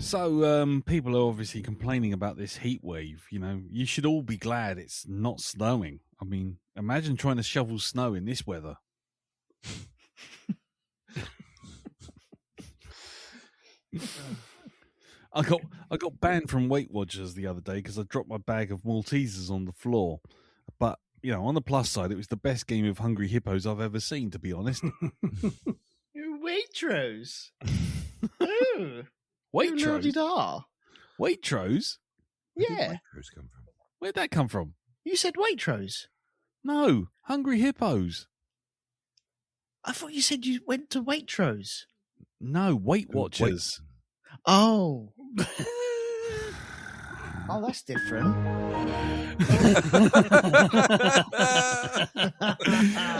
So, people are obviously complaining about this heat wave. You know, you should all be glad it's not snowing. I mean, imagine trying to shovel snow in this weather. I got banned from Weight Watchers the other day because I dropped my bag of Maltesers on the floor. But, you know, on the plus side, it was the best game of Hungry Hippos I've ever seen, to be honest. Waitrose. Oh. Waitrose? Waitrose? Yeah. Waitrose come from? Where'd that come from? You said Waitrose. No, Hungry Hippos. I thought you said you went to Waitrose. No, Weight Watchers. Oh. Oh, that's different.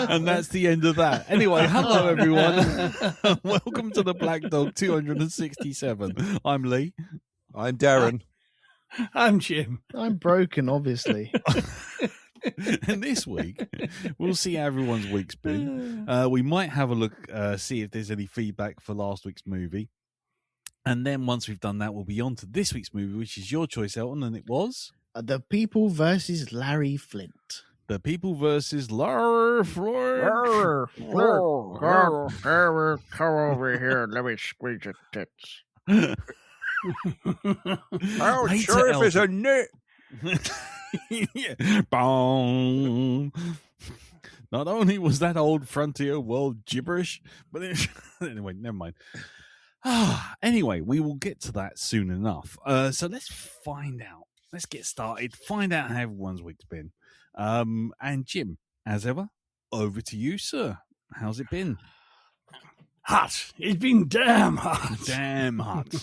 And that's the end of that. Anyway, hello everyone. Welcome to the Black Dog 267. I'm Lee. I'm Darren. I'm Jim. I'm broken, obviously. And this week, we'll see how everyone's week's been. We might have a look, see if there's any feedback for last week's movie. And then once we've done that, we'll be on to this week's movie, which is your choice, Elton, and it was? The People versus Larry Flynt. The People versus Larry Flynt. Come over here. Let me squeeze your tits. Oh, Sheriff is a nit. Yeah. Boom. Not only was that old frontier world gibberish, but anyway, never mind. Anyway, we will get to that soon enough. So let's find out. Let's get started. Find out how everyone's week's been. And Jim, as ever, over to you, sir. How's it been? Hot. It's been damn hot. Damn hot.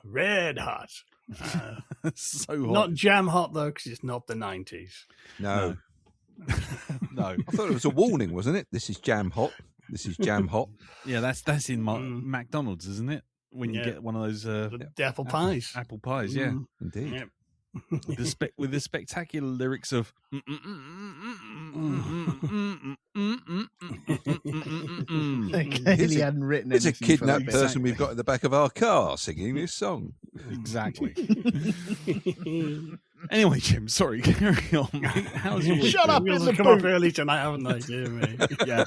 Red hot. So hot. Not jam hot, though, because it's not the 90s. No. No. I thought it was a warning, wasn't it? This is jam hot. This is jam hot. Yeah, that's in McDonald's, isn't it? When you get one of those the apple pies. Apple pies, yeah. Indeed. Yep. With the spectacular lyrics of Clearly hadn't written It's a anything for kidnapped that bit. person we've got in the back of our car singing this song. Exactly. Anyway, Jim, sorry, carry on, mate. How's your week? Shut up, Wheels in have the come off boot. early tonight, haven't they? Dear me. Yeah.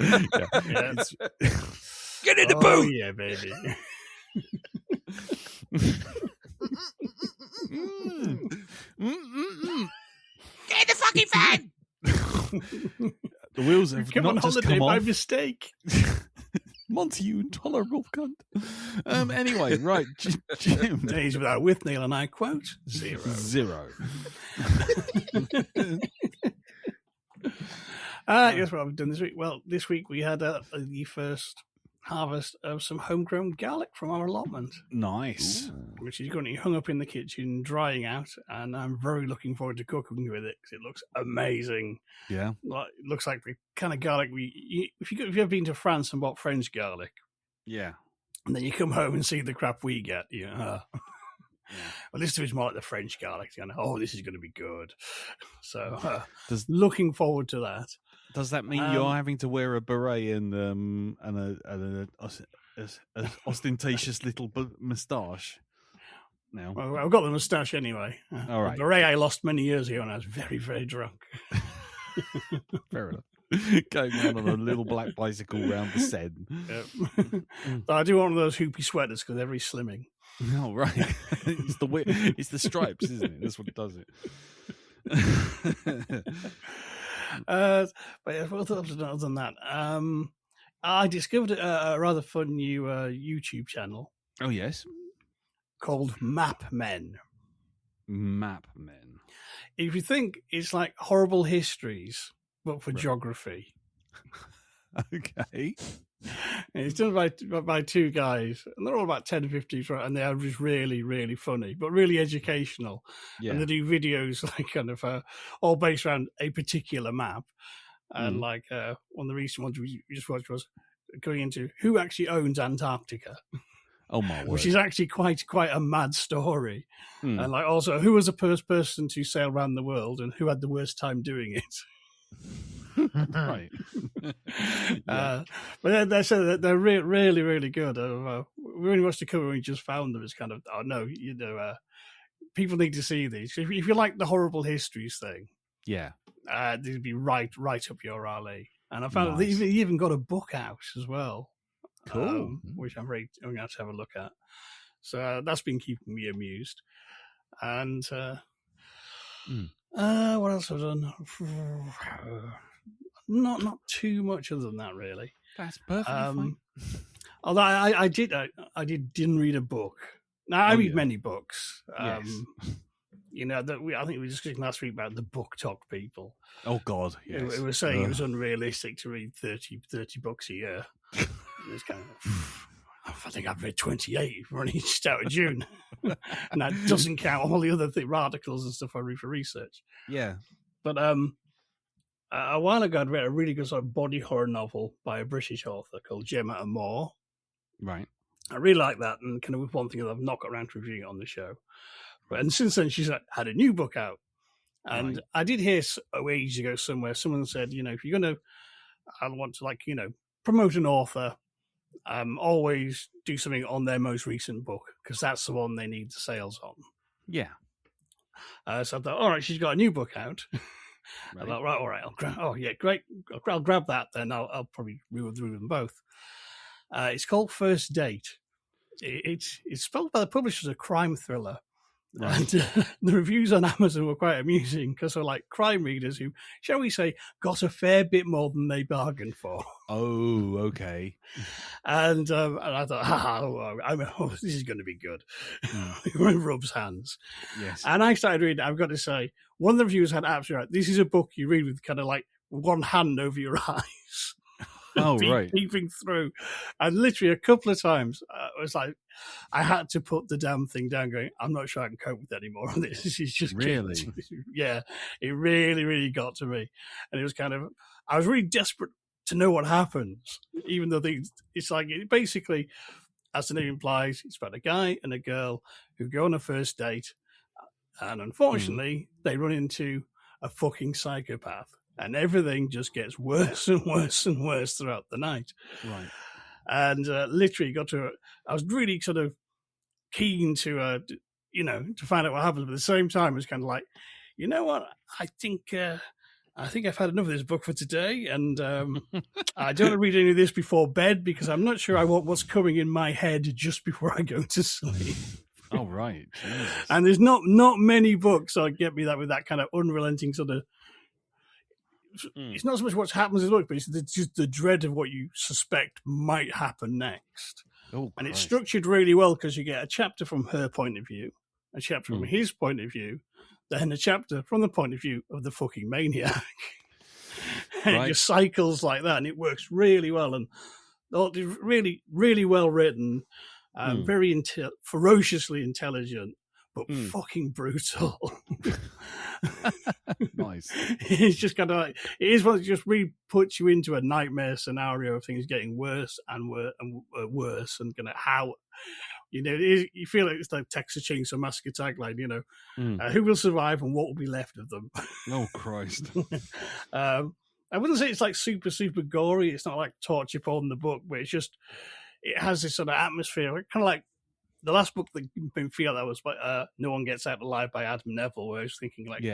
Get in the Oh, boot! yeah, baby. Get in the fucking van! The wheels have Come on not just holiday come by off. mistake. Monty, you intolerable cunt. Anyway, right, Jim. Days without with Neil and I quote 0. Guess what I've done this week? Well, this week we had the first harvest of some homegrown garlic from our allotment, Nice. which is currently hung up in the kitchen, drying out, and I'm very looking forward to cooking with it because it looks amazing. Yeah. Like, it looks like the kind of garlic if you've ever been to France and bought French garlic, Yeah. and then you come home and see the crap we get, you know. Well, this is more like the French garlic. You know, oh, this is going to be good. So, looking forward to that. Does that mean you're having to wear a beret and an ostentatious little moustache now? Well, I've got the moustache anyway. All right. The beret I lost many years ago when I was very, very drunk. Fair enough. Going on a little black bicycle round the Seine. Yep. But I do want one of those hoopy sweaters because they're very slimming. Oh, right. It's the stripes, isn't it? That's what does it. But yeah, other than that, I discovered a rather fun new YouTube channel. Oh, yes. Called Map Men. Map Men. If you think it's like horrible histories, but for geography. Okay. And it's done by two guys, and they're all about 10 to 15, and they are just really, really funny, but really educational. Yeah. And they do videos like kind of all based around a particular map. And like one of the recent ones we just watched was going into who actually owns Antarctica. Oh my word! Which is actually quite a mad story. And like also who was the first person to sail around the world and who had the worst time doing it. Right. But they're really, really good. We only watched the cover when we just found them. It's kind of, oh no, people need to see these. If you like the horrible histories thing, Yeah. they'd be right up your alley. And I found that Nice. they even got a book out as well. Cool. Which I'm going to have to have a look at. So that's been keeping me amused. And what else have I done? Not too much other than that, really. That's perfectly fine. Although I didn't read a book. Now I read many books. Yes. I think we were discussing last week about the book talk people. Oh God, yes. It was saying it was unrealistic to read 30 books a year. It's kind of, I think I've read 28 running just out of June, and that doesn't count all the other articles and stuff I read for research. Yeah. But a while ago, I'd read a really good sort of body horror novel by a British author called Gemma and Moore. Right. I really like that, and kind of one thing that I've not got around to reviewing it on the show. And since then, she's had a new book out. And I did hear ages ago somewhere, someone said, if you're going to, I want to promote an author, always do something on their most recent book, because that's the one they need the sales on. Yeah. So I thought, all right, she's got a new book out. Right. I thought, right, all right, great. I'll grab that then. I'll probably read through them both. It's called First Date. It's spelled by the publisher as a crime thriller. Right. And the reviews on Amazon were quite amusing because they're like crime readers who, shall we say, got a fair bit more than they bargained for. Oh, okay. And I thought, this is going to be good. It rubs hands. Yes. And I started reading. I've got to say, one of the reviews had absolutely right. This is a book you read with kind of like one hand over your eyes. Oh, right. Peeping through. And literally a couple of times, it was like, I had to put the damn thing down going, I'm not sure I can cope with anymore on this. This is just really? Yeah, it really, really got to me. And it was kind of, I was really desperate to know what happens, even though it's like, basically, as the name implies, it's about a guy and a girl who go on a first date. And unfortunately, they run into a fucking psychopath. And everything just gets worse and worse and worse throughout the night. Right. And literally I was really sort of keen to find out what happens. But at the same time, it was kind of like, you know what? I think I've had enough of this book for today. And I don't want to read any of this before bed because I'm not sure I want what's coming in my head just before I go to sleep. Oh, right. Jesus. And there's not many books that get me that with that kind of unrelenting sort of, it's not so much what happens in the book, but it's just the dread of what you suspect might happen next. Oh, and it's structured really well because you get a chapter from her point of view, a chapter from his point of view, then a chapter from the point of view of the fucking maniac. And it just cycles like that, and it works really well. And it's really, really well written, very ferociously intelligent, but fucking brutal. Nice. It's just kind of like, it is one that just really puts you into a nightmare scenario of things getting worse and worse and worse, and kind of how, you feel like it's like Texas Chainsaw Massacre tagline, who will survive and what will be left of them. Oh, Christ. I wouldn't say it's like super, super gory. It's not like torture porn in the book, but it has this sort of atmosphere, kind of like the last book that made me feel that was No One Gets Out Alive by Adam Neville, where I was thinking like,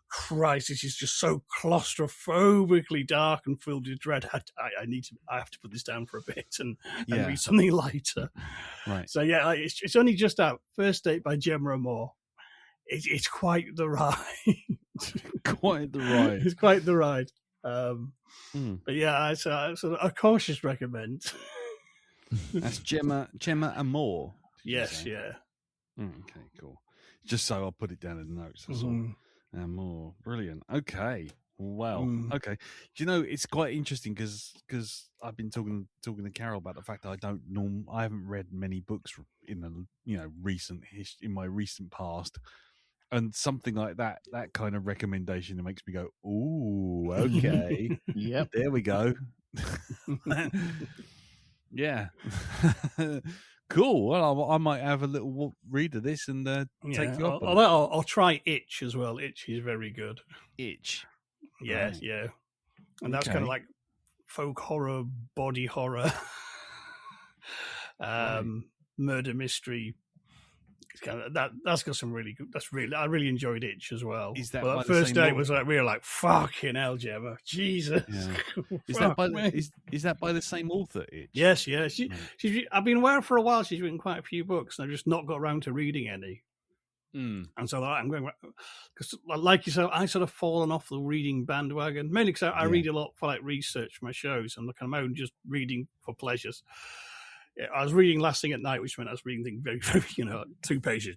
Christ, this is just so claustrophobically dark and filled with dread. I have to put this down for a bit and read something lighter. Right. So it's only just out. First Date by Gemma Moore. It's quite the ride. Quite the ride. It's quite the ride. But yeah, it's a cautious recommend. That's Gemma and Moore. Yes, yeah. Okay, cool. Just so I'll put it down in the notes. That's all. And more. Brilliant. Okay. Well, okay. Do you know, it's quite interesting because I've been talking to Carol about the fact that I haven't read many books in the recent history, in my recent past, and something like that kind of recommendation that makes me go, ooh, okay, yep, there we go. Yeah. Cool. Well, I might have a little read of this and take you up. I'll try Itch as well. Itch is very good. Itch. Yeah, right. yeah. and that's kind Okay. of like folk horror, body horror, murder mystery. It's kind of that's got some really good. I really enjoyed Itch as well. Is that But by that the first same day author? was like we were like fucking hell, Gemma, Jesus. Yeah. Is Fuck that by me. is that by the same author? Itch? Yes, yeah. Right. I've been aware for a while. She's written quite a few books, and I've just not got around to reading any. Mm. And so I'm going because, like you said, I sort of fallen off the reading bandwagon mainly because I read a lot for like research for my shows and my own just reading for pleasures. Yeah, I was reading Last Thing at Night, which meant I was reading things very, very, 2 pages.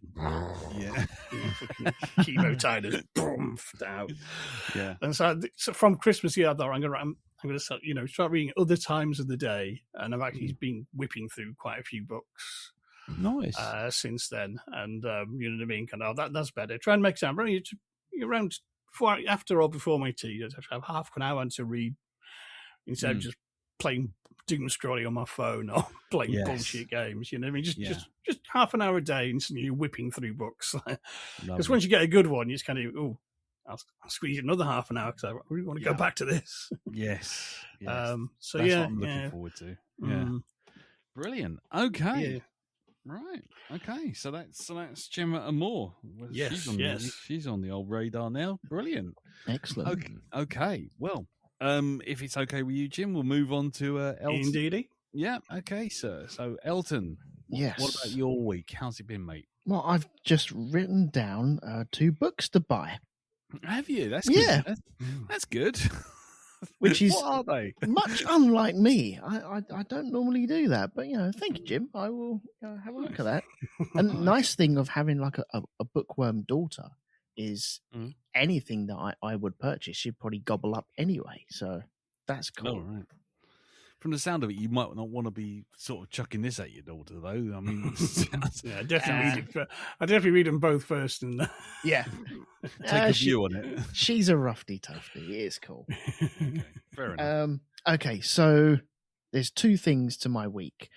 Yeah. Fucking chemo tiders, boom, down. Yeah. And so from Christmas year, I thought I'm going to start, start reading other times of the day, and I've actually been whipping through quite a few books. Nice. Since then, and you know what I mean. Kind of that's better. Try and make time. You're around after or before my tea. I have half an hour to read instead of just playing doom scrolling on my phone or playing bullshit games. You know what I mean? Just half an hour a day, and you're whipping through books. Because once you get a good one, you just kind of I'll squeeze another half an hour because I really want to go back to this. Yes. So that's yeah, what I'm looking forward to. Yeah. Brilliant. Okay. Yeah. Right. Okay. So that's Gemma Amore. Yes. She's on the old radar now. Brilliant. Excellent. Okay. Well, if it's okay with you, Jim, we'll move on to Elton. Indeedy. Yeah. Okay, sir. So Elton. Yes. What about your week? How's it been, mate? Well, I've just written down 2 books to buy. Have you? That's good. Yeah. That's good. Which is what are they? much unlike me. I don't normally do that, but thank you, Jim. I will have a look at that. And the nice thing of having like a bookworm daughter is anything that I would purchase, she'd probably gobble up anyway. So that's cool. Oh, right. From the sound of it, you might not want to be sort of chucking this at your daughter, though. I mean, yeah, I definitely read them both first, and yeah, take a view on it. She's a roughy tufty. It is cool. Okay, fair enough. Okay, so there's 2 things to my week.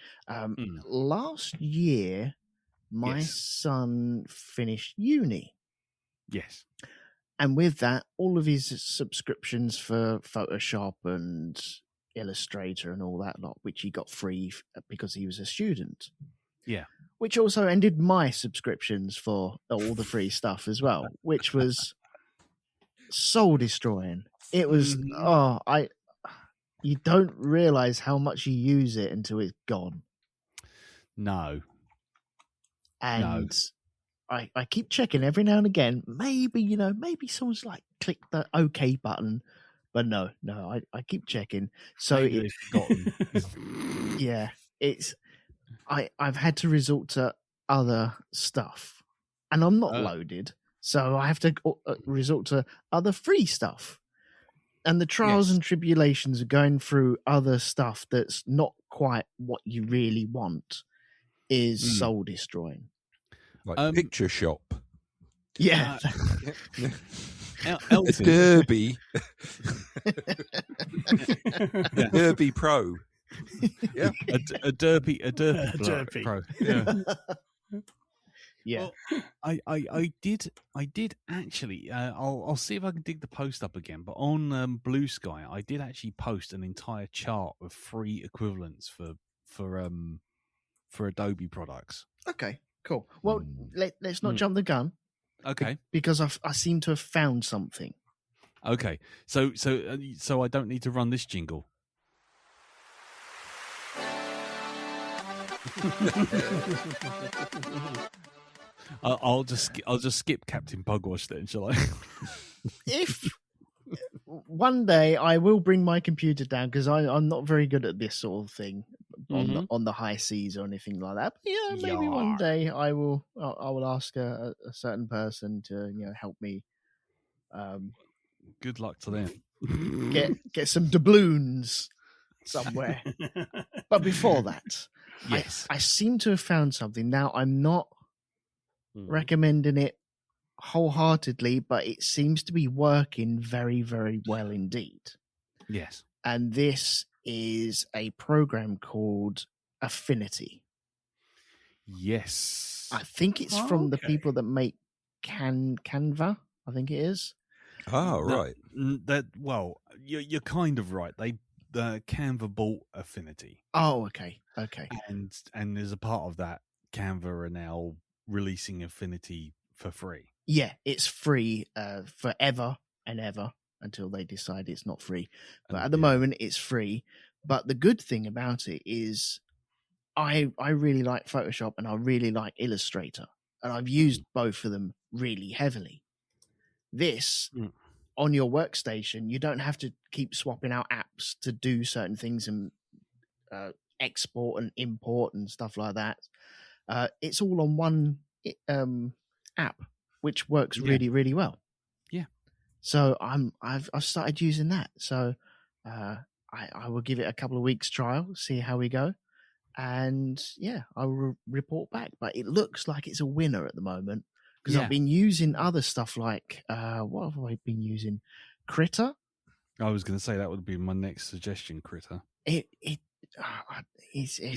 Last year, my son finished uni. Yes. And with that, all of his subscriptions for Photoshop and Illustrator and all that lot, which he got free because he was a student. Yeah. Which also ended my subscriptions for all the free stuff as well, which was soul destroying. It was, you don't realize how much you use it until it's gone. No. And I keep checking every now and again. Maybe, maybe someone's like clicked the OK button, but no, I keep checking. So they've forgotten. Yeah, I've had to resort to other stuff, and I'm not loaded, so I have to resort to other free stuff. And the trials and tribulations of going through other stuff that's not quite what you really want is soul destroying. Like Picture Shop. Yeah. A Derby. Derby Pro. Yeah. A Derby Pro. Yeah. Yeah. Well, I did actually. I'll see if I can dig the post up again. But on Blue Sky, I did actually post an entire chart of free equivalents for Adobe products. Okay, cool. Well, let's not jump the gun. Okay. Because I seem to have found something. Okay. So I don't need to run this jingle. I'll just skip Captain Pugwash then, shall I? If one day I will bring my computer down because I'm not very good at this sort of thing on the high seas or anything like that. But yeah, maybe one day I will ask a certain person to help me. Good luck to them. Get some doubloons somewhere. But before that, yes, I seem to have found something. Now I'm not recommending it wholeheartedly, but it seems to be working very, very well indeed. Yes. And this is a program called Affinity. Yes. I think it's from the people that make Canva, I think it is. Oh, right. Well, you're kind of right. Canva bought Affinity, Oh, okay. Okay. and as a part of that, Canva are now releasing Affinity for free. Yeah, it's free forever and ever until they decide it's not free. But And, at the yeah. moment, it's free. But the good thing about it is I really like Photoshop and I really like Illustrator. And I've used both of them really heavily. This, Mm. on your workstation, you don't have to keep swapping out apps to do certain things and export and import and stuff like that. It's all on one app, which works Yeah. really, really well. Yeah. So I've started using that. So I will give it a couple of weeks trial, see how we go, and yeah, I will report back. But it looks like it's a winner at the moment because Yeah. I've been using other stuff like what have I been using? Critter. I was going to say that would be my next suggestion, Critter. It's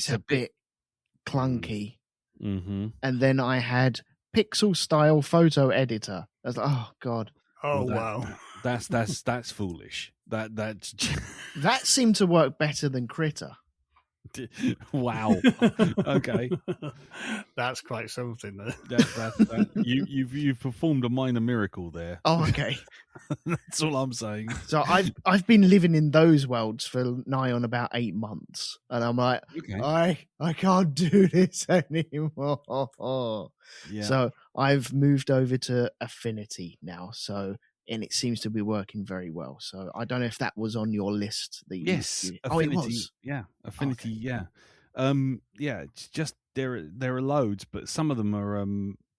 a bit clunky. Mm-hmm. And then I had Pixel Style Photo Editor. I was like, oh god, Oh, Well, wow. That's foolish. That's that seemed to work better than Critter. wow. Okay, That's quite something. Then. you've performed a minor miracle there. Oh, okay. That's all I'm saying. So I've been living in those worlds for nigh on about 8 months, and I'm like, Okay. I can't do this anymore. Yeah. So I've moved over to Affinity now. So and it seems to be working very well. So I don't know if that was on your list. That Yes. you... Affinity, Oh, it was. Yeah. Affinity. Okay. Yeah. Yeah. It's just there are loads, but some of them are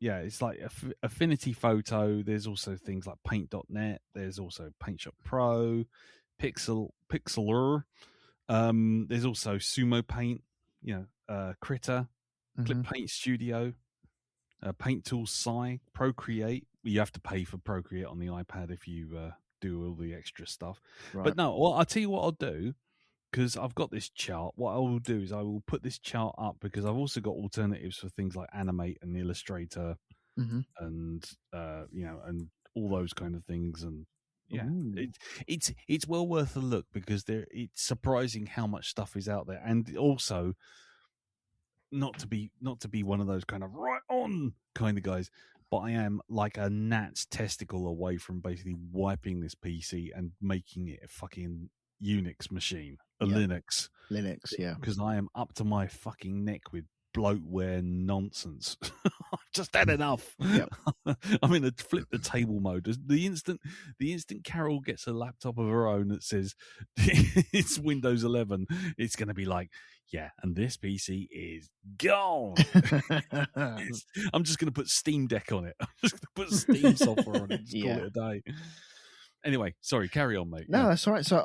yeah. It's like Affinity Photo. There's also things like Paint.net. There's also PaintShop Pro, Pixlr. There's also Sumo Paint. Critter, Clip Paint Studio, Paint Tools, Procreate. You have to pay for Procreate on the iPad if you do all the extra stuff. Right. But no, well, I'll tell you what I'll do, because I've got this chart. What I will do is I will put this chart up because I've also got alternatives for things like Animate and Illustrator and and all those kind of things. And yeah, it's well worth a look because it's surprising how much stuff is out there, and also not to be one of those kind of right on kind of guys, but I am like a gnat's testicle away from basically wiping this PC and making it a fucking Unix machine, Linux, yeah, because I am up to my fucking neck with bloatware nonsense. I've just had enough. Yep. I'm in a flip the table mode. The instant Carol gets a laptop of her own that says it's Windows 11, it's going to be like, yeah, and this PC is gone. I'm just going to put Steam Deck on it. I'm just going to put Steam software on it. Just call it a day. Anyway, sorry, carry on, mate. No, that's all right. So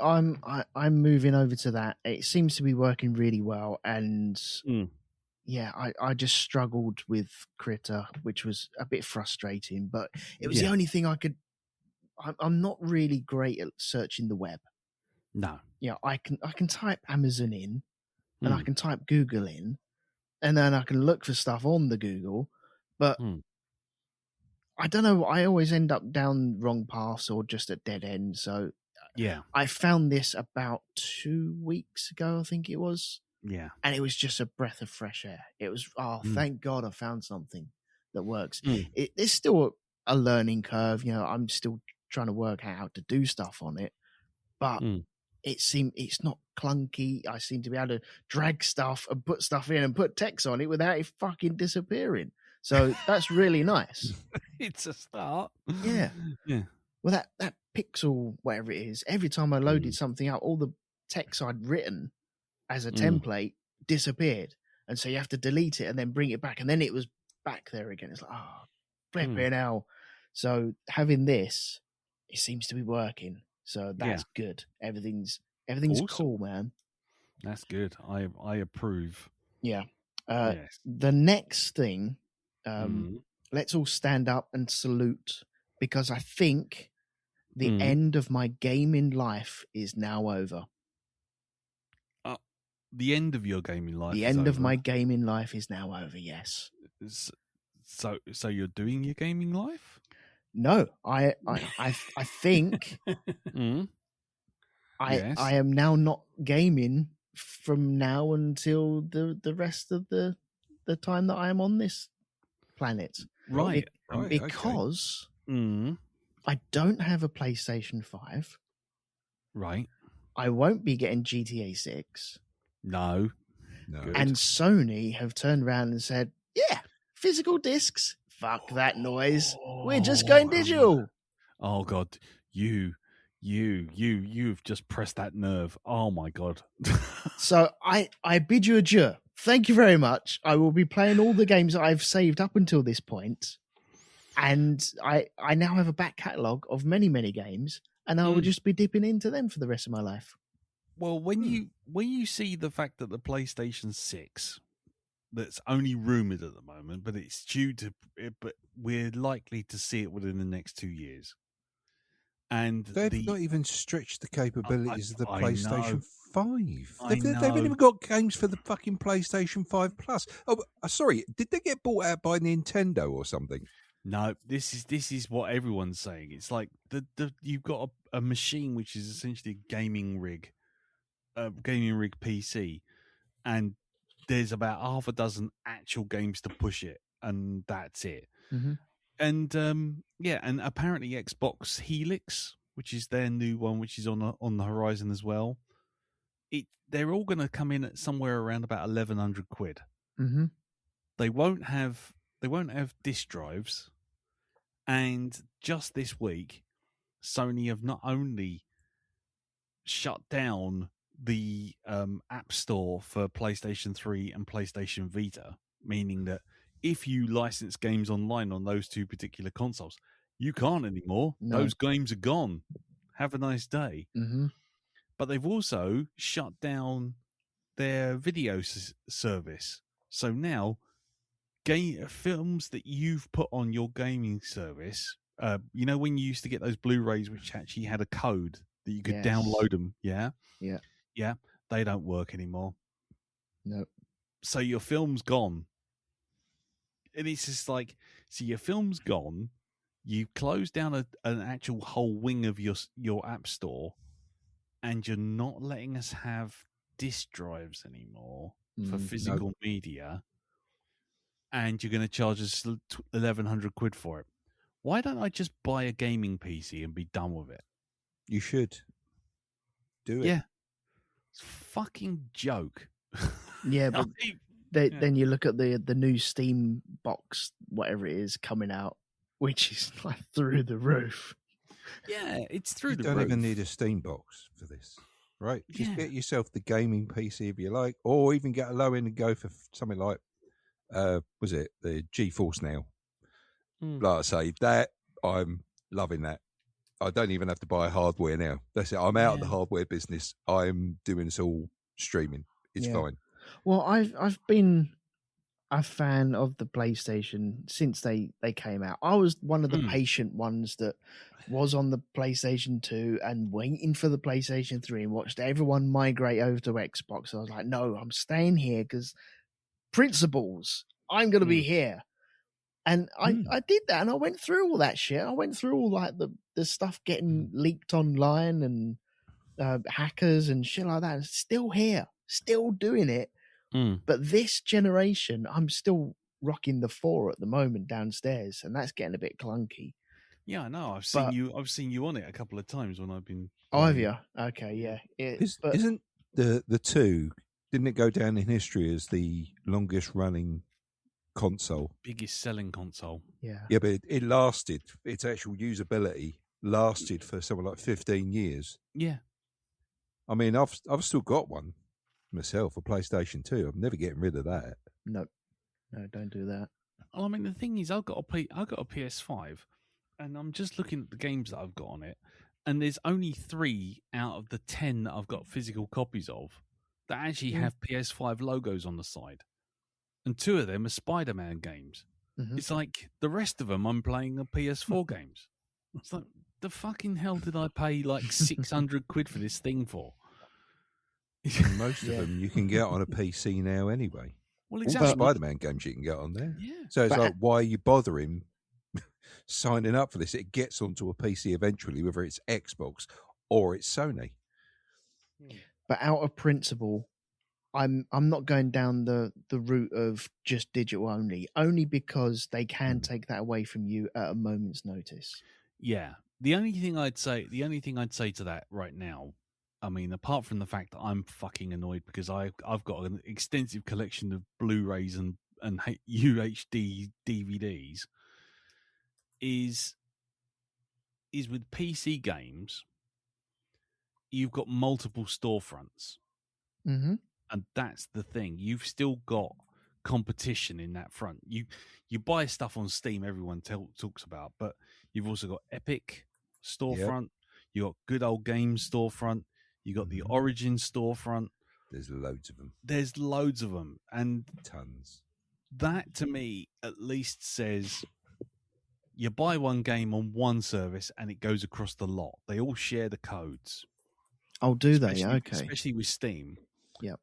I'm moving over to that. It seems to be working really well, and yeah, I just struggled with Critter, which was a bit frustrating. But it was the only thing I could. I'm not really great at searching the web. No. Yeah, I can type Amazon in, and I can type Google in, and then I can look for stuff on the Google, but. I don't know. I always end up down wrong paths or just at dead ends. So yeah, I found this about 2 weeks ago, I think it was. Yeah, and it was just a breath of fresh air. It was thank God I found something that works. It's still a learning curve. I'm still trying to work out how to do stuff on it, but it's not clunky. I seem to be able to drag stuff and put stuff in and put text on it without it fucking disappearing. So that's really nice. It's a start. Yeah. Yeah. Well, that pixel, whatever it is, every time I loaded something out, all the text I'd written as a template disappeared. And so you have to delete it and then bring it back. And then it was back there again. It's like, flipping hell. So having this, it seems to be working. So that's good. Everything's awesome. Cool, man. That's good. I approve. Yeah. Yes. The next thing, let's all stand up and salute, because I think the end of my gaming life is now over. The end of your gaming life? The end of my gaming life is now over, yes. So you're doing your gaming life? No, I think Mm. Yes. I am now not gaming from now until the rest of the time that I am on this planet. Right. Right, okay. Because Mm. I don't have a PlayStation 5. Right. I won't be getting GTA 6. No. No. Good. And Sony have turned around and said, yeah, physical discs. Fuck that noise. We're just going digital. Oh God, you've just pressed that nerve. Oh my God. So I bid you adieu. Thank you very much. I will be playing all the games that I've saved up until this point. And I now have a back catalogue of many, many games. And I will just be dipping into them for the rest of my life. Well, when you see the fact that the PlayStation 6, that's only rumored at the moment, but it's due to, but we're likely to see it within the next 2 years. And They've not even stretched the capabilities of the I PlayStation know. 5. I They haven't know. even got games for the fucking PlayStation 5 Plus. Oh, sorry, did they get bought out by Nintendo or something? No, this is what everyone's saying. It's like the you've got a machine which is essentially a gaming rig PC, and there's about half a dozen actual games to push it, and that's it. Mm-hmm. And and apparently Xbox Helix, which is their new one, which is on the horizon as well. They're all going to come in at somewhere around about 1,100 quid. Mm-hmm. They won't have disk drives, and just this week, Sony have not only shut down the App Store for PlayStation 3 and PlayStation Vita, meaning that if you license games online on those two particular consoles, you can't anymore. No. Those games are gone. Have a nice day. Mm-hmm. But they've also shut down their video service. So now, films that you've put on your gaming service, when you used to get those Blu-rays which actually had a code that you could Yes. download them, yeah, Yeah. they don't work anymore. No. So your film's gone, and it's just like, so your film's gone. You close down an actual whole wing of your app store, and you're not letting us have disk drives anymore for physical media, and you're going to charge us 1,100 quid for it. Why don't I just buy a gaming PC and be done with it? You should. Do it. Yeah. It's a fucking joke. Yeah, but then you look at the new Steam box, whatever it is, coming out, which is like through the roof. Yeah, it's through the roof. You don't even need a Steam box for this, right? Just get yourself the gaming PC if you like, or even get a low end and go for something like, was it the GeForce Now? Like I say, that I'm loving that. I don't even have to buy hardware now. That's it. I'm out of the hardware business. I'm doing this all streaming. It's fine. Well, I've been a fan of the PlayStation since they came out. I was one of the patient ones that was on the PlayStation 2 and waiting for the PlayStation 3 and watched everyone migrate over to Xbox. I was like, no, I'm staying here because principles. I'm going to be here. And I did that, and I went through all that shit. I went through all like the stuff getting leaked online and hackers and shit like that. It's still here, still doing it. But this generation, I'm still rocking the 4 at the moment downstairs, and that's getting a bit clunky. Yeah, I know. I've seen you on it a couple of times when I've been. Oh, have you? Okay, yeah. Isn't the 2? Didn't it go down in history as the longest running console, biggest selling console? Yeah, but it lasted. Its actual usability lasted for something like 15 years. Yeah, I mean, I've still got one myself, a PlayStation 2. I'm never getting rid of that. No, don't do that. Well, I mean, the thing is, I've got a PS5, and I'm just looking at the games that I've got on it, and there's only 3 out of the 10 that I've got physical copies of that actually have PS5 logos on the side. And 2 of them are Spider-Man games. It's like the rest of them I'm playing are PS4 games. It's like, the fucking hell did I pay like 600 quid for this thing for? Most of them you can get on a PC now anyway. Well, All exactly. the Spider-Man games you can get on there. Yeah. So it's like, why are you bothering signing up for this. It gets onto a PC eventually, whether it's Xbox or it's Sony. But out of principle, I'm not going down the route of just digital only because they can take that away from you at a moment's notice. Yeah. The only thing I'd say to that right now, I mean, apart from the fact that I'm fucking annoyed because I've got an extensive collection of Blu-rays and UHD DVDs, is with PC games, you've got multiple storefronts. Mm-hmm. And that's the thing. You've still got competition in that front. You buy stuff on Steam, everyone talks about, but you've also got Epic storefront. You got Good Old Games storefront. You got the Origin storefront. There's loads of them. And Tons. that to me at least says you buy one game on one service and it goes across the lot. They all share the codes. Oh, do they? Okay. Especially with Steam. Yep.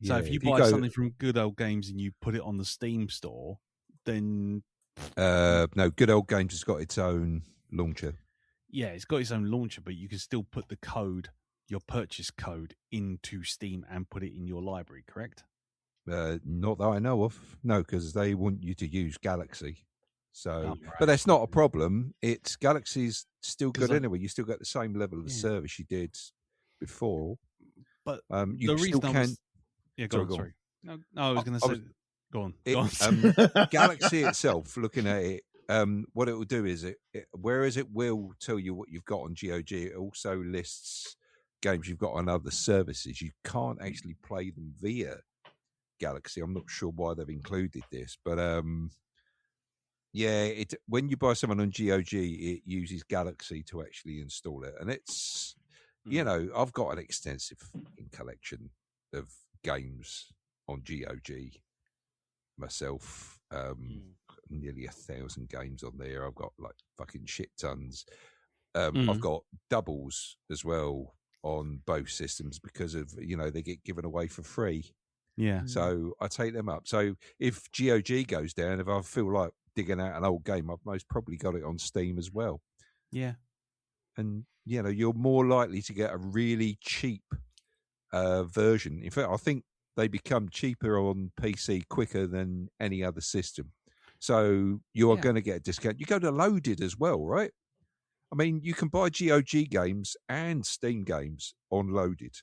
So if you buy something from Good Old Games and you put it on the Steam store, then no, Good Old Games has got its own launcher. Yeah, it's got its own launcher, but you can still put the code, your purchase code, into Steam and put it in your library, correct? Not that I know of. No, because they want you to use Galaxy. So, right. But that's not a problem. It's Galaxy's still good 'Cause anyway. You still get the same level of service you did before. But you the still reason can. Yeah, go on. Sorry. No, I was going to say. Go on. Galaxy itself, looking at it, what it will do is whereas it will tell you what you've got on GOG, it also lists games you've got on other services. You can't actually play them via Galaxy. I'm not sure why they've included this, but yeah, when you buy someone on GOG, it uses Galaxy to actually install it, and it's I've got an extensive collection of games on GOG myself. Nearly 1,000 games on there. I've got like fucking shit tons. I've got doubles as well on both systems because of they get given away for free. Yeah. So I take them up. So if GOG goes down, if I feel like digging out an old game, I've most probably got it on Steam as well. Yeah. And you're more likely to get a really cheap version. In fact, I think they become cheaper on PC quicker than any other system. So you are going to get a discount. You go to Loaded as well, right? I mean, you can buy GOG games and Steam games on Loaded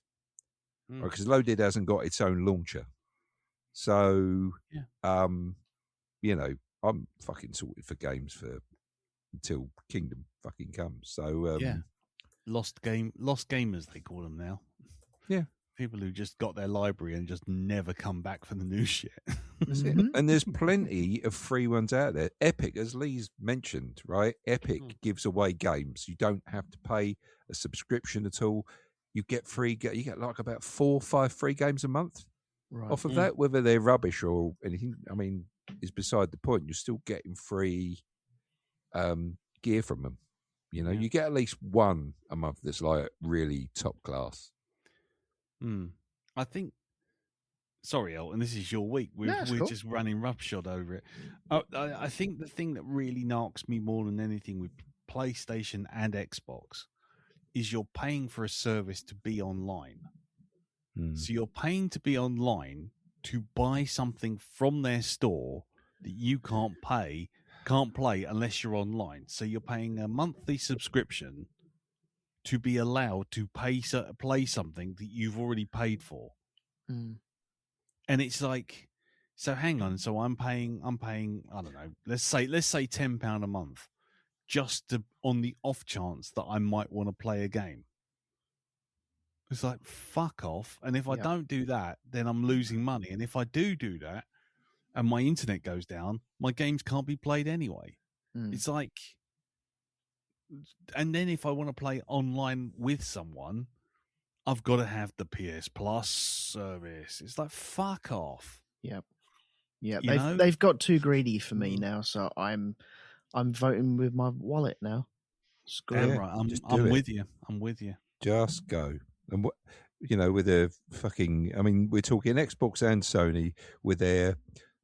because Loaded hasn't got its own launcher. So, I'm fucking sorted for games until Kingdom fucking comes. So, Lost gamers, they call them now. Yeah. People who just got their library and just never come back for the new shit. That's it. And there's plenty of free ones out there. Epic, as Lee's mentioned, right? Epic gives away games. You don't have to pay a subscription at all. You get free. You get like about 4 or 5 free games a month off of that. Whether they're rubbish or anything, I mean, is beside the point. You're still getting free gear from them. You get at least one a month that's like really top class. I think. Sorry, Elton, this is your week. We're cool. just running roughshod over it. I think the thing that really knocks me more than anything with PlayStation and Xbox is you're paying for a service to be online. So you're paying to be online to buy something from their store that you can't play unless you're online. So you're paying a monthly subscription to be allowed to play something that you've already paid for. And it's like, so hang on. So I'm paying, I don't know, let's say £10 a month just on the off chance that I might want to play a game. It's like, fuck off. And if I don't do that, then I'm losing money. And if I do that and my internet goes down, my games can't be played anyway. It's like, and then if I want to play online with someone, I've got to have the PS Plus service. It's like, fuck off. Yep. Yeah, they've got too greedy for me now, so I'm voting with my wallet now. Damn right. I'm with you. I'm with you. Just go. And with their fucking, I mean, we're talking Xbox and Sony with their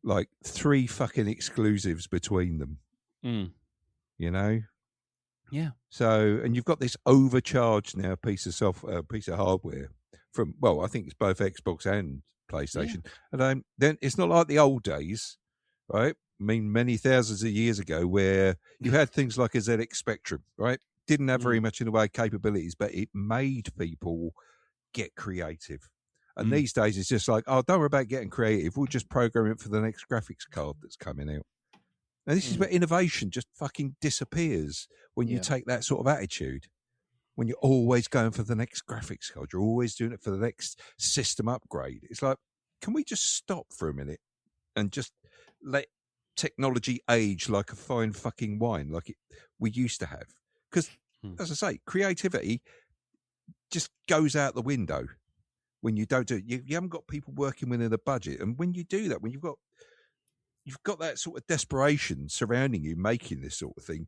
like 3 fucking exclusives between them. you know. Yeah. So, and you've got this overcharged now piece of hardware from, well, I think it's both Xbox and PlayStation. And then it's not like the old days, right? I mean, many thousands of years ago, where you had things like a ZX Spectrum, right? Didn't have very much in the way of capabilities, but it made people get creative. And these days, it's just like, oh, don't worry about getting creative. We'll just program it for the next graphics card that's coming out. And this is where innovation just fucking disappears when you take that sort of attitude. When you're always going for the next graphics card, you're always doing it for the next system upgrade. It's like, can we just stop for a minute and just let technology age like a fine fucking wine, like we used to have? Because, as I say, creativity just goes out the window when you don't do it. You haven't got people working within a budget. And when you do that, when you've got that sort of desperation surrounding you making this sort of thing,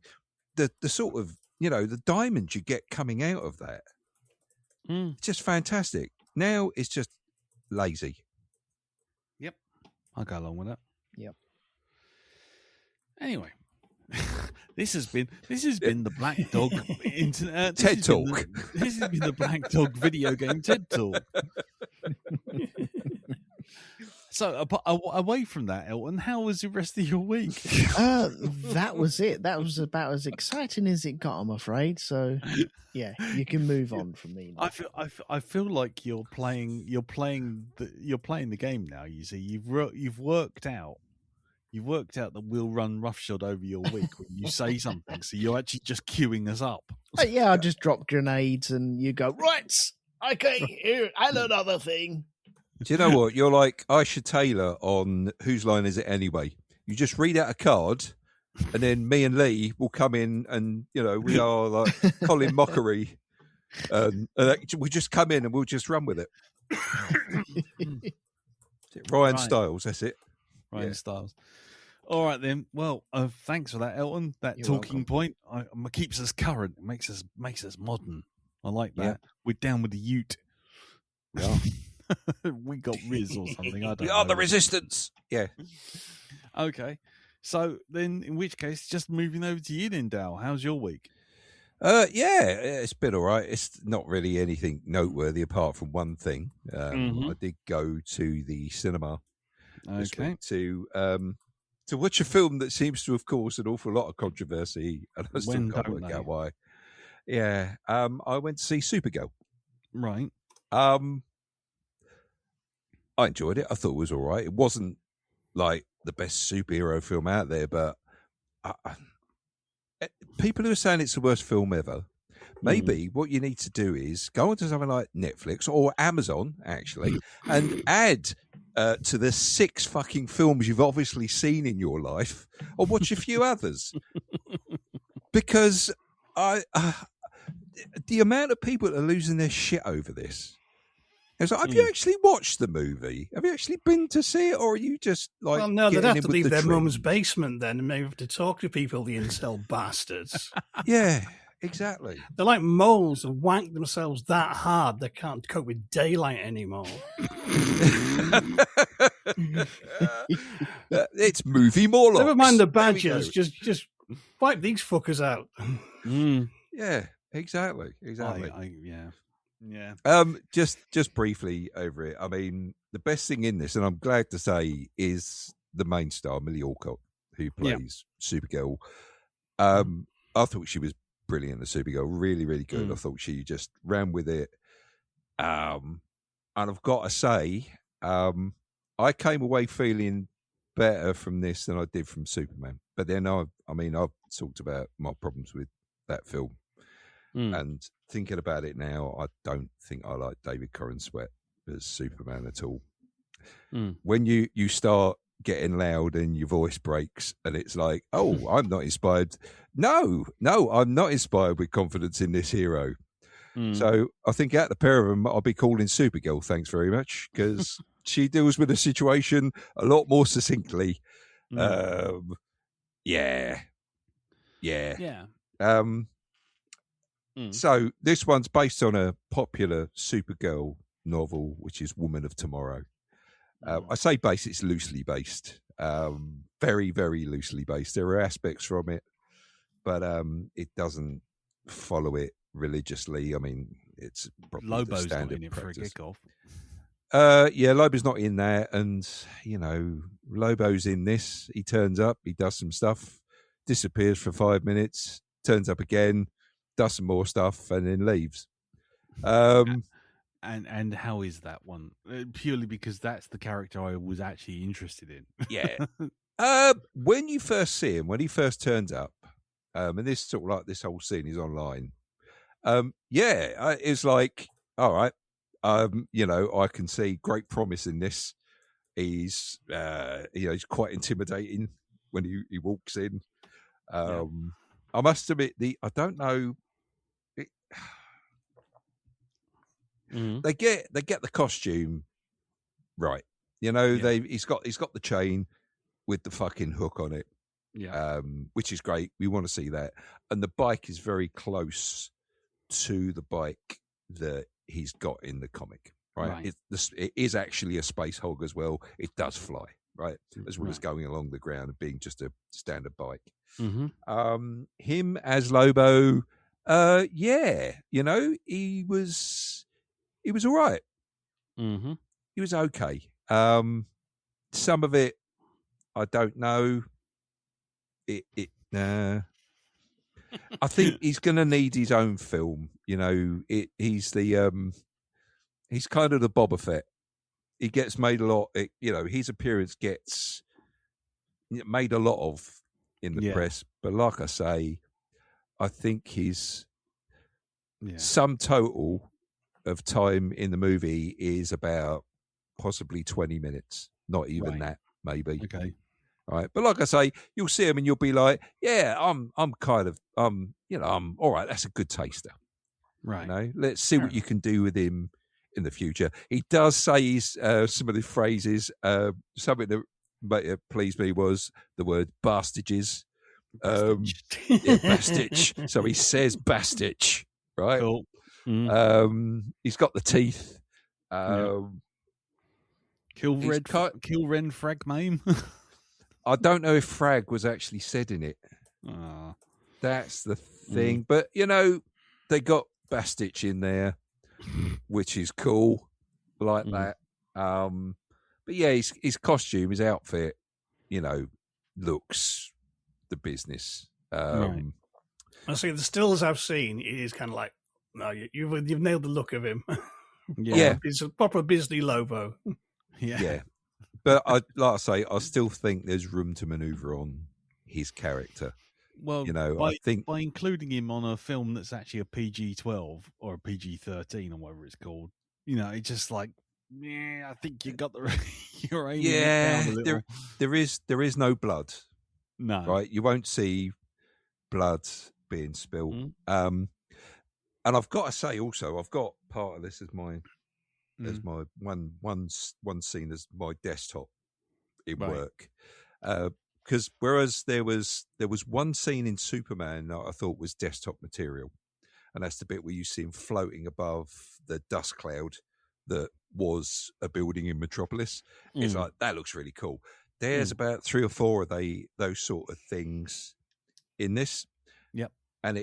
the sort of, the diamonds you get coming out of that, it's just fantastic. Now it's just lazy. Yep. I'll go along with that. Yep. Anyway, this has been the Black Dog Internet TED Talk. This has been the Black Dog video game TED Talk. So, away from that, Elton, how was the rest of your week? That was it. That was about as exciting as it got, I'm afraid. So, yeah, you can move on from me now. I feel like you're playing the game now. You see, you've worked out that we'll run roughshod over your week when you say something. So you're actually just queuing us up. Yeah, I just drop grenades and you go, right, okay, here, and another thing. Do you know what? You're like Aisha Taylor on Whose Line Is It Anyway? You just read out a card, and then me and Lee will come in, and we are like Colin Mockery, and we just come in and we'll just run with it. Ryan Stiles, that's it. Ryan Stiles. All right then. Well, thanks for that, Elton. That You're talking welcome. point keeps us current. It makes us modern. I like that. Yeah. We're down with the Ute. Yeah. We got Riz or something. I don't We know. are the resistance. Yeah. Okay. So then, in which case, just moving over to you then, Dal. How's your week? Yeah, it's been all right. It's not really anything noteworthy apart from one thing. I did go to the cinema this week to watch a film that seems to have caused an awful lot of controversy, and I still can't work out why. Yeah, I went to see Supergirl. Right. I enjoyed it. I thought it was all right. It wasn't like the best superhero film out there, but people who are saying it's the worst film ever, maybe what you need to do is go onto something like Netflix or Amazon, actually, and add to the 6 fucking films you've obviously seen in your life, or watch a few others. Because the amount of people that are losing their shit over this. It's like, have you actually watched the movie? Have you actually been to see it, or are you just like? Well, no, they'd getting have in to with leave the their trend? mum's basement then, and maybe have to talk to people, the incel bastards. Yeah, exactly. They're like moles who wank themselves that hard they can't cope with daylight anymore. It's movie Morlocks. Never mind the There we badgers, go. just wipe these fuckers out. Yeah, exactly. Yeah. Just briefly over it. I mean, the best thing in this, and I'm glad to say, is the main star, Millie Alcott, who plays Supergirl. I thought she was brilliant as Supergirl, really, really good. I thought she just ran with it. And I've got to say, I came away feeling better from this than I did from Superman. But then I've talked about my problems with that film. And thinking about it now, I don't think I like David Corrin Sweat as Superman at all. When you start getting loud and your voice breaks and it's like, oh, I'm not inspired. No, I'm not inspired with confidence in this hero. So I think out of the pair of them, I'll be calling Supergirl, thanks very much, because she deals with the situation a lot more succinctly. Yeah. So this one's based on a popular Supergirl novel, which is Woman of Tomorrow. I say based, it's loosely based. Very, very loosely based. There are aspects from it but it doesn't follow it religiously. I mean, it's probably the Lobo's not standard in it for a practice. kickoff. Yeah, Lobo's not in there, and Lobo's in this. He turns up, he does some stuff, disappears for 5 minutes, turns up again, does some more stuff, and then leaves. And how is that one? Purely because that's the character I was actually interested in. Yeah. When you first see him, when he first turns up, and this sort of like this whole scene is online. It's like, all right, I can see great promise in this. He's, he's quite intimidating when he walks in. I must admit, I don't know. They get the costume right. He's got the chain with the fucking hook on it. Yeah. Which is great. We want to see that. And the bike is very close to the bike that he's got in the comic, right? It is actually a space hog as well. It does fly, right? As well as going along the ground and being just a standard bike. Mm-hmm. Him as Lobo, he was all right. Mm-hmm. He was okay. Some of it, I don't know. I think he's going to need his own film. He's kind of the Boba Fett. He gets made a lot. His appearance gets made a lot of in the press. But like I say, I think his sum total of time in the movie is about possibly 20 minutes. Not even that, maybe. Okay. Right, but like I say, you'll see him and you'll be like, "Yeah, I'm kind of, I'm all right. That's a good taster." Right. Let's see what you can do with him in the future. He does say some of the phrases. Something that pleased me was the word "bastards." Bastich. So he says "bastich," right? Cool. He's got the teeth. Kill Ren Frag Mame. I don't know if frag was actually said in it. That's the thing. But, they got Bastich in there, which is cool. Like that. But yeah, his costume, his outfit, looks the business. I see the stills I've seen, it is kind of like, no, you've nailed the look of him. It's a proper Disney Lobo. Yeah. But like I say, I still think there's room to maneuver on his character. Well, I think by including him on a film that's actually a PG-12 or a PG-13 or whatever it's called, it's just like, I think you got you're aiming it down a little. There is no blood. No, right? You won't see blood being spilled. And I've got to say also, I've got part of this as my one scene as my desktop in work. Because whereas there was one scene in Superman that I thought was desktop material, and that's the bit where you see him floating above the dust cloud that was a building in Metropolis. It's like, that looks really cool. There's about 3 or 4 of those sort of things in this. Yep. And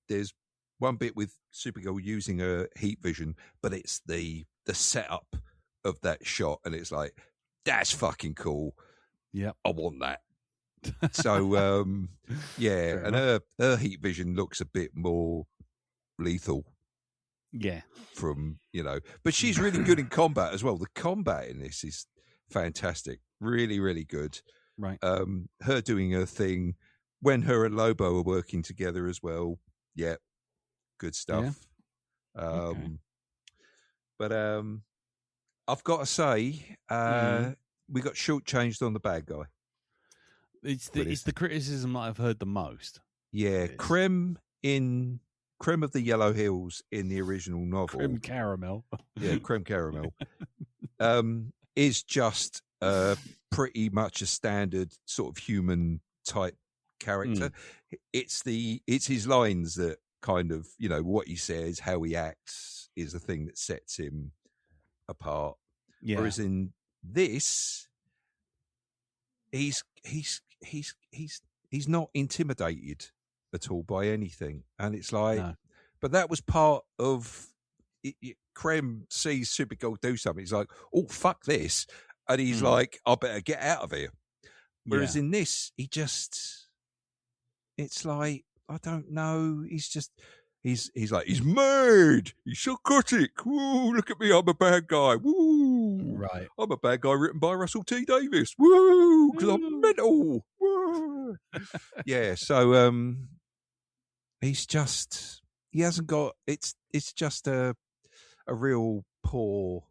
there's one bit with Supergirl using her heat vision, but it's the setup of that shot, and it's like, that's fucking cool. Yeah, I want that. So and her heat vision looks a bit more lethal. Yeah, but she's really good in combat as well. The combat in this is fantastic, really, really good. Right. Her doing her thing when her and Lobo are working together as well. Yeah. Good stuff. Yeah. But I've got to say, we got shortchanged on the bad guy. It's the criticism that I've heard the most. Yeah, Creme of the Yellow Hills in the original novel. Creme caramel. Yeah, creme caramel. Is just pretty much a standard sort of human type character. It's his lines that kind of, what he says, how he acts is the thing that sets him apart. Yeah. Whereas in this, he's he's not intimidated at all by anything, and it's like, No. but that was part of. Krem sees Supergirl do something. He's like, "Oh fuck this," and he's like, "I better get out of here." Whereas in this, it's like, I don't know. He's like, he's mad. He's psychotic. Woo, look at me. I'm a bad guy. Woo. Right. I'm a bad guy written by Russell T Davies. Woo. Because I'm mental. Woo. Yeah. So, he hasn't got, it's just a real poor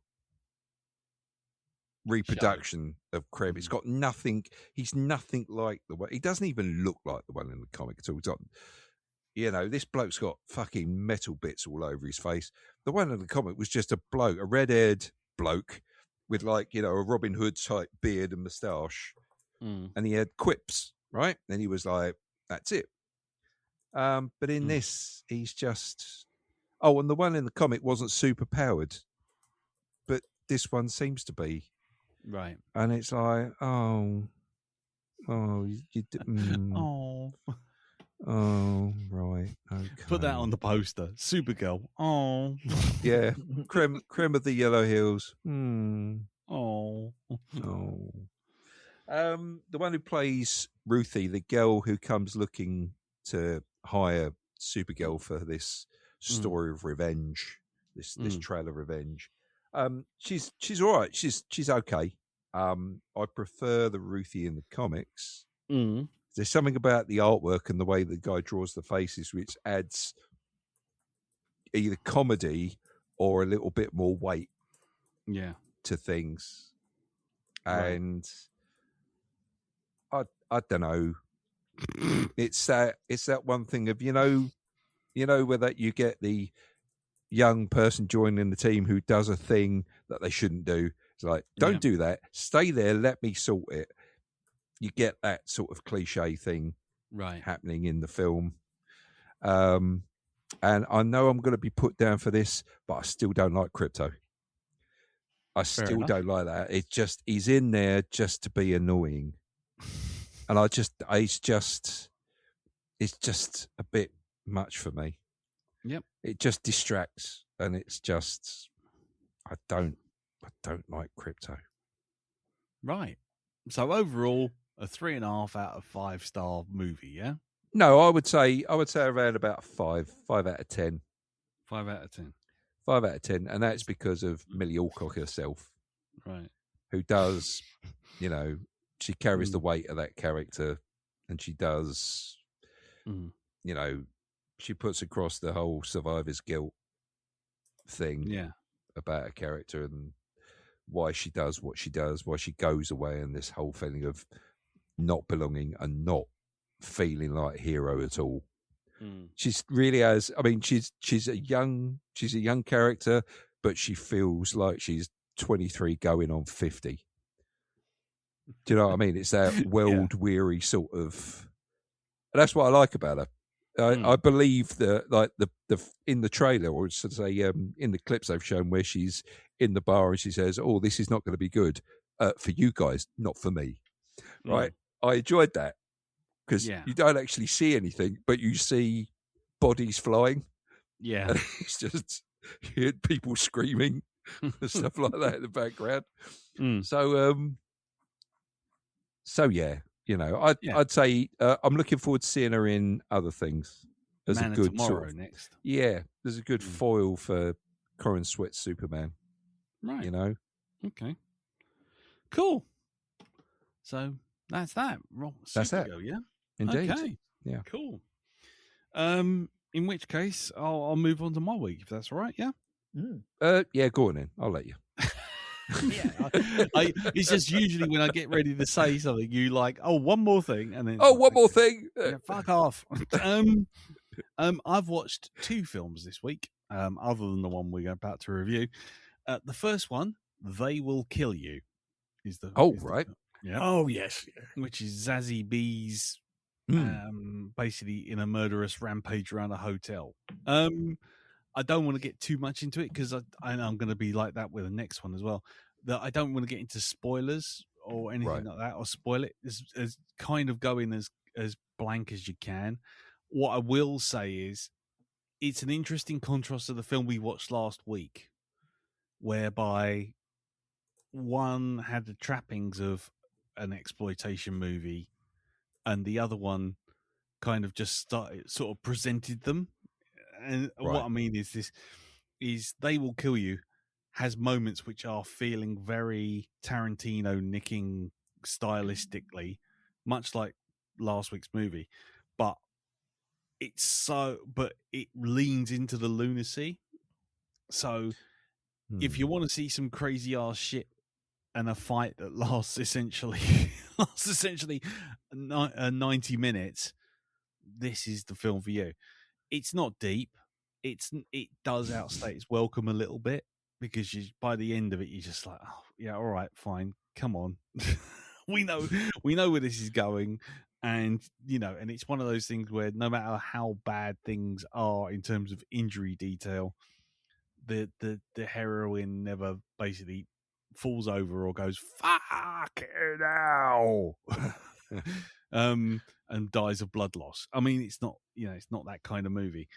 reproduction of Krem. It's got nothing. He's nothing like the one. He doesn't even look like the one in the comic at all. He's got, this bloke's got fucking metal bits all over his face. The one in the comic was just a bloke, a red-haired bloke with like, a Robin Hood type beard and moustache, and he had quips, right? And he was like, "That's it." But in this, he's just. Oh, and the one in the comic wasn't super powered, but this one seems to be. Right. And it's like, oh, right. Okay. Put that on the poster. Supergirl. Oh. Yeah. Creme of the Yellow Hills. Oh. The one who plays Ruthie, the girl who comes looking to hire Supergirl for this story of revenge, this trail of revenge. She's all right. She's okay. I prefer the Ruthie in the comics. There's something about the artwork and the way the guy draws the faces which adds either comedy or a little bit more weight to things. And I don't know. It's that one thing of where that you get the young person joining the team who does a thing that they shouldn't do. It's like, don't do that. Stay there. Let me sort it. You get that sort of cliche thing happening in the film. And I know I'm going to be put down for this, but I still don't like Crypto. I still don't like that. It's just, he's in there just to be annoying. And it's just a bit much for me. Yep. It just distracts, and it's just, I don't like Crypto. Right. So overall, a 3.5 out of 5-star movie. Yeah. No, I would say around about 5 out of 10. 5 out of 10. 5 out of 10, and that's because of Millie Alcock herself, right? Who does, she carries the weight of that character, and she does, she puts across the whole survivor's guilt thing, about a character and why she does what she does, why she goes away, and this whole feeling of not belonging and not feeling like a hero at all. She's really has. I mean, she's a young character, but she feels like she's 23 going on 50. Do you know what I mean? It's that world weary sort of. That's what I like about her. I believe that, like the in the trailer, or to say in the clips they've shown where she's in the bar and she says, "Oh, this is not going to be good for you guys, not for me." Right? I enjoyed that. Because you don't actually see anything, but you see bodies flying. Yeah. And it's just, you hear people screaming and stuff like that in the background. So yeah, I'd say I'm looking forward to seeing her in other things. As Man a good of Tomorrow sort of, next. Yeah, there's a good foil for Corin Sweat's Superman. Right. Okay. Cool. So that's that. That's that. Yeah. Indeed. Okay. Yeah. Cool. In which case, I'll move on to my week if that's all right. Yeah. Yeah. Go on then. I'll let you. It's just usually when I get ready to say something, you like, one more thing, and then one more thing. Fuck off. I've watched 2 films this week, other than the one we're about to review. The first one, They Will Kill You, is the right. Yeah. Oh yes. Which is Zazie Beetz, basically in a murderous rampage around a hotel. I don't want to get too much into it because I'm going to be like that with the next one as well. That I don't want to get into spoilers or anything Right. like that, or spoil it. As kind of go in as blank as you can. What I will say is, it's an interesting contrast to the film we watched last week, whereby one had the trappings of an exploitation movie, and the other one kind of just sort of presented them. And Right. what I mean is this: is They Will Kill You has moments which are feeling very Tarantino nicking stylistically, much like last week's movie, but it leans into the lunacy. So if you want to see some crazy ass shit and a fight that lasts essentially 90 minutes, this is the film for you. It's not deep. It does outstay its welcome a little bit, because by the end of it you're just like, oh yeah, all right, fine, come on. we know where this is going, and and it's one of those things where no matter how bad things are in terms of injury detail, the heroine never basically falls over or goes fuck it now. And dies of blood loss. I mean, it's not that kind of movie.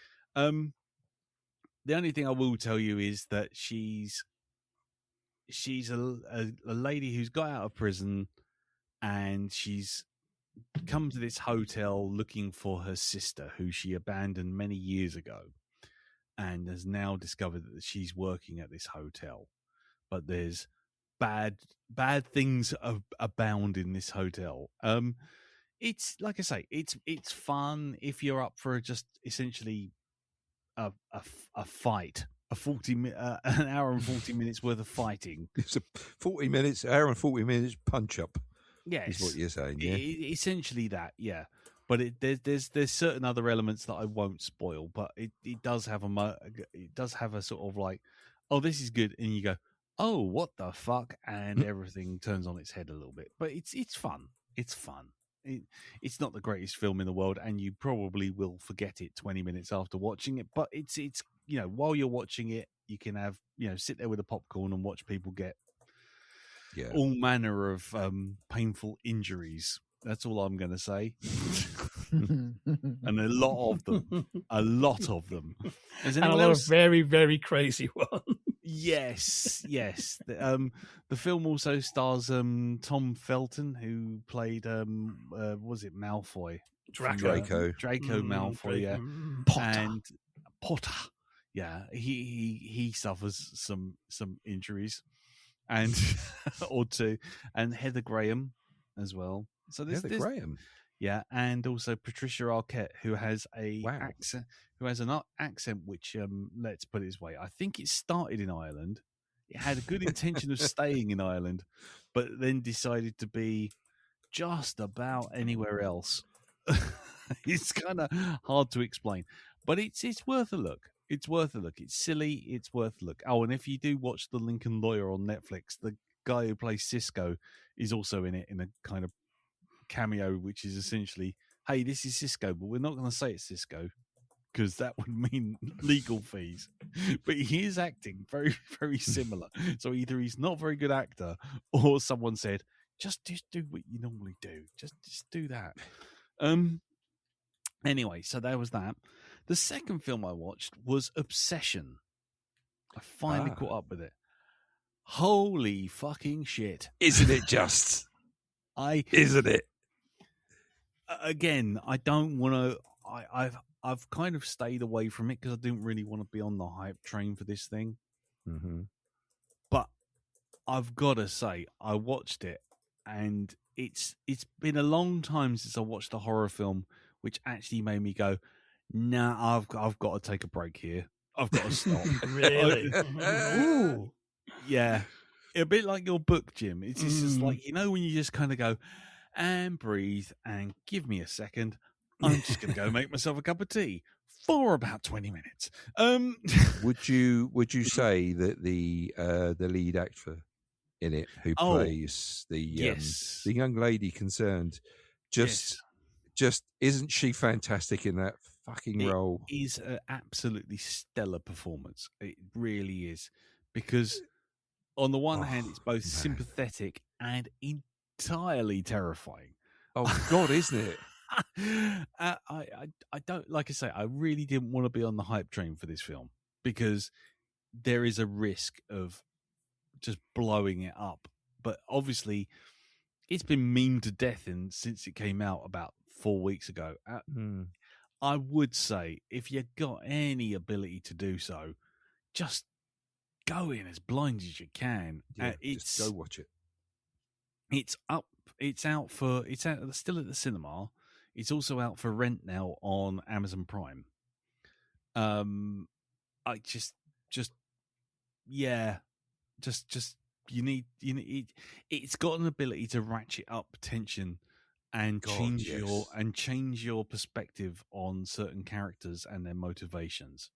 The only thing I will tell you is that she's a lady who's got out of prison, and she's come to this hotel looking for her sister, who she abandoned many years ago, and has now discovered that she's working at this hotel. But there's bad things abound in this hotel. It's like I say, it's fun if you're up for just essentially a fight, an hour and 40 minutes worth of fighting. It's a 40 minutes, hour and 40 minutes punch up. Yes, is what you're saying. Yeah, essentially that. Yeah, but there's certain other elements that I won't spoil, but it does have a sort of like, oh, this is good, and you go, oh, what the fuck, and everything turns on its head a little bit. But it's fun. It's fun. It's not the greatest film in the world, and you probably will forget it 20 minutes after watching it. But it's while you're watching it, you can have sit there with a popcorn and watch people get all manner of painful injuries. That's all I'm going to say. And a lot of them. There's and a lot of very, very crazy ones. Yes. The film also stars Tom Felton, who played was it Malfoy? Draco Malfoy, yeah. Potter. And Potter. Yeah, he suffers some injuries, and or two, and Heather Graham as well. So there's Graham. Yeah, and also Patricia Arquette, who has accent, which, let's put it this way, I think it started in Ireland. It had a good intention of staying in Ireland, but then decided to be just about anywhere else. It's kind of hard to explain, but it's worth a look. It's worth a look. It's silly. It's worth a look. Oh, and if you do watch The Lincoln Lawyer on Netflix, the guy who plays Cisco is also in it in a kind of cameo, which is essentially, hey, this is Cisco, but we're not going to say it's Cisco because that would mean legal fees. But he is acting very, very similar. So either he's not a very good actor, or someone said, just do what you normally do. Just do that. Anyway, so there was that. The second film I watched was Obsession. I finally caught up with it. Holy fucking shit. Isn't it just? Isn't it? Again, I don't want to. I've kind of stayed away from it because I didn't really want to be on the hype train for this thing. Mm-hmm. But I've got to say, I watched it, and it's been a long time since I watched a horror film which actually made me go, "Nah, I've got to take a break here. I've got to stop." Really? Ooh. Yeah, a bit like your book, Jim. It's just like, when you just kind of go and breathe and give me a second. I'm just going to go make myself a cup of tea for about 20 minutes. Would you say that the lead actor in it, who plays the young lady concerned, just isn't she fantastic in that fucking role? It is an absolutely stellar performance. It really is, because on the one hand, it's both sympathetic and entirely terrifying. Oh God, isn't it? I don't, like I say, I really didn't want to be on the hype train for this film because there is a risk of just blowing it up. But obviously, it's been memed to death since it came out about 4 weeks ago. I would say if you got any ability to do so, just go in as blind as you can. Yeah, just go watch it. It's up. It's out for. It's out, still at the cinema. It's also out for rent now on Amazon Prime. I just yeah, just you need it's got an ability to ratchet up tension and change your perspective on certain characters and their motivations.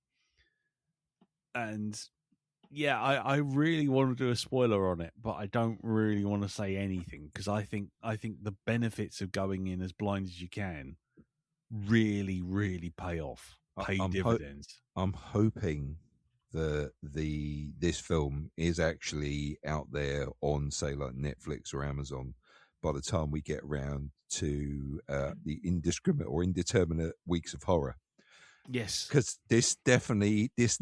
And yeah, I really want to do a spoiler on it, but I don't really want to say anything because I think the benefits of going in as blind as you can really, really pay off, dividends. I'm hoping that this film is actually out there on, say, like Netflix or Amazon by the time we get around to the indiscriminate or indeterminate weeks of horror. Yes, because this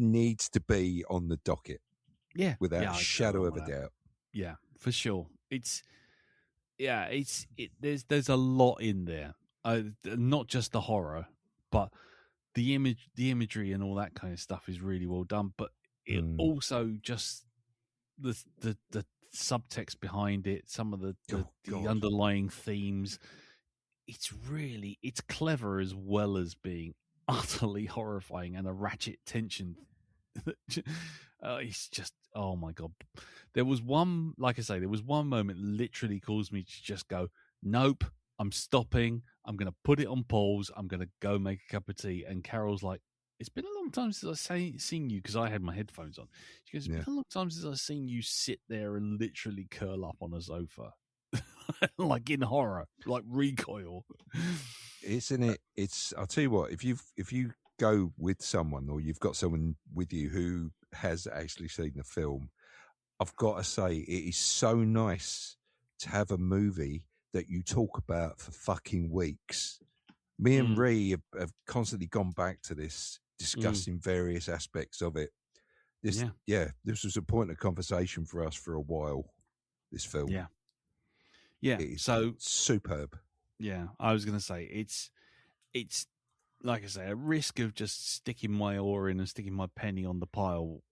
needs to be on the docket. Yeah, without a shadow of a doubt. Yeah, for sure. There's a lot in there. Not just the horror, but the imagery and all that kind of stuff is really well done. But it also just the subtext behind it, some of the underlying themes. It's clever as well as being utterly horrifying and a ratchet tension. It's just, oh my God. There was one, like I say, there was one moment literally caused me to just go, nope, I'm stopping. I'm going to put it on pause. I'm going to go make a cup of tea. And Carol's like, it's been a long time since I've seen you, because I had my headphones on. She goes, it's been a long time since I've seen you sit there and literally curl up on a sofa. Like in horror, like Recoil. Isn't it? I'll tell you what, if you go with someone or you've got someone with you who has actually seen the film, I've got to say it is so nice to have a movie that you talk about for fucking weeks. Me and Ree have constantly gone back to this, discussing various aspects of it. This was a point of conversation for us for a while, this film. Yeah, so superb. Yeah, I was going to say it's like I say, a risk of just sticking my oar in and sticking my penny on the pile.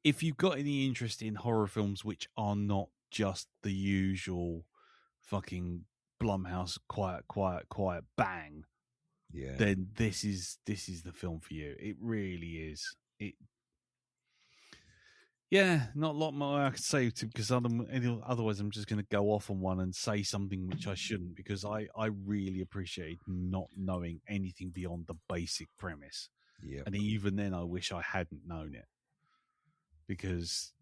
If you've got any interest in horror films which are not just the usual fucking Blumhouse quiet bang, then this is the film for you. It really is. Not a lot more I could say because otherwise I'm just going to go off on one and say something which I shouldn't, because I really appreciate not knowing anything beyond the basic premise. Yeah, and even then I wish I hadn't known it, because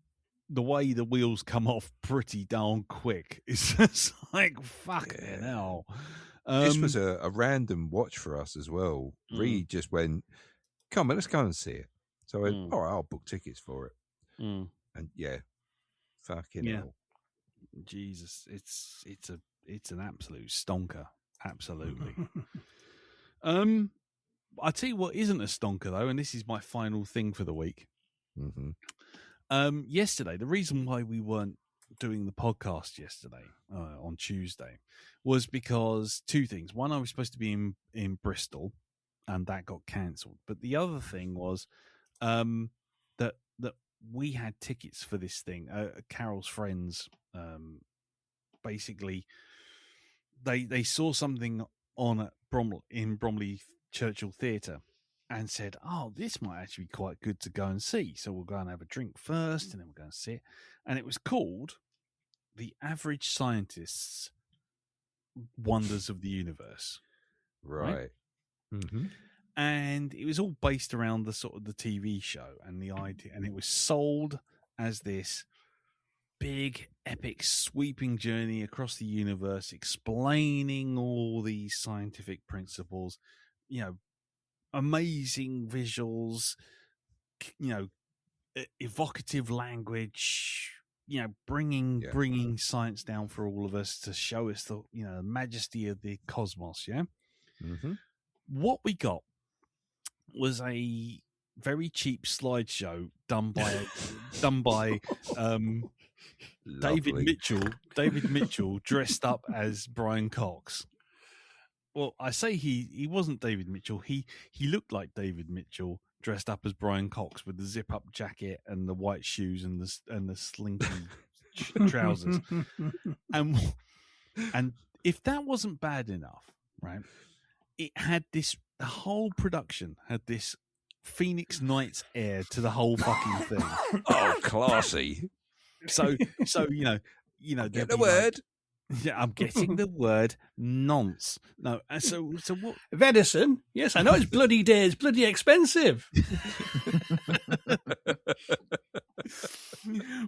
the way the wheels come off pretty darn quick is just like fucking hell. This was a random watch for us as well. Reed just went, come on, let's go and see it. So I went, all right, I'll book tickets for it. And fucking hell. Jesus, it's an absolute stonker. Absolutely. I tell you what isn't a stonker though, and this is my final thing for the week. Yesterday, the reason why we weren't doing the podcast yesterday on Tuesday was because two things. One, I was supposed to be in Bristol, and that got cancelled. But the other thing was that we had tickets for this thing. Carol's friends, basically, they saw something on at Bromley Churchill Theatre and said, oh, this might actually be quite good to go and see. So we'll go and have a drink first, and then we'll go and see it. And it was called The Average Scientist's Wonders of the Universe. Right? And it was all based around the sort of the TV show and the idea, and it was sold as this big, epic, sweeping journey across the universe, explaining all these scientific principles, amazing visuals, evocative language, bringing science down for all of us to show us the majesty of the cosmos. Yeah. Mm-hmm. What we got was a very cheap slideshow done by David Mitchell dressed up as Brian Cox. Well, I say he wasn't David Mitchell. He looked like David Mitchell dressed up as Brian Cox with the zip up jacket and the white shoes and the slinky trousers. And if that wasn't bad enough, right? It had the whole production had this Phoenix Nights air to the whole fucking thing. Oh, classy. So get the word. Yeah, I'm getting the word nonce. No, so what? Venison? Yes, I know it's bloody dear. It's bloody expensive.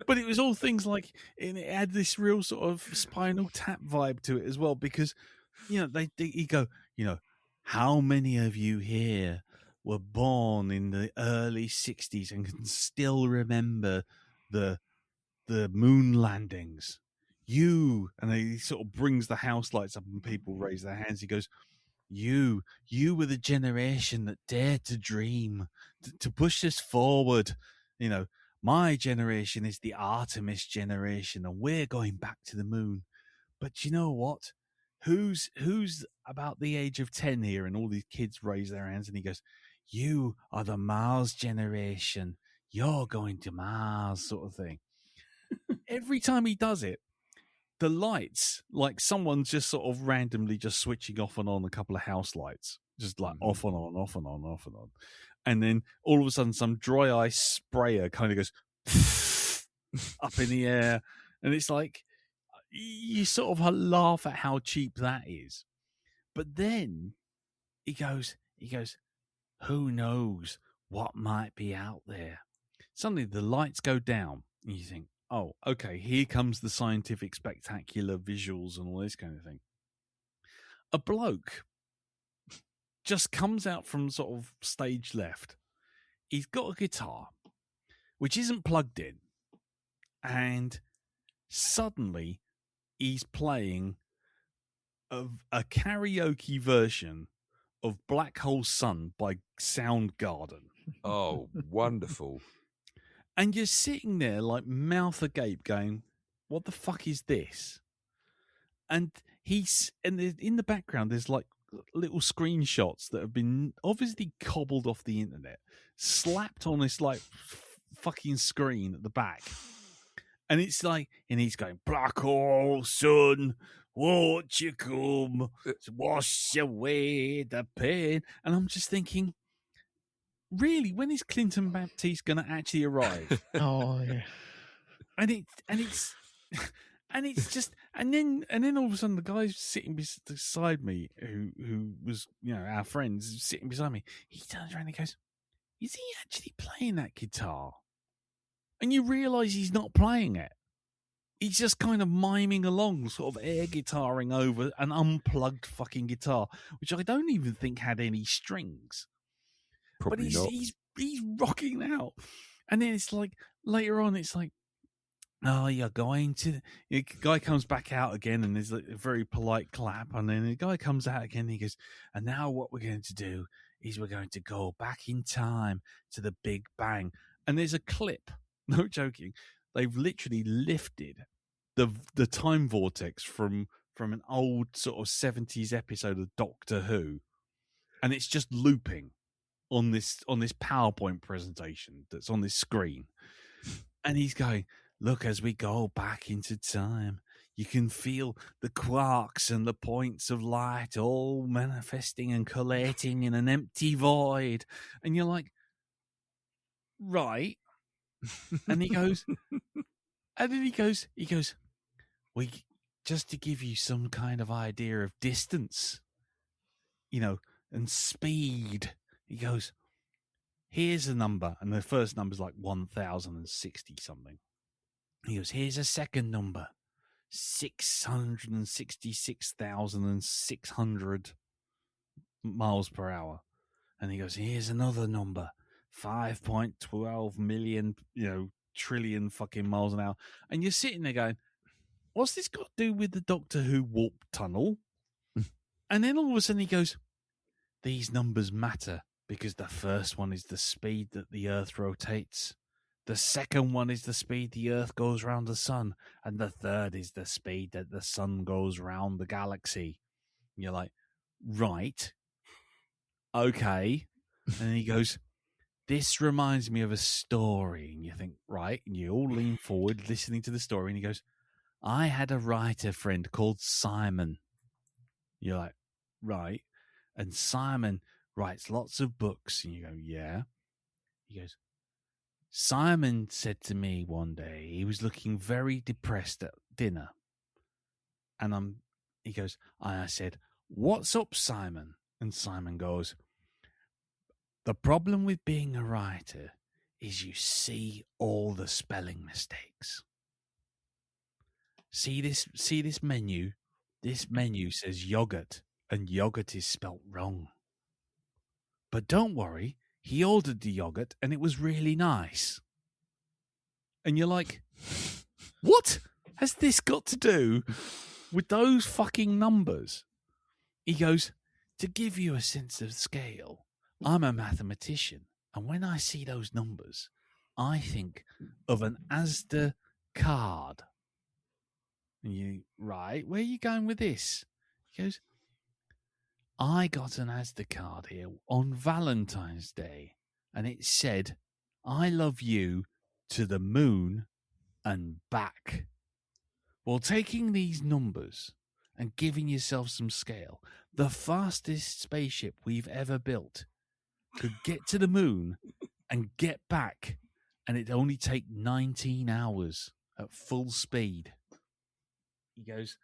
But it was all things like, and it had this real sort of Spinal Tap vibe to it as well, because you go, how many of you here were born in the early '60s and can still remember the moon landings? And he sort of brings the house lights up and people raise their hands. He goes, you were the generation that dared to dream, to push us forward. My generation is the Artemis generation, and we're going back to the moon. But you know what? Who's about the age of 10 here? And all these kids raise their hands, and he goes, you are the Mars generation. You're going to Mars, sort of thing. Every time he does it, the lights, like someone's just sort of randomly just switching off and on a couple of house lights, just like off and on, off and on, off and on. And then all of a sudden some dry ice sprayer kind of goes up in the air. And it's like, you sort of laugh at how cheap that is. But then he goes, who knows what might be out there? Suddenly the lights go down and you think, oh, okay, here comes the scientific spectacular visuals and all this kind of thing. A bloke just comes out from sort of stage left. He's got a guitar, which isn't plugged in. And suddenly he's playing a karaoke version of Black Hole Sun by Soundgarden. Oh, wonderful. And you're sitting there like mouth agape going, what the fuck is this? And in the background, there's like little screenshots that have been obviously cobbled off the internet, slapped on this like fucking screen at the back. And it's like, and he's going, Black Hole Sun, won't you come to wash away the pain? And I'm just thinking, really, when is Clinton Baptiste going to actually arrive? Oh yeah, and it's just, and then all of a sudden the guy sitting beside me, who was our friends sitting beside me, he turns around and he goes, "Is he actually playing that guitar?" And you realise he's not playing it. He's just kind of miming along, sort of air guitaring over an unplugged fucking guitar, which I don't even think had any strings. Probably but not. He's rocking out. And then it's like, later on, it's like, oh, you're going to... The guy comes back out again, and there's a very polite clap, and then the guy comes out again, and he goes, and now what we're going to do is we're going to go back in time to the Big Bang. And there's a clip, no joking, they've literally lifted the time vortex from an old sort of 70s episode of Doctor Who, and it's just looping on this PowerPoint presentation that's on this screen. And he's going, look, as we go back into time, you can feel the quarks and the points of light all manifesting and collating in an empty void. And you're like, right. And he goes, we, just to give you some kind of idea of distance, and speed. He goes, here's a number, and the first number's like 1,060 something. He goes, here's a second number, 666,600 miles per hour. And he goes, here's another number, 5.12 million, trillion fucking miles an hour. And you're sitting there going, what's this got to do with the Doctor Who warp tunnel? And then all of a sudden he goes, these numbers matter because the first one is the speed that the Earth rotates. The second one is the speed the Earth goes round the sun. And the third is the speed that the sun goes round the galaxy. And you're like, right. Okay. And then he goes, this reminds me of a story. And you think, right. And you all lean forward listening to the story. And he goes, I had a writer friend called Simon. You're like, right. And Simon writes lots of books. And you go, yeah. He goes, Simon said to me one day, he was looking very depressed at dinner. And he goes, I said, what's up, Simon? And Simon goes, the problem with being a writer is you see all the spelling mistakes. See this menu? This menu says yogurt, and yogurt is spelt wrong. But don't worry, he ordered the yogurt, and it was really nice. And you're like, what has this got to do with those fucking numbers? He goes, to give you a sense of scale, I'm a mathematician, and when I see those numbers, I think of an Asda card. And you, right, where are you going with this? He goes, I got an Asda card here on Valentine's Day, and it said, I love you to the moon and back. Well, taking these numbers and giving yourself some scale, the fastest spaceship we've ever built could get to the moon and get back, and it'd only take 19 hours at full speed. He goes,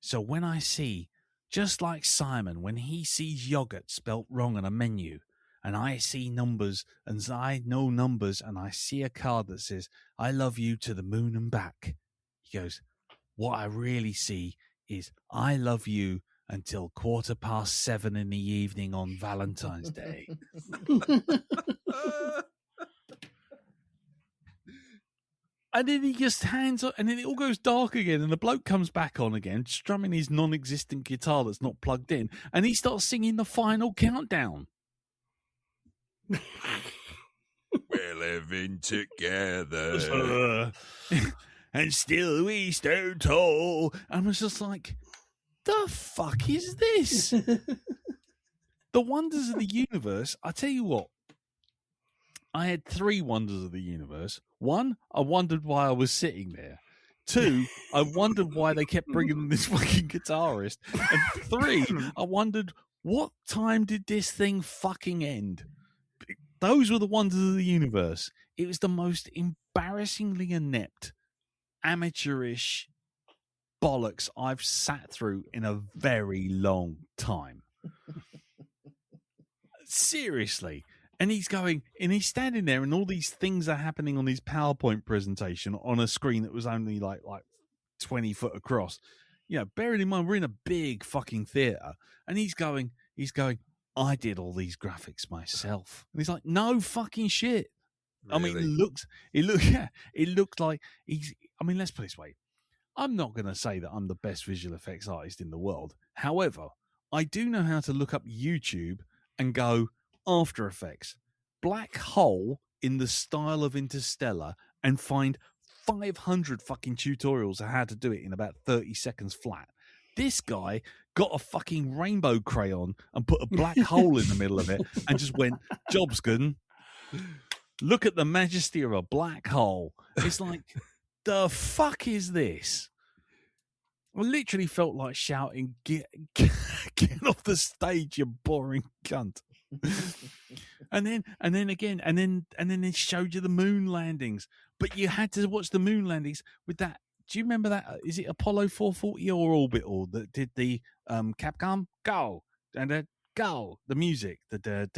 so when I see, just like Simon, when he sees yogurt spelt wrong on a menu, and I see numbers, and I know numbers, and I see a card that says, I love you to the moon and back. He goes, what I really see is, I love you until 7:15 in the evening on Valentine's Day. And then he just hands up, and then it all goes dark again, and the bloke comes back on again, strumming his non-existent guitar that's not plugged in, and he starts singing the final countdown. We're living together. And still we stand tall. And I was just like, the fuck is this? The wonders of the universe. I tell you what, I had 3 wonders of the universe. 1, I wondered why I was sitting there. 2, I wondered why they kept bringing this fucking guitarist. And 3, I wondered, what time did this thing fucking end? Those were the wonders of the universe. It was the most embarrassingly inept, amateurish bollocks I've sat through in a very long time. Seriously. And he's standing there, and all these things are happening on his PowerPoint presentation on a screen that was only like 20 foot across. You know, bearing in mind, we're in a big fucking theater, and he's going, I did all these graphics myself. And he's like, no fucking shit. Really? I mean, it looked like let's put it this way. I'm not going to say that I'm the best visual effects artist in the world. However, I do know how to look up YouTube and go, After Effects, black hole in the style of Interstellar, and find 500 fucking tutorials on how to do it in about 30 seconds flat. This guy got a fucking rainbow crayon and put a black hole in the middle of it and just went, job's good. Look at the majesty of a black hole. It's like, the fuck is this? I literally felt like shouting, get off the stage, you boring cunt. and then it showed you the moon landings, but you had to watch the moon landings with that. Do you remember that? Is it Apollo 440 or Orbital that did the Capcom go and go the music? The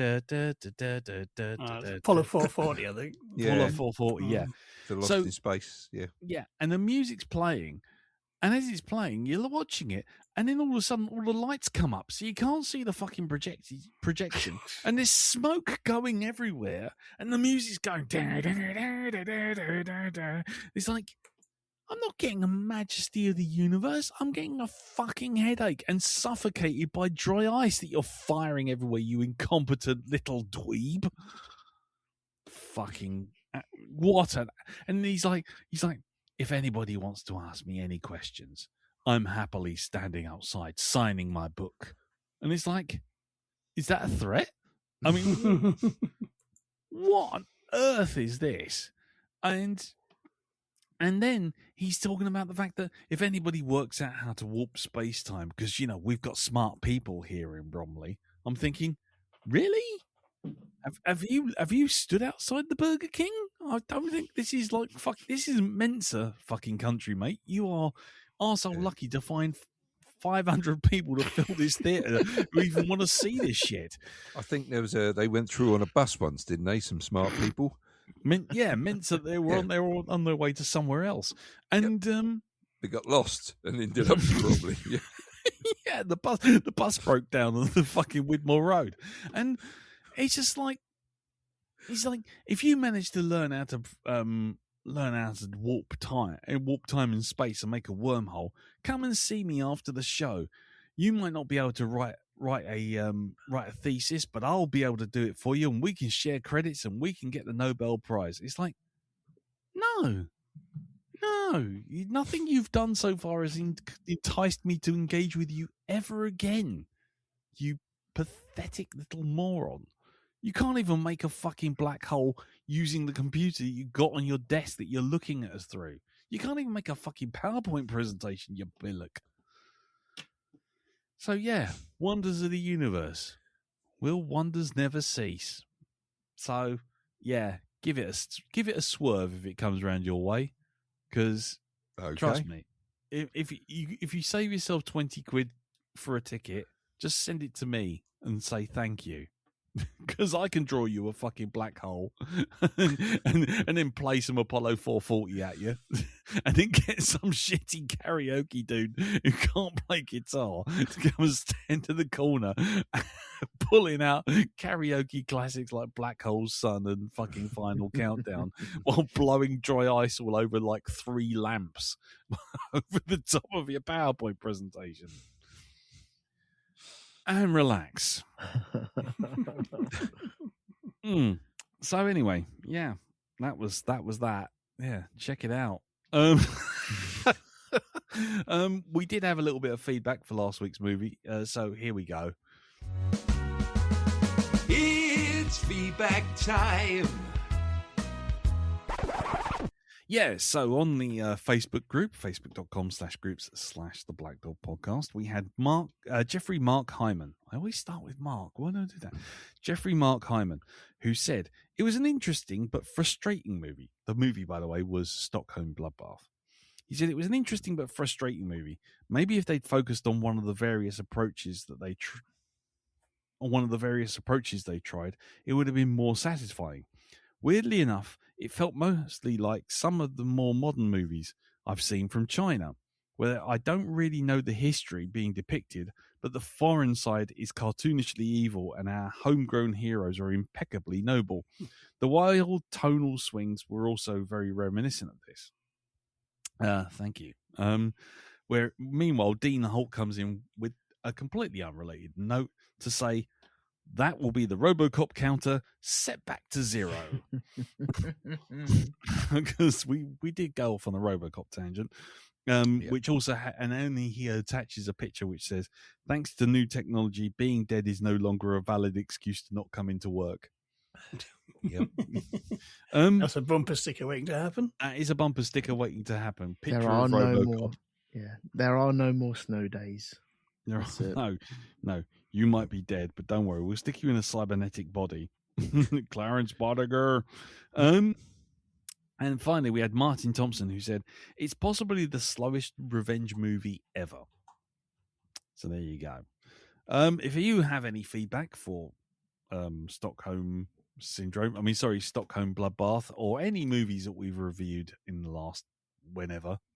Apollo 440, I think. Yeah. Apollo 440, yeah. The Lost in Space, yeah. Yeah, and the music's playing, And as it's playing, you're watching it, and then all of a sudden, all the lights come up, so you can't see the fucking projection, and there's smoke going everywhere, and the music's going. Da, da, da, da, da, da, da, da. It's like, I'm not getting a Majesty of the Universe. I'm getting a fucking headache and suffocated by dry ice that you're firing everywhere, you incompetent little dweeb. Fucking what an... And he's like, if anybody wants to ask me any questions, I'm happily standing outside signing my book. And it's like, is that a threat? I mean, what on earth is this? And then he's talking about the fact that if anybody works out how to warp space-time, because, you know, we've got smart people here in Bromley, I'm thinking, really? Have you stood outside the Burger King? I don't think this is like this isn't Mensa fucking country, mate. You are arsehole lucky to find 500 people to fill this theatre who even want to see this shit. I think there was they went through on a bus once, didn't they? Some smart people. Mensa they were on their way to somewhere else, and they got lost and ended up probably. Yeah. Yeah, the bus broke down on the fucking Widmore Road, and it's just like, if you manage to learn how to warp time in space and make a wormhole, come and see me after the show. You might not be able to write a thesis, but I'll be able to do it for you, and we can share credits and we can get the Nobel Prize. It's like, no, nothing you've done so far has enticed me to engage with you ever again. You pathetic little moron. You can't even make a fucking black hole using the computer you got on your desk that you're looking at us through. You can't even make a fucking PowerPoint presentation, you billock. So yeah, wonders of the universe. Will wonders never cease? So yeah, give it a swerve if it comes around your way, because trust me, if you save yourself 20 quid for a ticket, just send it to me and say thank you. Because I can draw you a fucking black hole and then play some Apollo 440 at you and then get some shitty karaoke dude who can't play guitar to come and stand in the corner pulling out karaoke classics like Black Hole Sun and fucking Final Countdown while blowing dry ice all over like 3 lamps over the top of your PowerPoint presentation. And relax. So anyway, yeah, that was that. Yeah, check it out. We did have a little bit of feedback for last week's movie, so here we go. It's feedback time. Yeah, so on the Facebook group, facebook.com/groups/the Black Dog Podcast, we had Jeffrey Mark Hyman. I always start with Mark. Why don't I do that? Jeffrey Mark Hyman, who said, it was an interesting but frustrating movie. The movie, by the way, was Stockholm Bloodbath. He said it was an interesting but frustrating movie. Maybe if they'd focused on one of the various approaches that they tried, it would have been more satisfying. Weirdly enough, it felt mostly like some of the more modern movies I've seen from China, where I don't really know the history being depicted, but the foreign side is cartoonishly evil and our homegrown heroes are impeccably noble. The wild tonal swings were also very reminiscent of this. Thank you. Where, meanwhile, Dean the Hulk comes in with a completely unrelated note to say, that will be the RoboCop counter set back to 0. Because we did go off on the RoboCop tangent, which also, and only he attaches a picture which says, thanks to new technology, being dead is no longer a valid excuse to not come into work. Yep. That's a bumper sticker waiting to happen. That is a bumper sticker waiting to happen. Picture there are of no RoboCop. more. Yeah, there are no more snow days. No. You might be dead, but don't worry. We'll stick you in a cybernetic body. Clarence Bodiger. And finally, we had Martin Thompson, who said, it's possibly the slowest revenge movie ever. So there you go. If you have any feedback for Stockholm Bloodbath, or any movies that we've reviewed in the last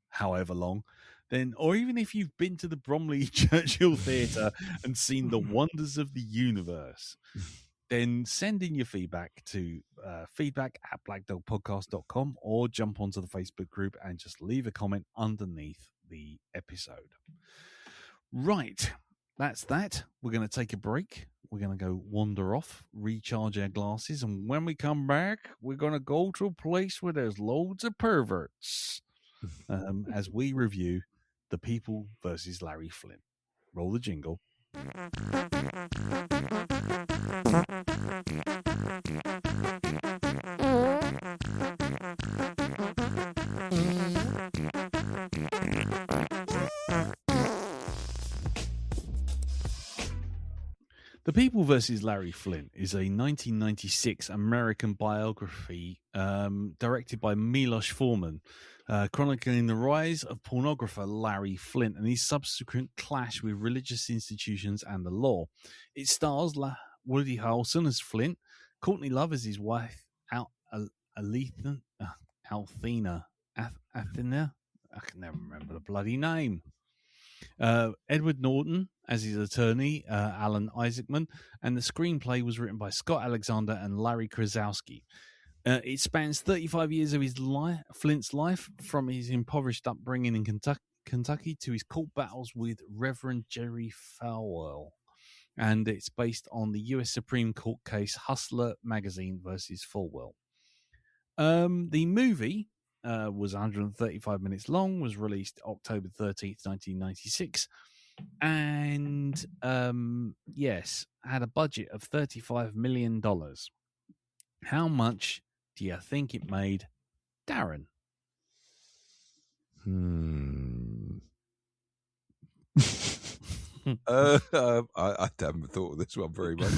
however long, then, or even if you've been to the Bromley Churchill Theatre and seen the wonders of the universe, then send in your feedback to feedback@blackdogpodcast.com or jump onto the Facebook group and just leave a comment underneath the episode. Right, that's that. We're going to take a break. We're going to go wander off, recharge our glasses, and when we come back, we're going to go to a place where there's loads of perverts as we review The People versus Larry Flynt. Roll the jingle. The People vs. Larry Flynt is a 1996 American biography directed by Milos Forman, chronicling the rise of pornographer Larry Flynt and his subsequent clash with religious institutions and the law. It stars Woody Harrelson as Flynt, Courtney Love as his wife, Athena. I can never remember the bloody name. Edward Norton as his attorney, Alan Isaacman, and the screenplay was written by Scott Alexander and Larry Krasowski. It spans 35 years of his Flynt's life, from his impoverished upbringing in Kentucky to his court battles with Reverend Jerry Falwell. And it's based on the U.S. Supreme Court case Hustler Magazine versus Falwell. The movie was 135 minutes long, was released October 13th, 1996, and yes, had a budget of $35 million. How much do you think it made, Darren? I haven't thought of this one very much.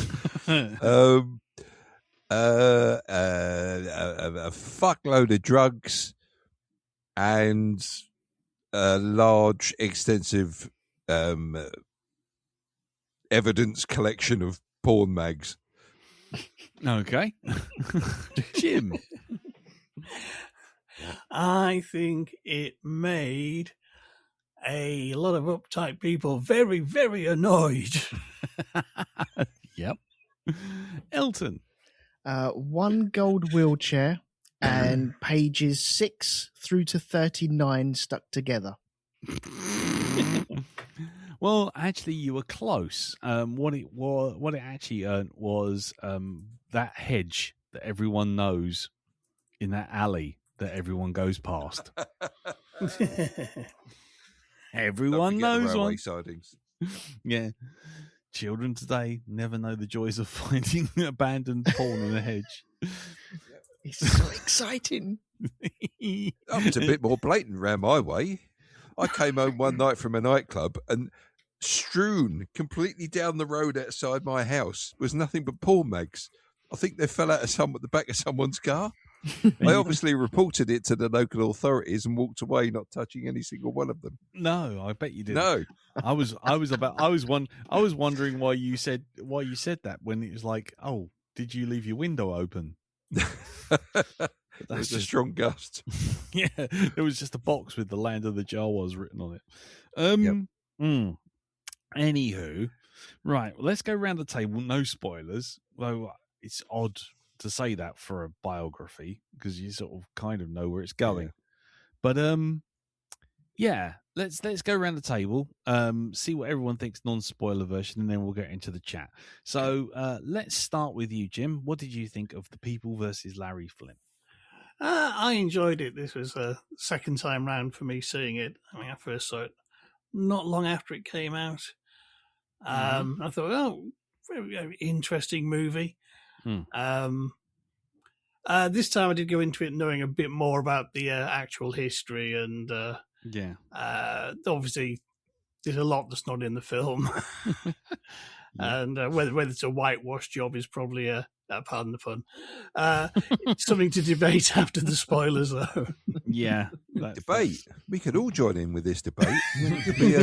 A fuckload of drugs and a large, extensive evidence collection of porn mags. Okay. Jim? I think it made a lot of uptight people very, very annoyed. Yep. Elton? One gold wheelchair and pages 6 through to 39 stuck together. Well, actually, you were close. What it actually earned was that hedge that everyone knows in that alley that everyone goes past. Everyone knows one. Sidings. Yeah. Children today never know the joys of finding abandoned porn in a hedge. It's so exciting. It's a bit more blatant round my way. I came home one night from a nightclub and strewn completely down the road outside my house was nothing but porn mags. I think they fell out of the back of someone's car. I obviously reported it to the local authorities and walked away, not touching any single one of them. No, I bet you didn't. No, I was wondering why you said that when it was like, oh, did you leave your window open? That's a strong gust. Yeah, there was just a box with the Land of the Jawas written on it. Anywho, right, well, let's go around the table. No spoilers, though it's odd to say that for a biography because you sort of kind of know where it's going. But yeah, let's go around the table, see what everyone thinks non-spoiler version, and then we'll get into the chat. So let's start with you, Jim. What did you think of The People versus Larry Flynt? I enjoyed it. This was a second time round for me seeing it. I mean, I first saw it not long after it came out. I thought, oh, very, very interesting movie. This time I did go into it knowing a bit more about the actual history, and obviously there's a lot that's not in the film. And whether it's a whitewash job is probably pardon the pun, something to debate after the spoilers, though. Yeah, debate. We could all join in with this debate. It could be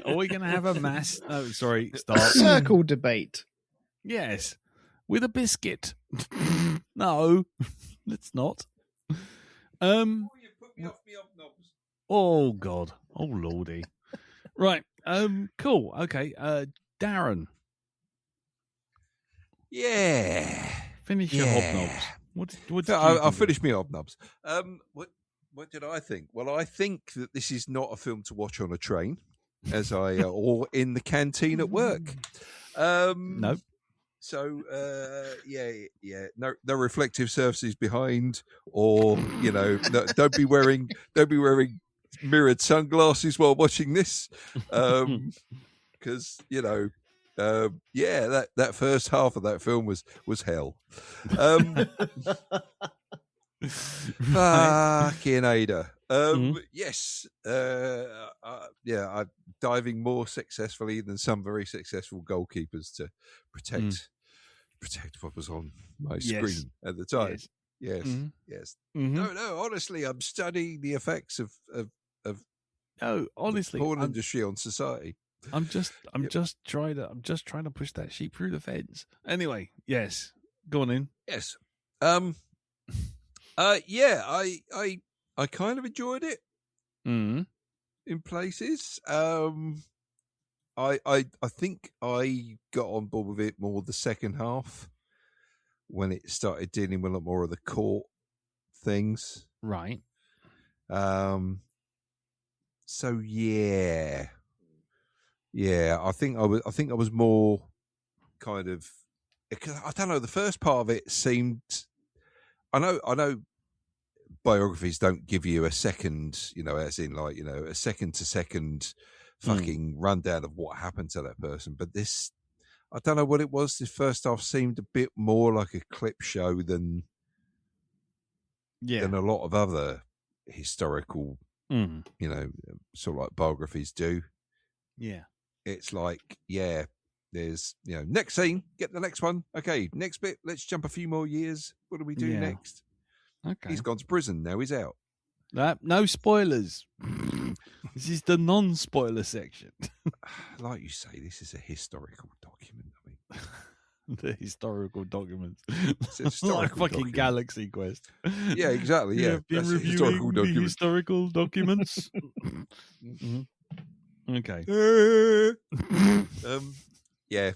Are we going to have a mass? Oh, sorry, start circle debate. Yes, with a biscuit. No, let's not. Oh God. Oh Lordy. Right. Cool. Okay. Darren, Yeah. finish your Yeah. hobnobs. What did So you I'll think? finish me hobnobs. What did I think? Well, I think that this is not a film to watch on a train, as I or in the canteen at work. No. So no reflective surfaces behind, or no, don't be wearing mirrored sunglasses while watching this, because that first half of that film was hell. Fucking Ada. Yes. I'm diving more successfully than some very successful goalkeepers to protect what was on my screen at the time. Yes. No, honestly, I'm studying the effects of No, honestly, the porn industry on society. I'm just trying to push that sheep through the fence. Anyway, yes. Go on in. Yes. I kind of enjoyed it in places. I think I got on board with it more the second half when it started dealing with a lot more of the court things. Right. So yeah. I think I was more kind of, because I don't know. The first part of it seemed. I know. Biographies don't give you a second, as in like, a second to second fucking rundown of what happened to that person. But this, I don't know what it was. This first half seemed a bit more like a clip show than a lot of other historical, sort of like biographies do. Yeah. It's like, there's, next scene, get the next one. Okay, next bit, let's jump a few more years. What do we do next? Okay. He's gone to prison. Now he's out. No spoilers. This is the non-spoiler section. Like you say, this is a historical document. I mean, The historical documents. it's a historical like fucking document. Galaxy Quest. Yeah, exactly. Yeah, You've been that's a reviewing historical the document. historical documents. Okay. Yeah.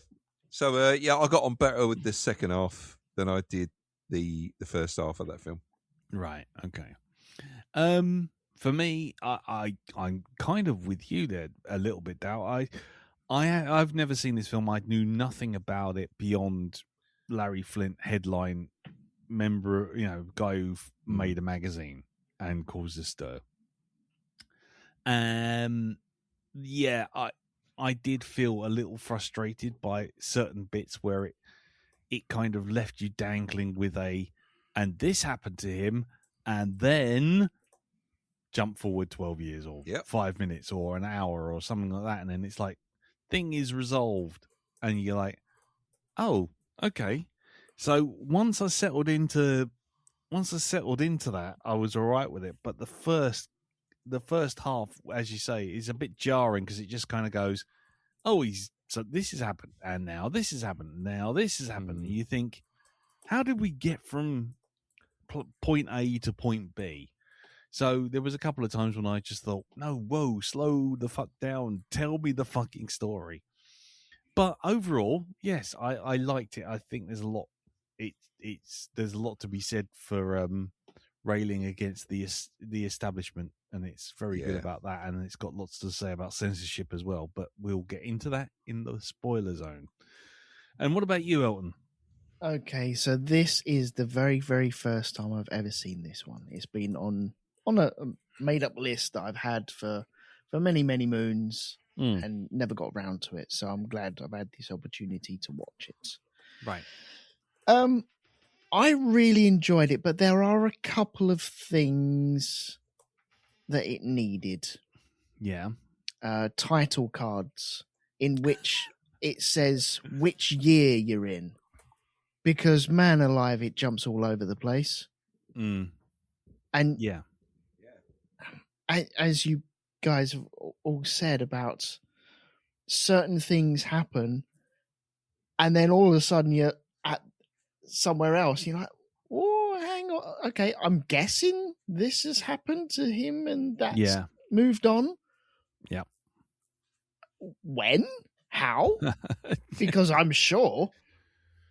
So I got on better with the second half than I did the first half of that film. Right. Okay. For me, I'm kind of with you there a little bit, Dow. I've never seen this film. I knew nothing about it beyond Larry Flynt headline member, guy who made a magazine and caused a stir. I did feel a little frustrated by certain bits where it kind of left you dangling with and this happened to him, and then jump forward 12 years or 5 minutes or an hour or something like that, and then it's like thing is resolved, and you're like, oh, okay. So once I settled into that, I was all right with it. But the first half, as you say, is a bit jarring because it just kind of goes, oh, so this has happened, and now this has happened, now this has happened. And you think, how did we get from point A to point B? So there was a couple of times when I just thought, no, whoa, slow the fuck down, tell me the fucking story. But overall, yes, I liked it. I think there's a lot. There's a lot to be said for railing against the establishment, and it's very good about that. And it's got lots to say about censorship as well. But we'll get into that in the spoiler zone. And what about you, Elton? Okay, so this is the very, very first time I've ever seen this one. It's been on a made-up list that I've had for many, many moons and never got around to it. So I'm glad I've had this opportunity to watch it. Right. I really enjoyed it, but there are a couple of things that it needed. Yeah. Title cards in which it says which year you're in. Because, man alive, it jumps all over the place. And as you guys have all said about certain things happen, and then all of a sudden you're at somewhere else. You're like, oh, hang on. Okay, I'm guessing this has happened to him, and that's moved on. Yeah. When? How? Because I'm sure,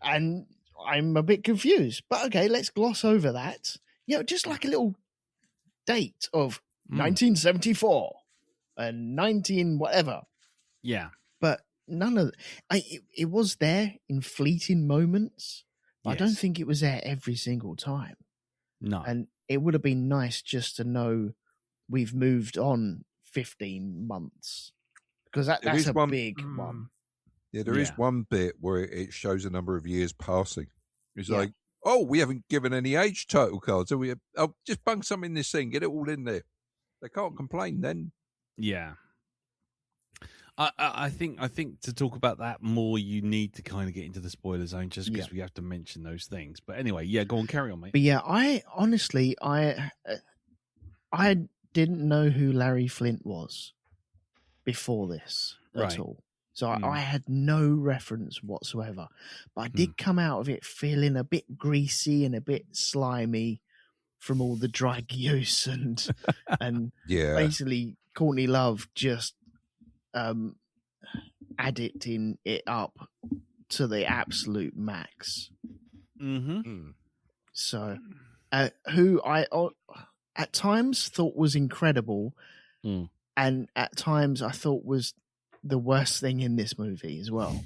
and I'm a bit confused. But okay, let's gloss over that. Just like a little date of 1974 and 19 whatever. Yeah. But none of it was there in fleeting moments. I don't Yes. think it was there every single time. No. And it would have been nice just to know we've moved on 15 months. Because that's a big one. Yeah, there is Yeah. one bit where it shows a number of years passing. It's like, oh, we haven't given any age title cards. So just bung something in this thing, get it all in there. They can't complain then. Yeah. I think to talk about that more, you need to kind of get into the spoiler zone just because we have to mention those things. But anyway, go on, carry on, mate. But yeah, I honestly, I didn't know who Larry Flynt was before this at all. So I had no reference whatsoever. But I did come out of it feeling a bit greasy and a bit slimy from all the drug use and basically Courtney Love just addicting it up to the absolute max. So, who I at times thought was incredible, and at times I thought was the worst thing in this movie as well.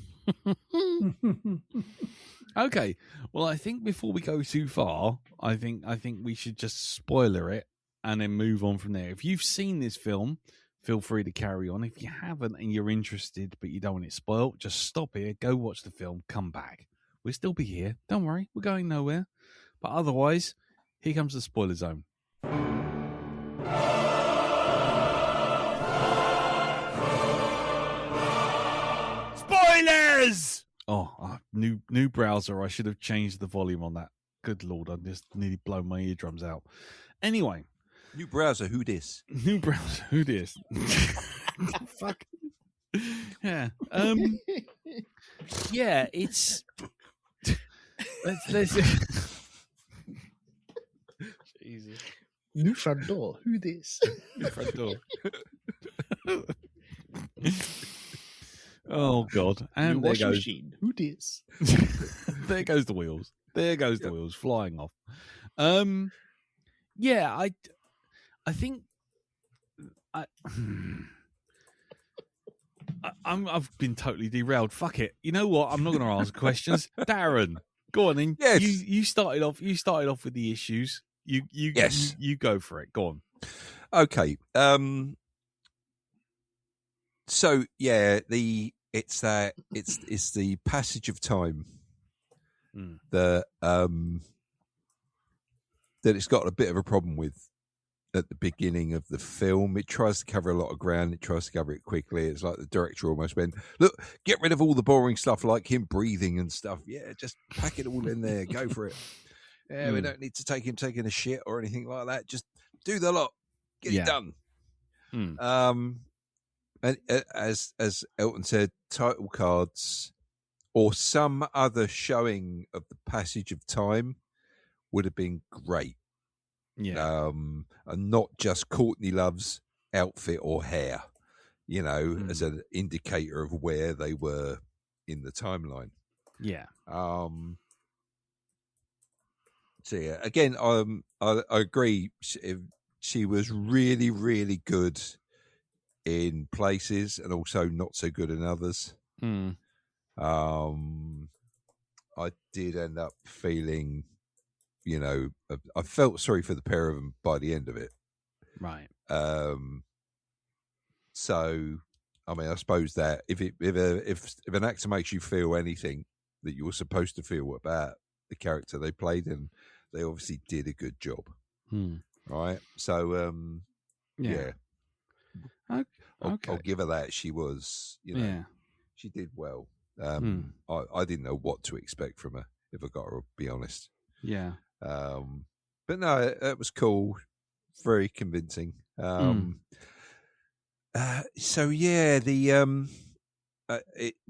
Okay, well, I think before we go too far, I think we should just spoiler it and then move on from there. If you've seen this film, feel free to carry on. If you haven't and you're interested but you don't want it spoiled, just stop here, go watch the film, come back. We'll still be here. Don't worry, we're going nowhere. But otherwise, here comes the spoiler zone. Spoilers! Oh, new browser. I should have changed the volume on that. Good Lord, I just nearly blown my eardrums out. Anyway. New browser, who this? New browser, who this? Fuck. Yeah. Yeah, it's... Let's Jesus. New front door, who this? New front door. Oh, God. And there goes... machine, who this? There goes the wheels. There goes the wheels flying off. Yeah, I think I've been totally derailed. Fuck it. You know what? I'm not going to ask questions. Darren, go on in. Yes. You started off with the issues. You go for it. Go on. Okay. So yeah, it's the passage of time that it's got a bit of a problem with at the beginning of the film. It tries to cover a lot of ground. It tries to cover it quickly. It's like the director almost went, look, get rid of all the boring stuff like him breathing and stuff. Yeah, just pack it all in there. Go for it. Yeah, we don't need to take him taking a shit or anything like that. Just do the lot. Get it done. And as Elton said, title cards or some other showing of the passage of time would have been great. Yeah. And not just Courtney Love's outfit or hair, as an indicator of where they were in the timeline. Yeah. So yeah, again, I agree. She was really, really good in places and also not so good in others. I did end up feeling, I felt sorry for the pair of them by the end of it. Right. So, I mean, I suppose that if an actor makes you feel anything that you're supposed to feel about the character they played, then they obviously did a good job. Right. So, yeah. I'll give her that. She was, she did well. I didn't know what to expect from her, if I got to be honest. Yeah. But no, it was cool. Very convincing. So yeah,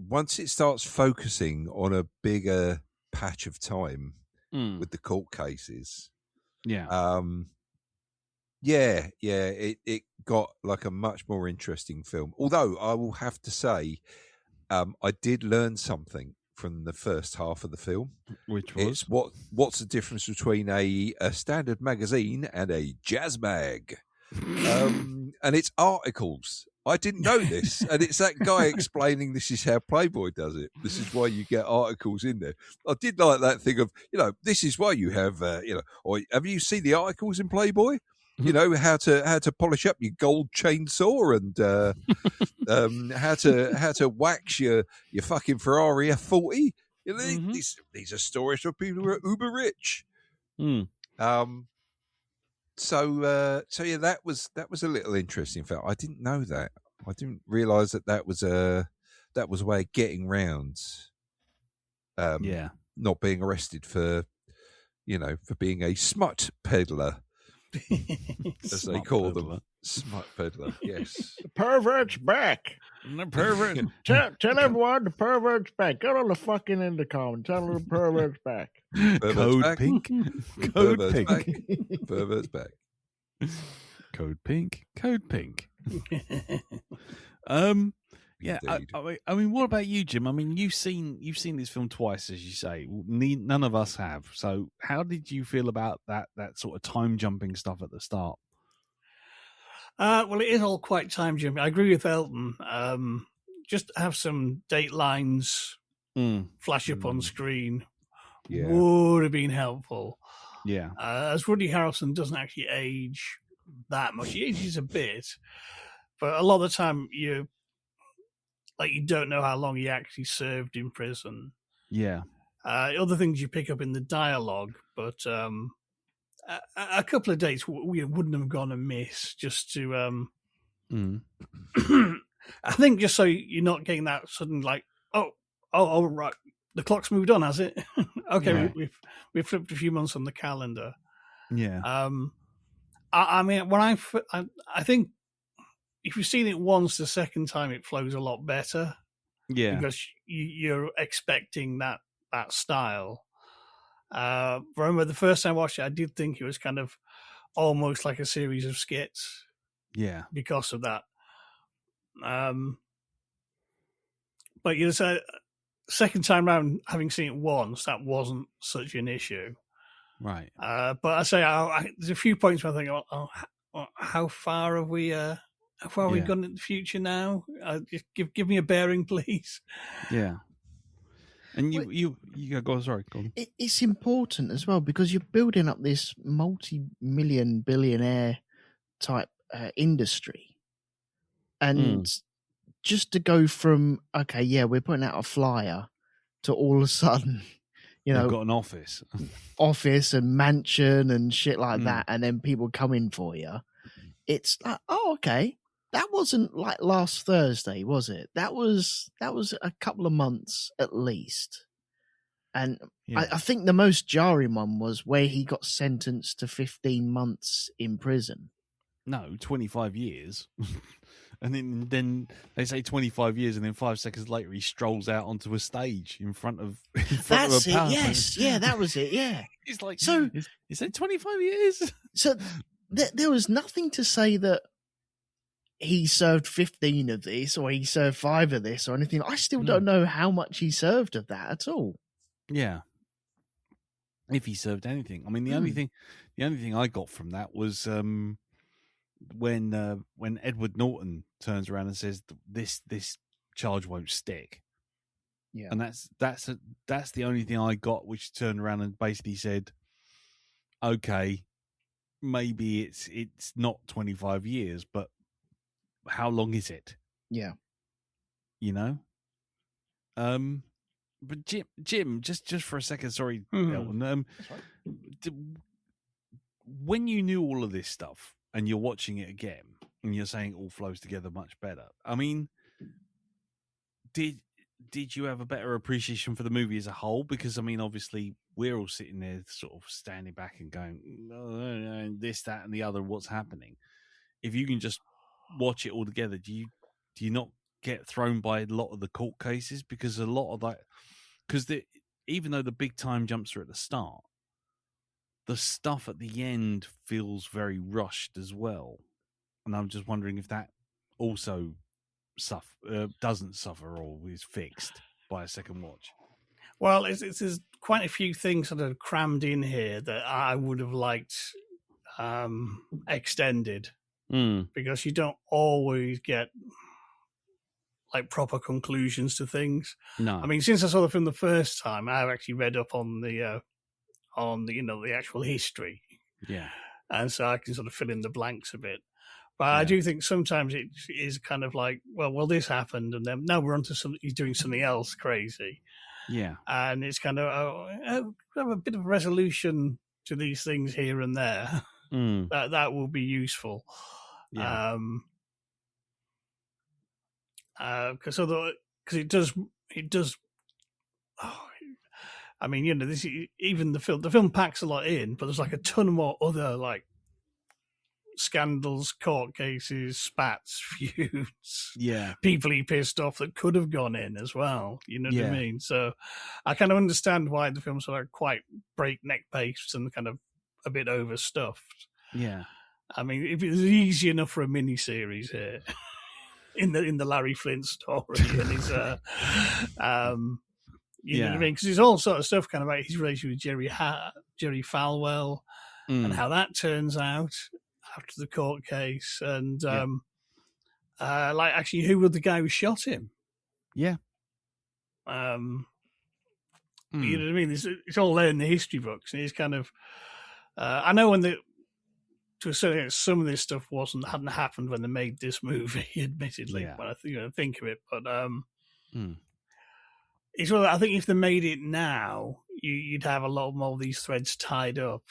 once it starts focusing on a bigger patch of time with the court cases, Yeah, it got like a much more interesting film. Although I will have to say, I did learn something from the first half of the film. Which was It's what's the difference between a standard magazine and a jazz mag? And it's articles. I didn't know this, and it's that guy explaining this is how Playboy does it. This is why you get articles in there. I did like that thing of, this is why you have, or have you seen the articles in Playboy? You know how to polish up your gold chainsaw and how to wax your fucking Ferrari F40. These are stories for people who are uber rich. So yeah, that was a little interesting fact. I didn't know that. I didn't realise that was a way of getting round. Not being arrested for being a smut peddler, as they call them. Smut peddler, yes. The pervert's back. The pervert. Tell everyone the pervert's back. Get on the fucking intercom and tell them the pervert's back. Code back. pink. Code Pervert's pink. back. Pervert's back. Code pink. Code pink. Yeah. I mean, what about you, Jim? I mean, you've seen this film twice, as you say. None of us have. So, how did you feel about that sort of time jumping stuff at the start? Well, it is all quite time jumping. I agree with Elton. Just have some date lines flash up on screen would have been helpful. Yeah. As Woody Harrelson doesn't actually age that much. He ages a bit, but a lot of the time you don't know how long he actually served in prison. Yeah. Other things you pick up in the dialogue, but a couple of dates we wouldn't have gone amiss just to I think just so you're not getting that sudden oh right, the clock's moved on, has it? Okay, yeah. we've flipped a few months on the calendar. Yeah. I mean, when I think if you've seen it once, the second time it flows a lot better. Yeah, because you're expecting that style. Remember the first time I watched it, I did think it was kind of almost like a series of skits. Yeah, because of that. But you know, second time round, having seen it once, that wasn't such an issue. Right. But I say there's a few points where I think, how far have we? How far have we gone in the future now? Just give me a bearing, please. Yeah. And you go. Sorry, go on. It's important as well because you're building up this multi-million billionaire type industry, and just to go from we're putting out a flyer to all of a sudden, They've got an office and mansion and shit like that, and then people come in for you. It's like, okay. That wasn't like last Thursday, was it? That was a couple of months at least. And I think the most jarring one was where he got sentenced to 15 months in prison. No, 25 years. And then they say 25 years, and then 5 seconds later he strolls out onto a stage in front of That's a it, power. yes. Yeah, that was it, yeah. It's like, so is it 25 years? So there was nothing to say that he served 15 of this or he served 5 of this or anything. I still don't know how much he served of that at all. Yeah. If he served anything. I mean, the only thing I got from that was when Edward Norton turns around and says this charge won't stick. Yeah. And that's the only thing I got, which turned around and basically said, okay, maybe it's not 25 years, but how long is it? Yeah. You know? But Jim, just for a second, sorry, Elton. When you knew all of this stuff and you're watching it again and you're saying it all flows together much better, I mean, did you have a better appreciation for the movie as a whole? Because I mean, obviously, we're all sitting there, sort of standing back and going, this, that, and the other. What's happening? If you can just watch it all together, do you not get thrown by a lot of the court cases? Because a lot of that, even though the big time jumps are at the start, the stuff at the end feels very rushed as well, and I'm just wondering if that also doesn't suffer or is fixed by a second watch. Well, there's quite a few things that are crammed in here that I would have liked extended, because you don't always get like proper conclusions to things. No, I mean, since I saw the film the first time, I've actually read up on the the actual history, yeah, and so I can sort of fill in the blanks a bit. But I Yeah. do think sometimes it is kind of like, well, this happened, and then now we're onto something. He's doing something else crazy, yeah, and it's kind of have a bit of resolution to these things here and there. That will be useful. yeah, Because it does. Oh, I mean, this even the film packs a lot in, but there's like a ton more other like scandals, court cases, spats, feuds, yeah, people he pissed off that could have gone in as well. You know what Yeah. I mean? So I kind of understand why the film's sort of quite breakneck paced and kind of a bit overstuffed. yeah. I mean, if it was easy enough for a mini series here in the Larry Flynt story, and his you know what I Yeah. mean? Because there's all sort of stuff kind of about his relationship with Jerry Falwell and how that turns out after the court case, and like actually who was the guy who shot him? Yeah. You know what I mean? It's all there in the history books, and he's kind of. I know to a certain extent, some of this stuff hadn't happened when they made this movie, admittedly. Yeah. When I think of it, but it's well. I think if they made it now, you'd have a lot more of these threads tied up.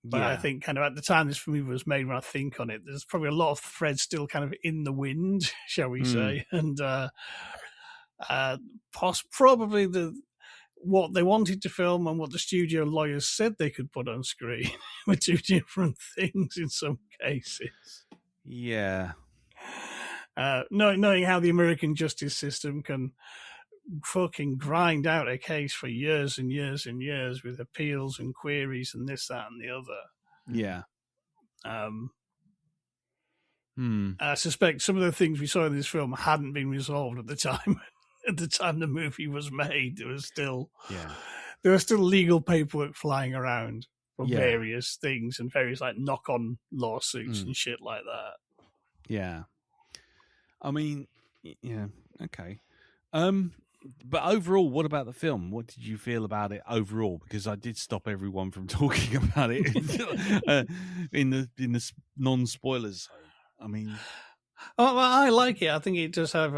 But I think kind of at the time this movie was made, when I think on it, there's probably a lot of threads still kind of in the wind, shall we say, and probably what they wanted to film and what the studio lawyers said they could put on screen were two different things in some cases. Yeah. Knowing how the American justice system can fucking grind out a case for years and years and years with appeals and queries and this, that, and the other. Yeah. I suspect some of the things we saw in this film hadn't been resolved at the time. At the time the movie was made, there was still legal paperwork flying around for various things and various like knock-on lawsuits and shit like that. Yeah. I mean, yeah, okay. But overall, what about the film? What did you feel about it overall? Because I did stop everyone from talking about it in the non-spoilers zone. I mean, well, I like it. I think it does have.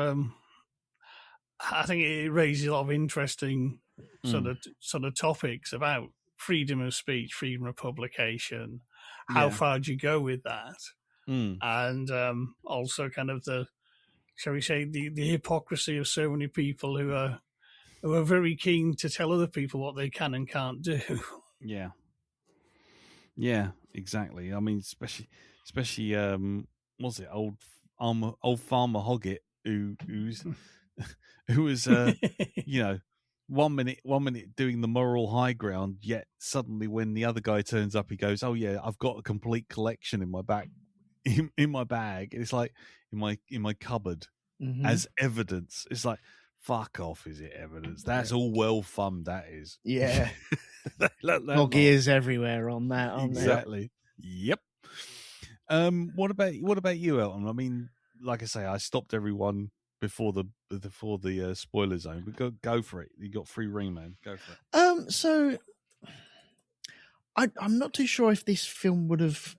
I think it raises a lot of interesting sort of topics about freedom of speech, freedom of publication. How far do you go with that? And also kind of shall we say, the hypocrisy of so many people who are very keen to tell other people what they can and can't do. Yeah. Yeah, exactly. I mean, especially what's it, old Farmer Hoggett who was 1 minute doing the moral high ground, yet suddenly when the other guy turns up, he goes, "Oh yeah, I've got a complete collection in my back." In my bag, it's like in my cupboard as evidence. It's like, fuck off! Is it evidence? That's all well thumbed. That is, Yeah. Dog ears everywhere on that. Aren't exactly. Yep. What about you, Elton? I mean, like I say, I stopped everyone before the spoiler zone. But go for it. You got free rein, man. Go for it. So I'm not too sure if this film would have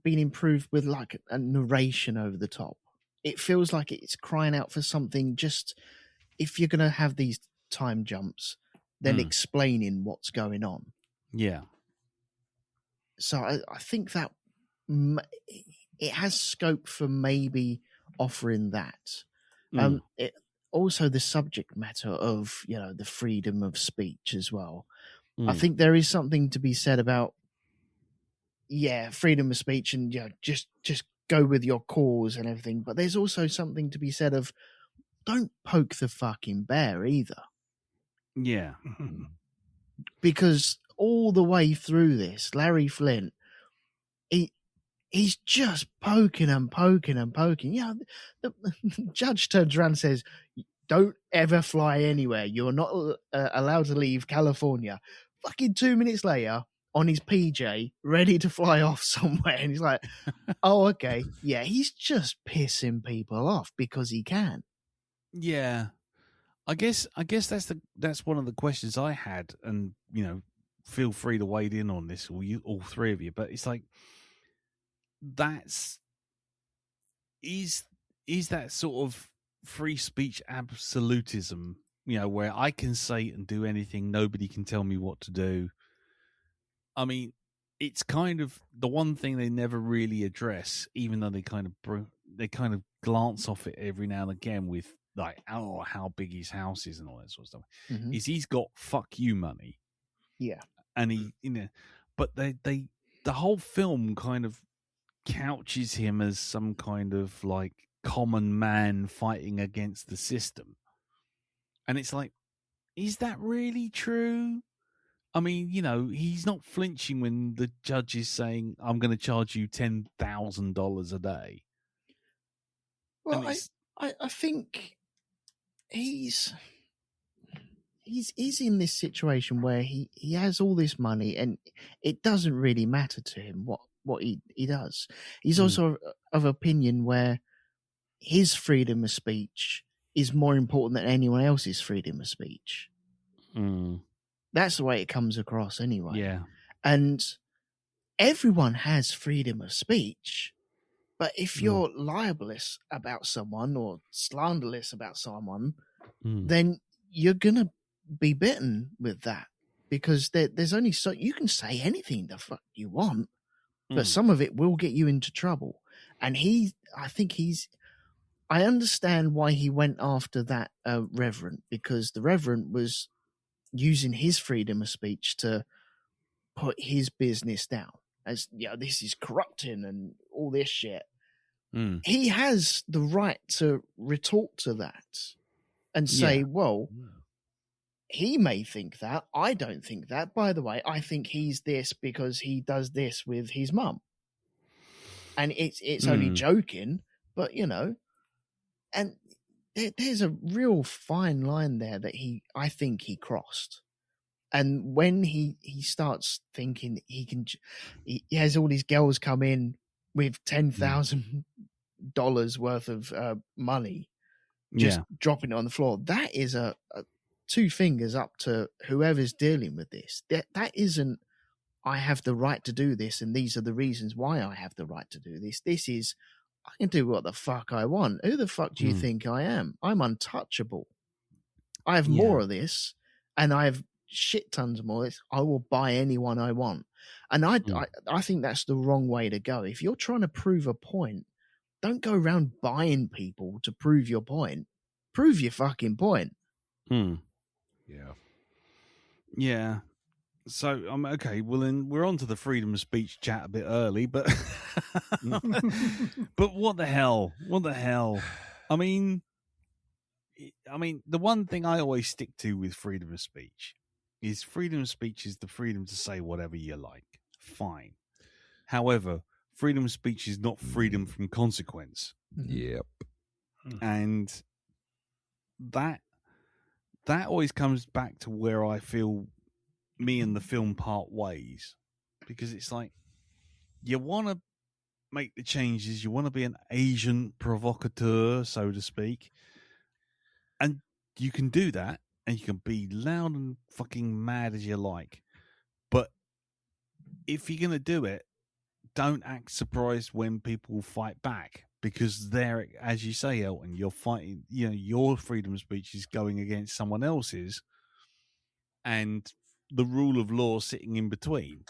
been improved with like a narration over the top. It feels like it's crying out for something. Just if you're going to have these time jumps, then explaining what's going on. Yeah. So I think that it has scope for maybe offering that. Also the subject matter of the freedom of speech as well. I think there is something to be said about freedom of speech and just go with your cause and everything. But there's also something to be said of don't poke the fucking bear either. Yeah. Because all the way through this, Larry Flynt, he's just poking and poking and poking. Yeah, the judge turns around and says, "Don't ever fly anywhere. You're not allowed to leave California." Fucking 2 minutes later, on his PJ, ready to fly off somewhere, and he's like, "Oh, okay, yeah." He's just pissing people off because he can. Yeah, I guess that's one of the questions I had, and feel free to wade in on this, all three of you. But it's like, that's is that sort of free speech absolutism, where I can say and do anything, nobody can tell me what to do. I mean, it's kind of the one thing they never really address, even though they kind of glance off it every now and again with like, oh, how big his house is and all that sort of stuff. Mhm. Is he's got fuck you money, Yeah. and he, but the whole film kind of couches him as some kind of like common man fighting against the system, and it's like, is that really true? I mean, he's not flinching when the judge is saying, "I'm going to charge you $10,000 a day." Well, I think he's in this situation where he has all this money and it doesn't really matter to him what he does. He's also of opinion where his freedom of speech is more important than anyone else's freedom of speech. That's the way it comes across anyway. Yeah. And everyone has freedom of speech, but if you're libelous about someone or slanderous about someone, then you're going to be bitten with that, because there's only so you can say anything the fuck you want, but some of it will get you into trouble. And I understand why he went after that reverend, because the reverend was using his freedom of speech to put his business down as, this is corrupting and all this shit. He has the right to retort to that and say, well, he may think that. I don't think that. By the way, I think he's this because he does this with his mum. And it's only joking, but, and there's a real fine line there that I think he crossed. And when he starts thinking he has all these girls come in with $10,000 worth of money, just dropping it on the floor, that is a two fingers up to whoever's dealing with this. That isn't, I have the right to do this, and these are the reasons why I have the right to do this. This is, I can do what the fuck I want. Who the fuck do you think I am? I'm untouchable. I have more of this, and I have shit tons more of this. I will buy anyone I want. And I think that's the wrong way to go. If you're trying to prove a point, don't go around buying people to prove your point. Prove your fucking point. Yeah. So, okay, well, then we're on to the freedom of speech chat a bit early, but but what the hell? What the hell? I mean, the one thing I always stick to with freedom of speech is the freedom to say whatever you like. Fine. However, freedom of speech is not freedom from consequence. Yep. And that always comes back to where I feel me and the film part ways, because it's like, you want to make the changes, you want to be an agent provocateur, so to speak, and you can do that, and you can be loud and fucking mad as you like, but if you're going to do it, don't act surprised when people fight back, because they're, as you say, Elton, you're fighting, your freedom of speech is going against someone else's, and the rule of law sitting in between.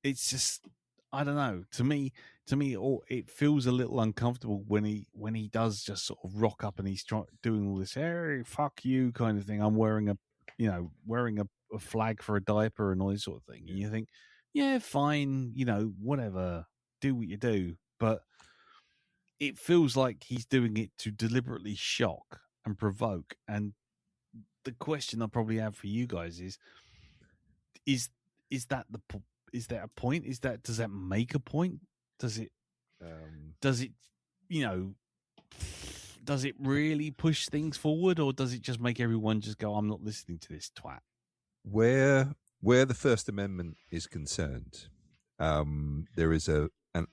It's just, I don't know. To me, it feels a little uncomfortable when he does just sort of rock up and he's doing all this, hey, fuck you kind of thing. I'm wearing a flag for a diaper and all this sort of thing. And you think, yeah, fine, whatever, do what you do. But it feels like he's doing it to deliberately shock and provoke. And the question I probably have for you guys is is that is that a point? Does that make a point? Does it does it really push things forward, or does it just make everyone just go, I'm not listening to this twat? Where the First Amendment is concerned, there is an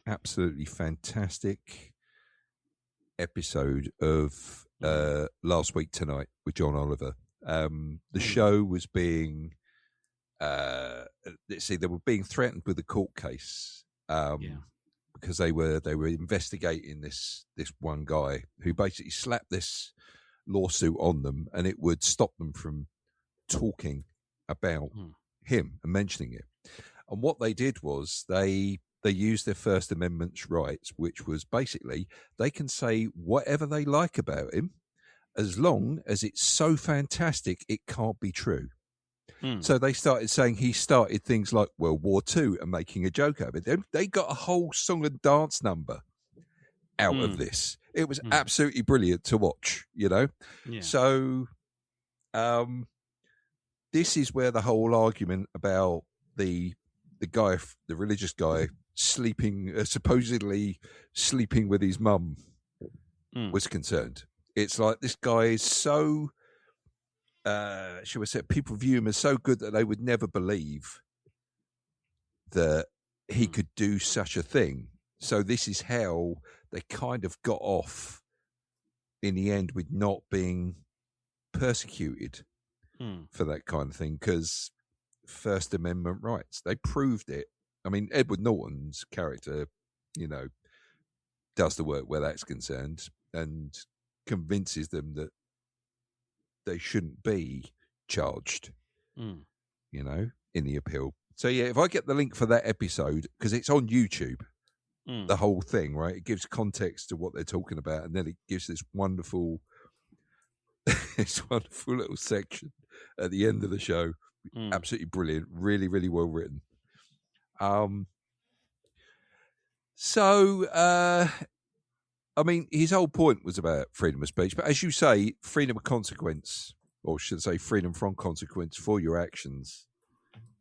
absolutely fantastic episode of Last Week Tonight with John Oliver. The show was being they were being threatened with a court case because they were investigating this one guy who basically slapped this lawsuit on them, and it would stop them from talking about him and mentioning it. And what they did was they used their First Amendment rights, which was basically they can say whatever they like about him as long as it's so fantastic it can't be true. So they started saying he started things like World War II and making a joke out of it. They got a whole song and dance number out of this. It was absolutely brilliant to watch, you know? Yeah. So this is where the whole argument about the religious guy sleeping, supposedly sleeping with his mum was concerned. It's like this guy is so... shall we say, people view him as so good that they would never believe that he could do such a thing. So this is how they kind of got off in the end with not being persecuted for that kind of thing, because First Amendment rights, they proved it. I mean, Edward Norton's character, you know, does the work where that's concerned and convinces them that they shouldn't be charged, you know, in the appeal. So, yeah, if I get the link for that episode, because it's on YouTube, the whole thing, right? It gives context to what they're talking about, and then it gives this wonderful little section at the end of the show. Absolutely brilliant. Really, really well written. I mean, his whole point was about freedom of speech, but as you say, freedom of consequence, or should I say freedom from consequence for your actions,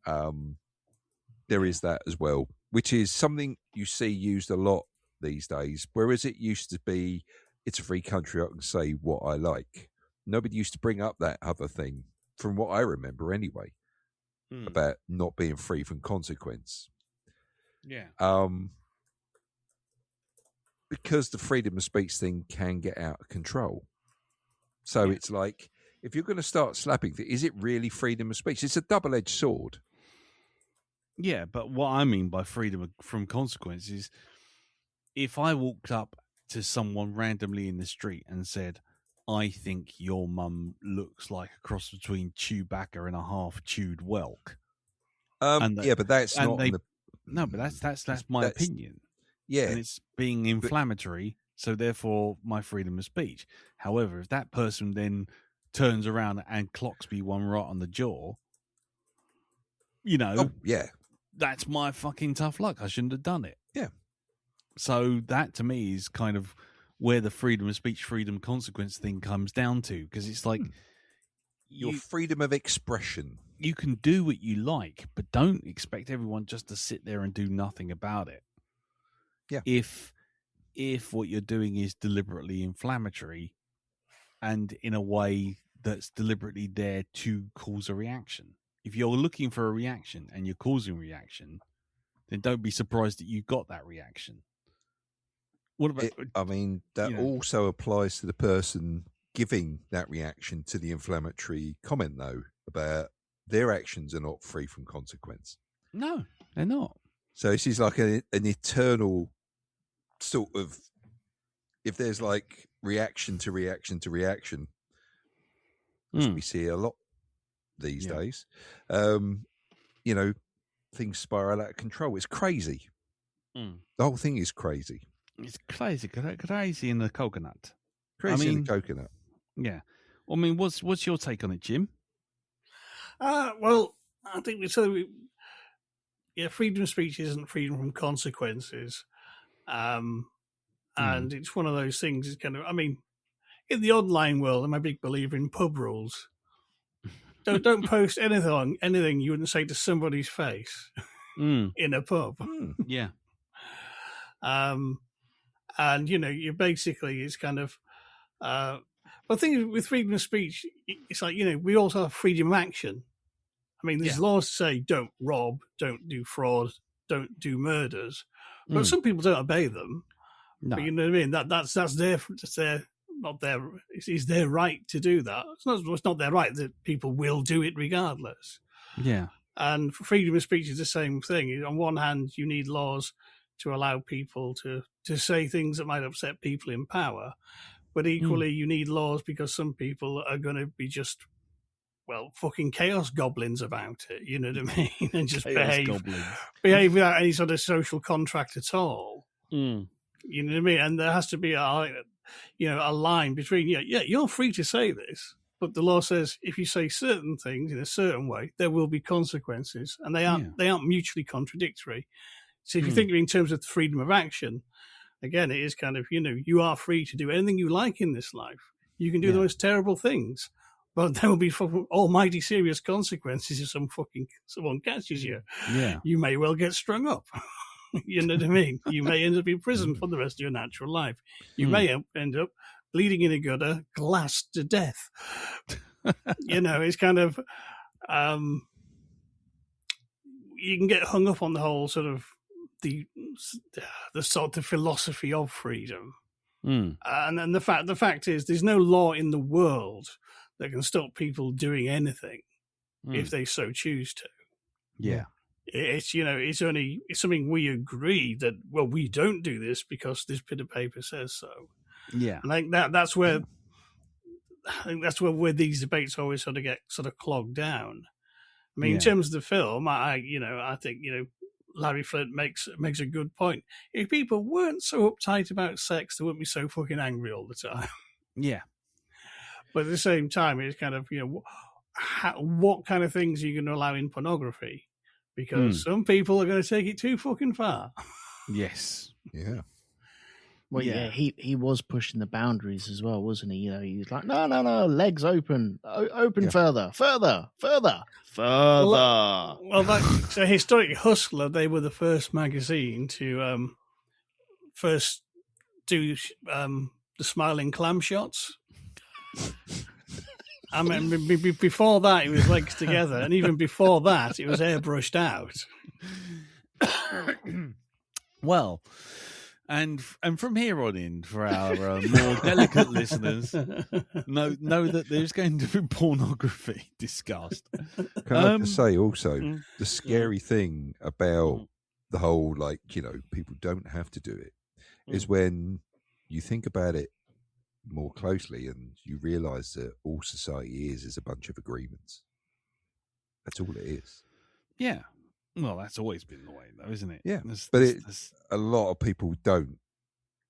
there is that as well, which is something you see used a lot these days, whereas it used to be, it's a free country, I can say what I like. Nobody used to bring up that other thing, from what I remember anyway, about not being free from consequence. Yeah. Because the freedom of speech thing can get out of control. So it's like, if you're going to start slapping, is it really freedom of speech? It's a double-edged sword. Yeah, but what I mean by freedom from consequence is, if I walked up to someone randomly in the street and said, I think your mum looks like a cross between Chewbacca and a half-chewed Welk. But that's not... No, but that's my opinion. Yeah. And it's being inflammatory, so therefore my freedom of speech. However, if that person then turns around and clocks me one right on the jaw, you know, that's my fucking tough luck. I shouldn't have done it. Yeah. So that to me is kind of where the freedom of speech, freedom consequence thing comes down to, because it's like your freedom of expression. You can do what you like, but don't expect everyone just to sit there and do nothing about it. Yeah. If what you're doing is deliberately inflammatory and in a way that's deliberately there to cause a reaction. If you're looking for a reaction and you're causing a reaction, then don't be surprised that you got that reaction. What about that also applies to the person giving that reaction to the inflammatory comment, though, about their actions are not free from consequence. No, they're not. So this is like an eternal sort of, if there's like reaction to reaction to reaction, which we see a lot these days, you know, things spiral out of control. It's crazy. The whole thing is crazy. It's crazy in the coconut. Crazy in the coconut. Yeah. Well, I mean, what's your take on it, Jim? Well, I think we said freedom of speech isn't freedom from consequences. And it's one of those things, it's kind of, I mean, in the online world, I'm a big believer in pub rules. don't post anything you wouldn't say to somebody's face in a pub. Yeah. And you basically it's kind of. But the thing is, with freedom of speech, it's like we also have freedom of action. I mean, there's laws to say don't rob, don't do fraud, don't do murders, but some people don't obey them. No. But you know what I mean? That's it's their right to do that. It's not their right that people will do it regardless. Yeah. And freedom of speech is the same thing. On one hand, you need laws to allow people to say things that might upset people in power, but equally you need laws because some people are going to be just fucking chaos goblins about it. You know what I mean? And just behave without any sort of social contract at all. You know what I mean? And there has to be a line between, you're free to say this, but the law says if you say certain things in a certain way, there will be consequences, and they aren't mutually contradictory. So if you think of it in terms of freedom of action, again, it is kind of, you are free to do anything you like in this life. You can do the most terrible things, but there will be almighty serious consequences if someone catches you. Yeah. You may well get strung up. You know what I mean? You may end up in prison for the rest of your natural life. You may end up bleeding in a gutter, glassed to death. It's kind of you can get hung up on the whole sort of the sort of philosophy of freedom. And then the fact is, there's no law in the world that can stop people doing anything if they so choose to. Yeah. It's it's something we agree that we don't do this because this bit of paper says so. Yeah, and I think that's where these debates always sort of get clogged down. I mean, in terms of the film, I think Larry Flynt makes a good point. If people weren't so uptight about sex, they wouldn't be so fucking angry all the time. Yeah, but at the same time, it's kind of what kind of things are you going to allow in pornography? Because some people are going to take it too fucking far. Yes. Yeah. Well, he was pushing the boundaries as well, wasn't he? He was like, no, legs open, further. So historically, Hustler, they were the first magazine to first do the smiling clam shots. I mean, before that, it was legs together, and even before that, it was airbrushed out. Well, and from here on in, for our more delicate listeners, know that there's going to be pornography discussed. Can I just say also, the scary thing about the whole, people don't have to do it, is when you think about it more closely and you realise that all society is a bunch of agreements. That's all it is. Yeah. Well, that's always been the way, though, isn't it? Yeah. But a lot of people don't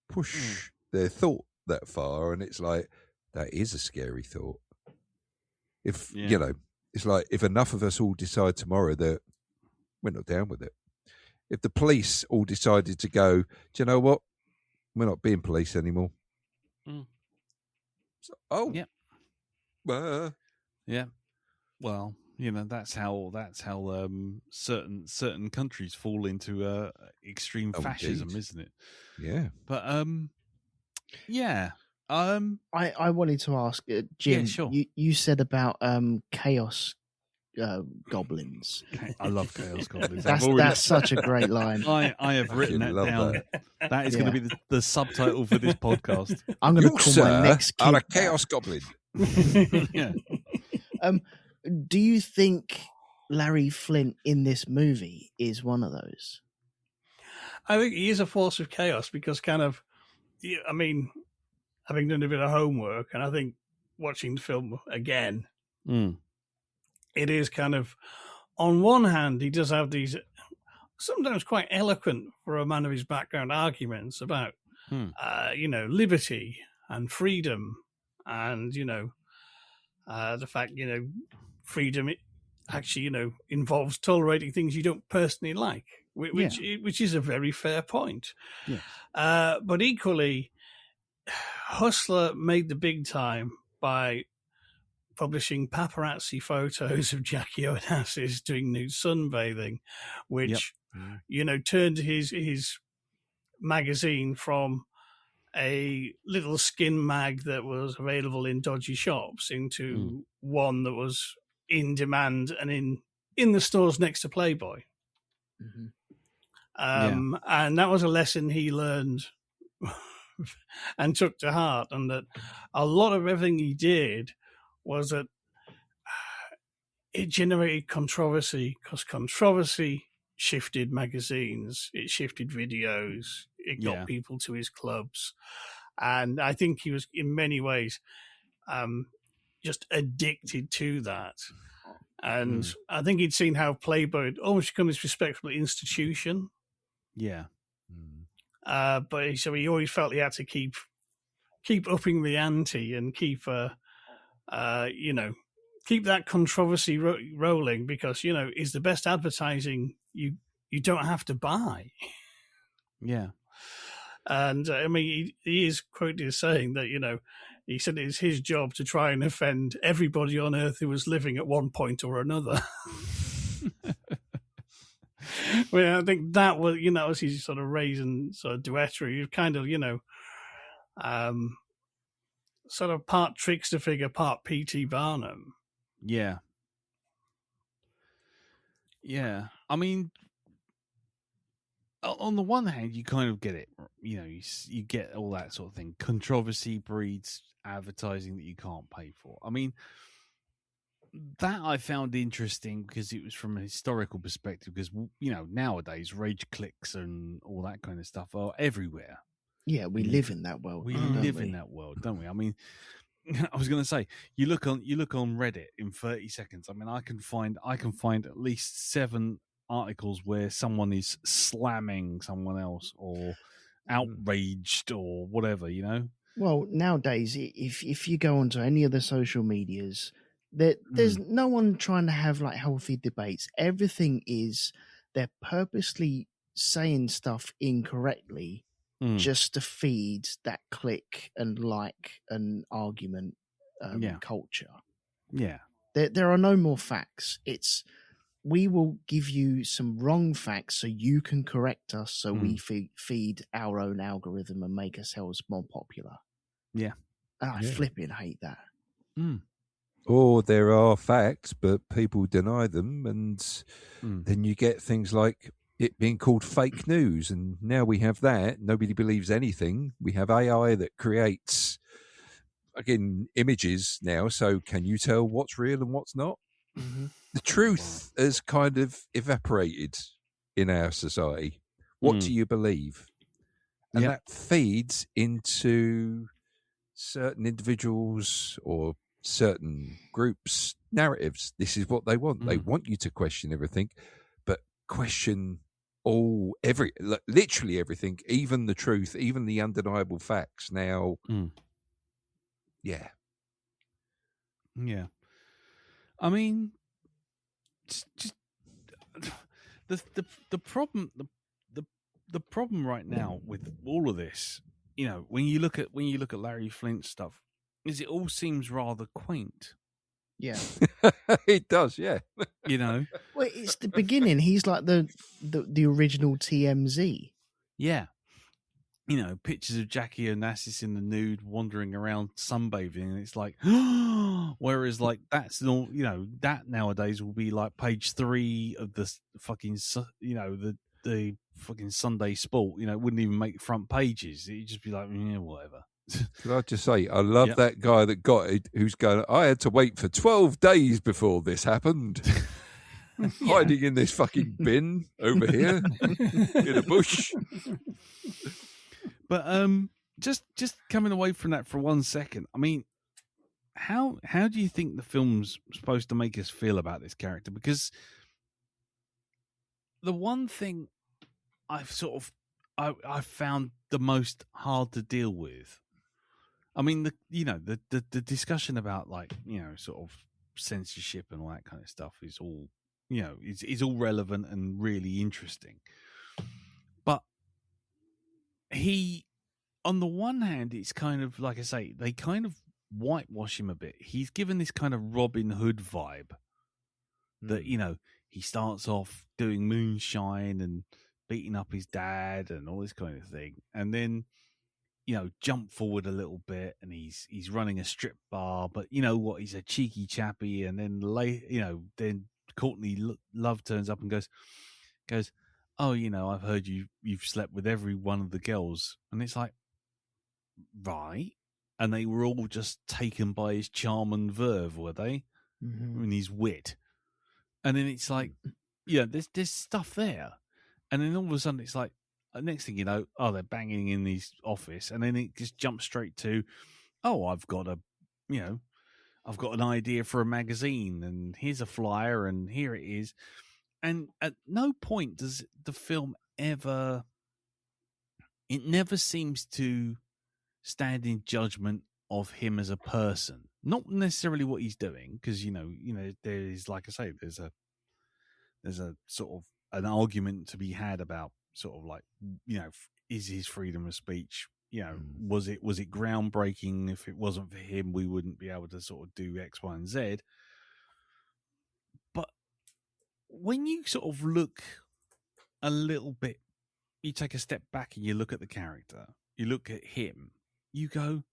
push their thought that far, and it's like, that is a scary thought. If, it's like, if enough of us all decide tomorrow that we're not down with it. If the police all decided to go, do you know what? We're not being police anymore. So, yeah. Well, that's how certain countries fall into extreme fascism, isn't it? Yeah. But yeah. I wanted to ask Jim. Yeah, sure. You said about chaos goblins. I love chaos goblins. That's such a great line. I have written that down. That is going to be the subtitle for this podcast. I'm going to call my next kid are a chaos goblin. Yeah. Do you think Larry Flynt in this movie is one of those? I think he is a force of chaos because having done a bit of homework, and I think watching the film again, it is kind of, on one hand, he does have these sometimes quite eloquent for a man of his background arguments about, liberty and freedom and, the fact, freedom actually, involves tolerating things you don't personally like, which is a very fair point. Yeah. But equally, Hustler made the big time by publishing paparazzi photos of Jackie Onassis doing nude sunbathing, which turned his magazine from a little skin mag that was available in dodgy shops into one that was in demand and in the stores next to Playboy. And that was a lesson he learned and took to heart, and that a lot of everything he did was that it generated controversy, because controversy shifted magazines, it shifted videos, it got people to his clubs. And I think he was, in many ways, just addicted to that. And I think he'd seen how Playboy had almost become this respectable institution. Yeah. But so he always felt he had to keep upping the ante and keep that controversy rolling, because it's the best advertising you don't have to buy. Yeah. And I mean, he is quoted as saying that he said it's his job to try and offend everybody on earth who was living at one point or another. Well, I think that was, was his sort of raison sort of duetry. Kind of, sort of part trickster figure, part P.T. Barnum. Yeah. Yeah. I mean, on the one hand, you kind of get it. You get all that sort of thing. Controversy breeds advertising that you can't pay for. I mean, that I found interesting because it was from a historical perspective, because, nowadays rage clicks and all that kind of stuff are everywhere. Yeah, we live in that world. We live in that world, don't we? I mean, I was going to say, you look on Reddit in 30 seconds. I mean, I can find at least 7 articles where someone is slamming someone else or outraged or whatever, Well, nowadays, if you go onto any of the social medias, there's no one trying to have like healthy debates. Everything is, they're purposely saying stuff incorrectly just to feed that click and like an argument culture. Yeah. There are no more facts. It's, we will give you some wrong facts so you can correct us, so we feed our own algorithm and make ourselves more popular. Yeah. And I flipping hate that. Or there are facts, but people deny them, and then you get things like it being called fake news, and now we have that. Nobody believes anything. We have AI that creates, again, images now, so can you tell what's real and what's not? The truth has kind of evaporated in our society. What do you believe? And that feeds into certain individuals or certain groups' narratives. This is what they want. They want you to question everything, but question literally everything, even the truth, even the undeniable facts. Now, yeah. I mean, just the problem the problem right now with all of this, when you look at Larry Flynt's stuff, is it all seems rather quaint. Yeah. It does, yeah. Well, it's the beginning. He's like the original TMZ. Yeah. Pictures of Jackie Onassis in the nude wandering around sunbathing, and it's like, whereas like that's all, that nowadays will be like page 3 of the fucking, the fucking Sunday Sport. It wouldn't even make front pages. It'd just be like, whatever. Could I just say, I love that guy that got it, who's going, I had to wait for 12 days before this happened. Hiding in this fucking bin over here in a bush. But just coming away from that for 1 second, I mean, how do you think the film's supposed to make us feel about this character? Because the one thing I've found the most hard to deal with, I mean, the discussion about like, sort of censorship and all that kind of stuff is all, is all relevant and really interesting. But on the one hand, it's kind of like I say, they kind of whitewash him a bit. He's given this kind of Robin Hood vibe that, you know, he starts off doing moonshine and beating up his dad and all this kind of thing. And then, you know, jump forward a little bit and he's running a strip bar, but you know what? He's a cheeky chappy. And then then Courtney Love turns up and goes, oh, you know, I've heard you've slept with every one of the girls. And it's like, right. And they were all just taken by his charm and verve, were they? Mm-hmm. And his wit. And then it's like, yeah, there's stuff there. And then all of a sudden it's like, next thing you know, oh, they're banging in his office. And then it just jumps straight to, oh, I've got an idea for a magazine and here's a flyer and here it is. And at no point does the film it never seems to stand in judgment of him as a person, not necessarily what he's doing, because you know there is, like I say, there's a sort of an argument to be had about sort of like, you know, is his freedom of speech, you know, was it groundbreaking? If it wasn't for him, we wouldn't be able to sort of do X, Y, and Z. But when you sort of look a little bit, you take a step back and you look at the character, you look at him, you go,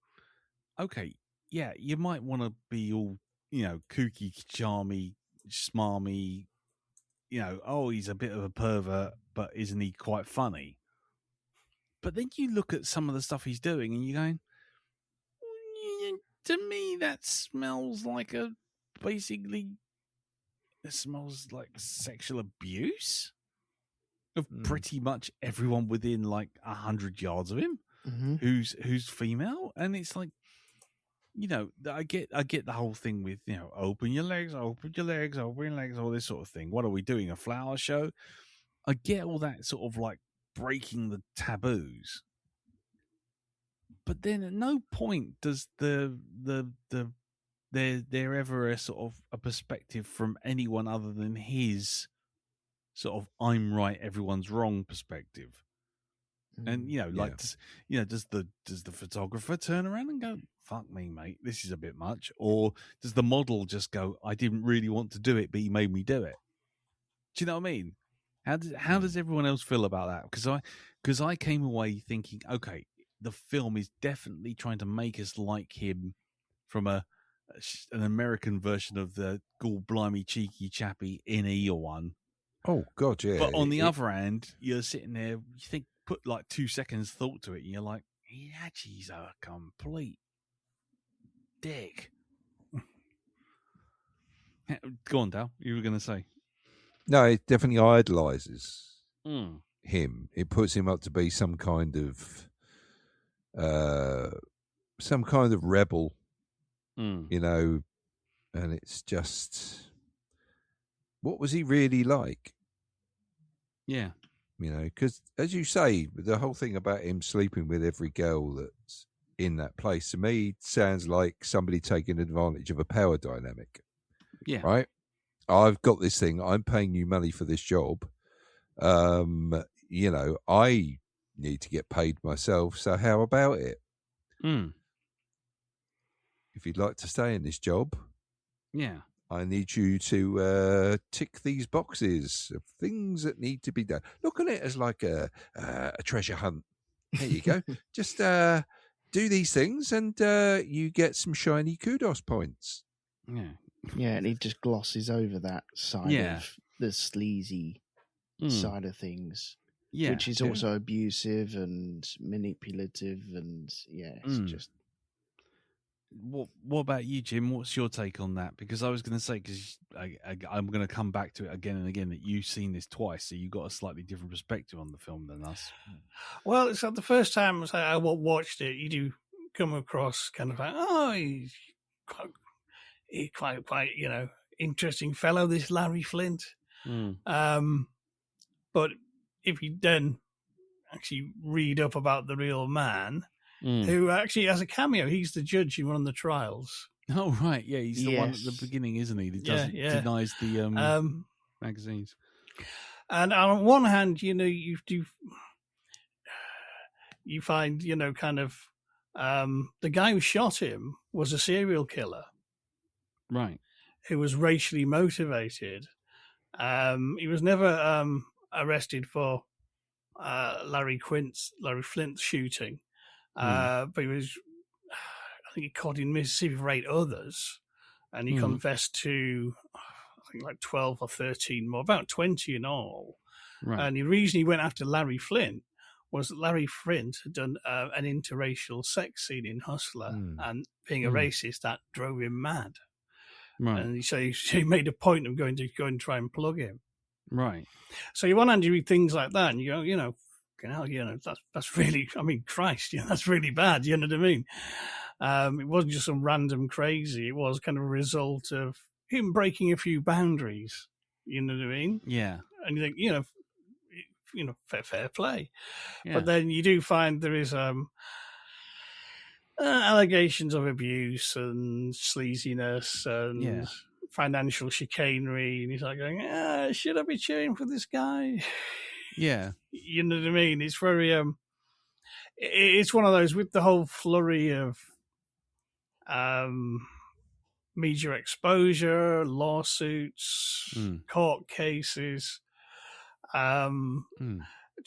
okay, yeah, you might want to be all, you know, kooky, charmy, smarmy, you know, oh, he's a bit of a pervert, but isn't he quite funny? But then you look at some of the stuff he's doing and you're going, to me, that smells like it smells like sexual abuse of pretty much everyone within like 100 yards of him, who's female. And it's like, you know, I get the whole thing with, you know, open your legs, all this sort of thing. What are we doing, a flower show? I get all that sort of like breaking the taboos. But then at no point does there ever a sort of a perspective from anyone other than his sort of I'm right, everyone's wrong perspective. And you know, like, does the photographer turn around and go, "Fuck me, mate, this is a bit much," or does the model just go, "I didn't really want to do it, but he made me do it"? Do you know what I mean? How does everyone else feel about that? Because I came away thinking, okay, the film is definitely trying to make us like him from an American version of the gall blimey cheeky chappy in E1. Oh God, yeah. But on the other hand, you're sitting there, you think, put like 2 seconds thought to it, and you're like, he actually is a complete dick. Go on, Dal. You were going to say? No, it definitely idolizes him. It puts him up to be some kind of rebel, you know. And it's just, what was he really like? Yeah. You know, because as you say, the whole thing about him sleeping with every girl that's in that place, to me, sounds like somebody taking advantage of a power dynamic. Yeah. Right? I've got this thing. I'm paying you money for this job. You know, I need to get paid myself. So how about it? If you'd like to stay in this job, yeah, I need you to tick these boxes of things that need to be done. Look at it as like a treasure hunt. There you go. Just do these things and you get some shiny kudos points. Yeah. Yeah, and he just glosses over that side of the sleazy side of things, which is also abusive and manipulative, and it's just. What about you, Jim? What's your take on that? Because I was going to say, because I'm going to come back to it again and again, that you've seen this twice, so you've got a slightly different perspective on the film than us. Well, it's not the first time I watched it. You do come across kind of like, oh, he's quite, you know, interesting fellow, this Larry Flynt. But if you then actually read up about the real man, who actually has a cameo, he's the judge in one of the trials. Oh, right. Yeah, he's the one at the beginning, isn't he? That denies the magazines. And on one hand, you know, you find, you know, kind of the guy who shot him was a serial killer Right. who was racially motivated. He was never arrested for Larry Flynt's shooting, but he was. I think he caught in Mississippi for 8 others, and he confessed to, I think, like 12 or 13 more, about 20 in all. Right. And the reason he went after Larry Flynt was that Larry Flynt had done an interracial sex scene in Hustler, and being a racist, that drove him mad. Right. And so he made a point of going to try and plug him. Right. So you want to read things like that, and you go, that's really, I mean, Christ, that's really bad. You know what I mean? It wasn't just some random crazy. It was kind of a result of him breaking a few boundaries. You know what I mean? Yeah. And you think, fair play. Yeah. But then you do find there is allegations of abuse and sleaziness and financial chicanery, and he's like going, should I be cheering for this guy? Yeah. You know what I mean? It's very it's one of those with the whole flurry of media exposure, lawsuits, court cases. To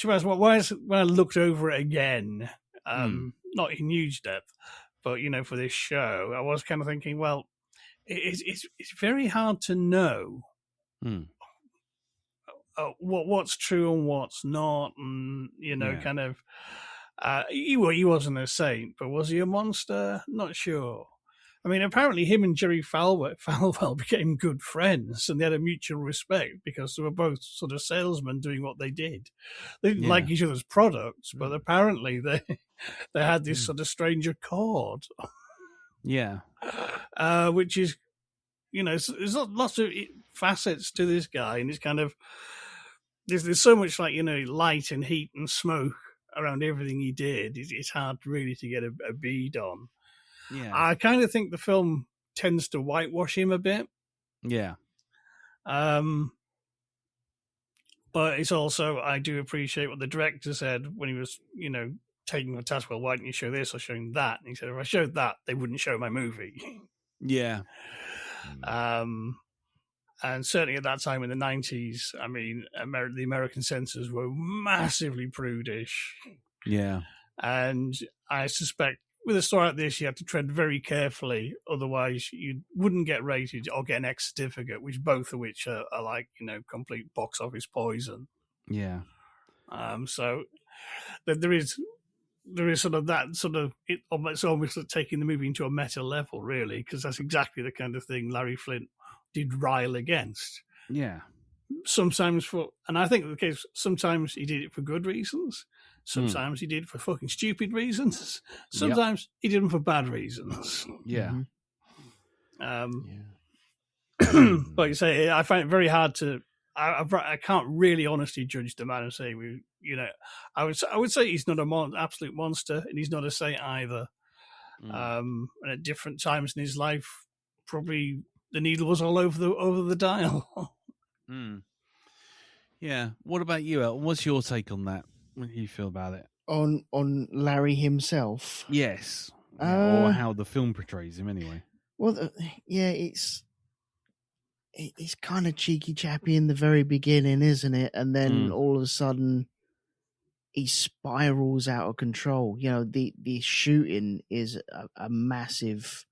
be honest, when I looked over it again, not in huge depth, but for this show, I was kind of thinking, well, it's very hard to know what's true and what's not, and kind of. He wasn't a saint, but was he a monster? Not sure. I mean, apparently him and Jerry Falwell became good friends, and they had a mutual respect because they were both sort of salesmen doing what they did. They didn't like each other's products, but apparently they had this sort of strange accord. Yeah. Which is, there's lots of facets to this guy, and it's kind of, there's so much like, light and heat and smoke around everything he did. It's hard really to get a bead on. Yeah. I kind of think the film tends to whitewash him a bit. Yeah. But it's also, I do appreciate what the director said when he was, taking the task. Well, why didn't you show this or showing that? And he said, if I showed that, they wouldn't show my movie. Yeah. And certainly at that time in the 90s, I mean, the American censors were massively prudish. Yeah. And I suspect with a story like this, you have to tread very carefully. Otherwise, you wouldn't get rated or get an X certificate, both of which are like, complete box office poison. Yeah. So there is sort of that sort of, it's almost like taking the movie into a meta level, really, because that's exactly the kind of thing Larry Flynt did rile against. Yeah. Sometimes and I think the case, sometimes he did it for good reasons. Sometimes he did it for fucking stupid reasons. Sometimes he did them for bad reasons. Yeah. But you say, I find it very hard to, I can't really honestly judge the man and say, I would say he's not an absolute monster, and he's not a saint either. And at different times in his life, probably the needle was all over the dial. Yeah. What about you, Elton? What's your take on that? What do you feel about it? On Larry himself? Yes. Or how the film portrays him, anyway. Well, it's kind of cheeky chappy in the very beginning, isn't it? And then all of a sudden, he spirals out of control. The shooting is a massive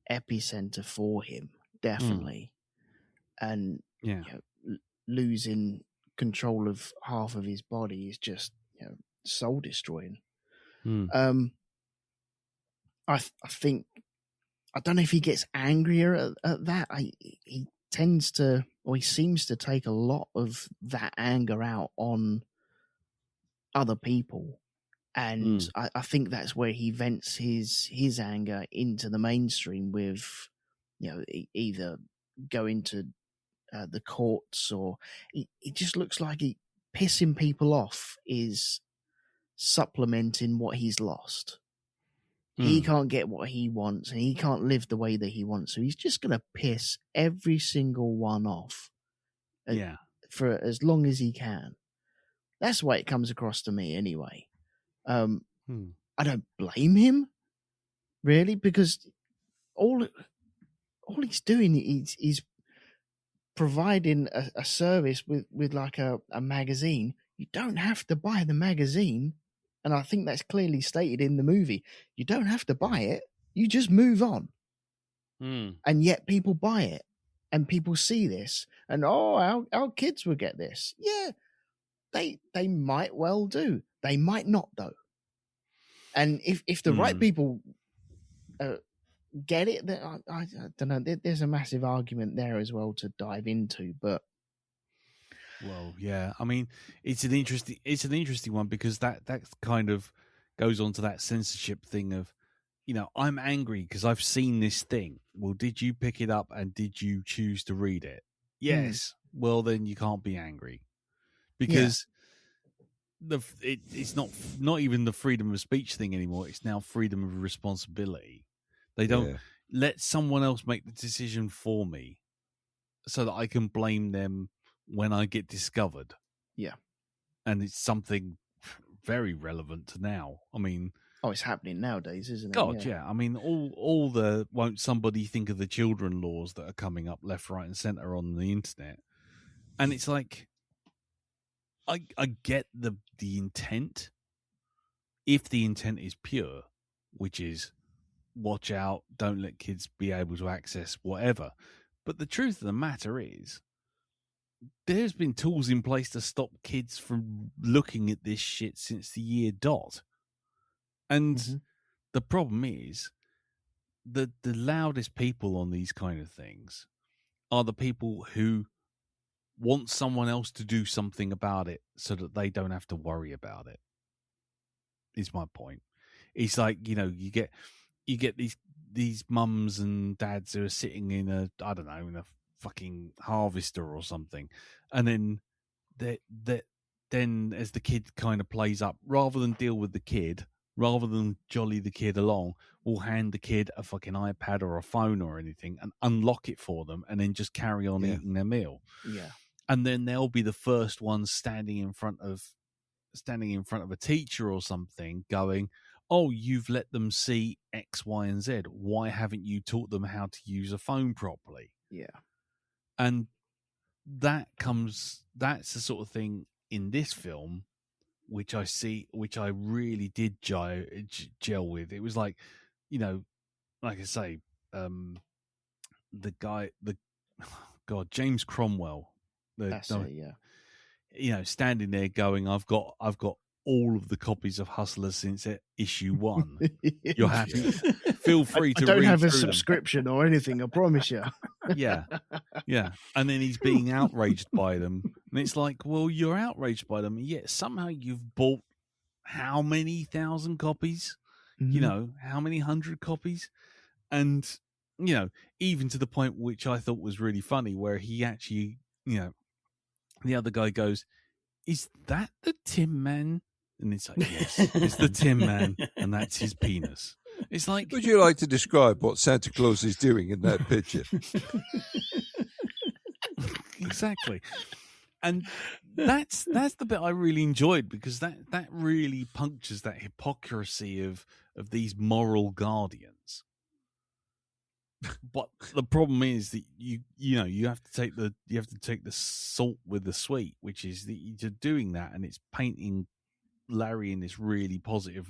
epicenter for him, definitely. And losing control of half of his body is just soul destroying. I think, I don't know if he gets angrier at that. He tends to, or he seems to take a lot of that anger out on other people. And I think that's where he vents his anger into the mainstream with, either going to the courts, or it just looks like pissing people off is supplementing what he's lost. He can't get what he wants, and he can't live the way that he wants. So he's just going to piss every single one off. For as long as he can. That's the way it comes across to me anyway. I don't blame him. really, because all he's doing is providing a service with like a magazine. You don't have to buy the magazine, and I think that's clearly stated in the movie. You don't have to buy it. You just move on. And yet people buy it, and people see this, and our kids will get this. Yeah, they might well do. They might not though. And if the right people get it, then I don't know. There's a massive argument there as well to dive into, but. Well, yeah. I mean, it's an interesting one because that kind of goes on to that censorship thing of, I'm angry because I've seen this thing. Well, did you pick it up and did you choose to read it? Yes. Well, then you can't be angry because it's not even the freedom of speech thing anymore. It's now freedom of responsibility. They don't let someone else make the decision for me so that I can blame them when I get discovered. Yeah. And it's something very relevant to now. I mean, it's happening nowadays, isn't it? God, yeah. I mean, all the won't somebody think of the children laws that are coming up left, right, and center on the internet, and it's like, I get the intent, if the intent is pure, which is watch out, don't let kids be able to access whatever. But the truth of the matter is, there's been tools in place to stop kids from looking at this shit since the year dot. And the problem is the loudest people on these kind of things are the people who want someone else to do something about it so that they don't have to worry about it. Is my point. It's like, you get these mums and dads who are sitting in in a fucking harvester or something, and then then as the kid kind of plays up, rather than deal with the kid, rather than jolly the kid along, we'll hand the kid a fucking iPad or a phone or anything and unlock it for them and then just carry on eating their meal. Yeah. And then they'll be the first ones standing in front of a teacher or something going, oh, you've let them see X, Y, and Z. Why haven't you taught them how to use a phone properly? Yeah. And that's the sort of thing in this film which I really did gel with. It was like, like I say, James Cromwell. That's it, yeah. Standing there going, I've got all of the copies of Hustler since issue 1. You're happy? Feel free to read. I don't have a through subscription or anything, I promise you. Yeah. And then he's being outraged by them. And it's like, well, you're outraged by them, and yet somehow you've bought how many thousand copies? How many hundred copies? And, even to the point which I thought was really funny, where he actually, the other guy goes, is that the Tin Man? And it's like, yes, it's the Tin Man, and that's his penis. It's like, would you like to describe what Santa Claus is doing in that picture? Exactly. And that's the bit I really enjoyed, because that really punctures that hypocrisy of these moral guardians. But the problem is that you have to take the salt with the sweet, which is that you're doing that, and it's painting Larry in this really positive,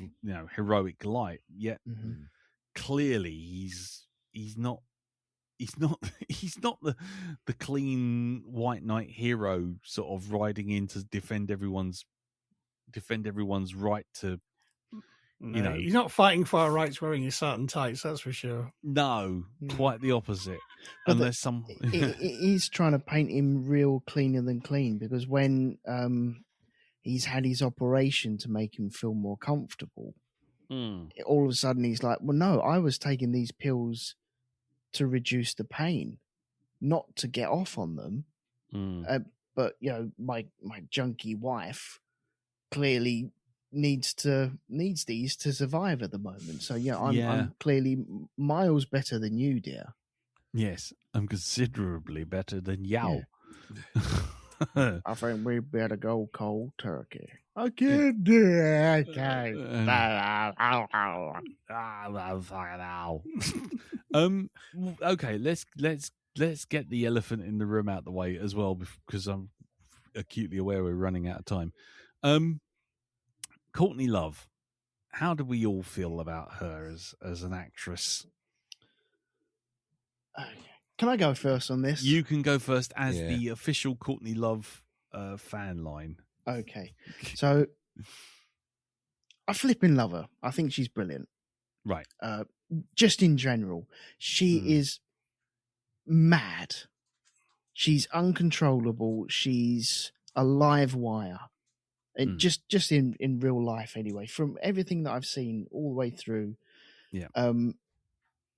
heroic light. Yet clearly he's not the clean white knight hero sort of riding in to defend everyone's right to. He's not fighting for our rights wearing his satin tights, that's for sure. No, quite the opposite. But Unless he's trying to paint him real cleaner than clean, because when he's had his operation to make him feel more comfortable, all of a sudden he's like, well, no, I was taking these pills to reduce the pain, not to get off on them. But my junky wife clearly needs these to survive at the moment. So I'm clearly miles better than you, dear. Yes, I'm considerably better than Yao. Yeah. I think we better go cold turkey. I can't do it. Okay, let's get the elephant in the room out the way as well, because I'm acutely aware we're running out of time. Courtney Love, how do we all feel about her as an actress? Can I go first on this? You can go first as Yeah. the official Courtney Love fan line. Okay. So I flipping love her. I think she's brilliant. Right. Just in general, she is mad. She's uncontrollable. She's a live wire. And just in real life anyway, from everything that I've seen all the way through. Yeah.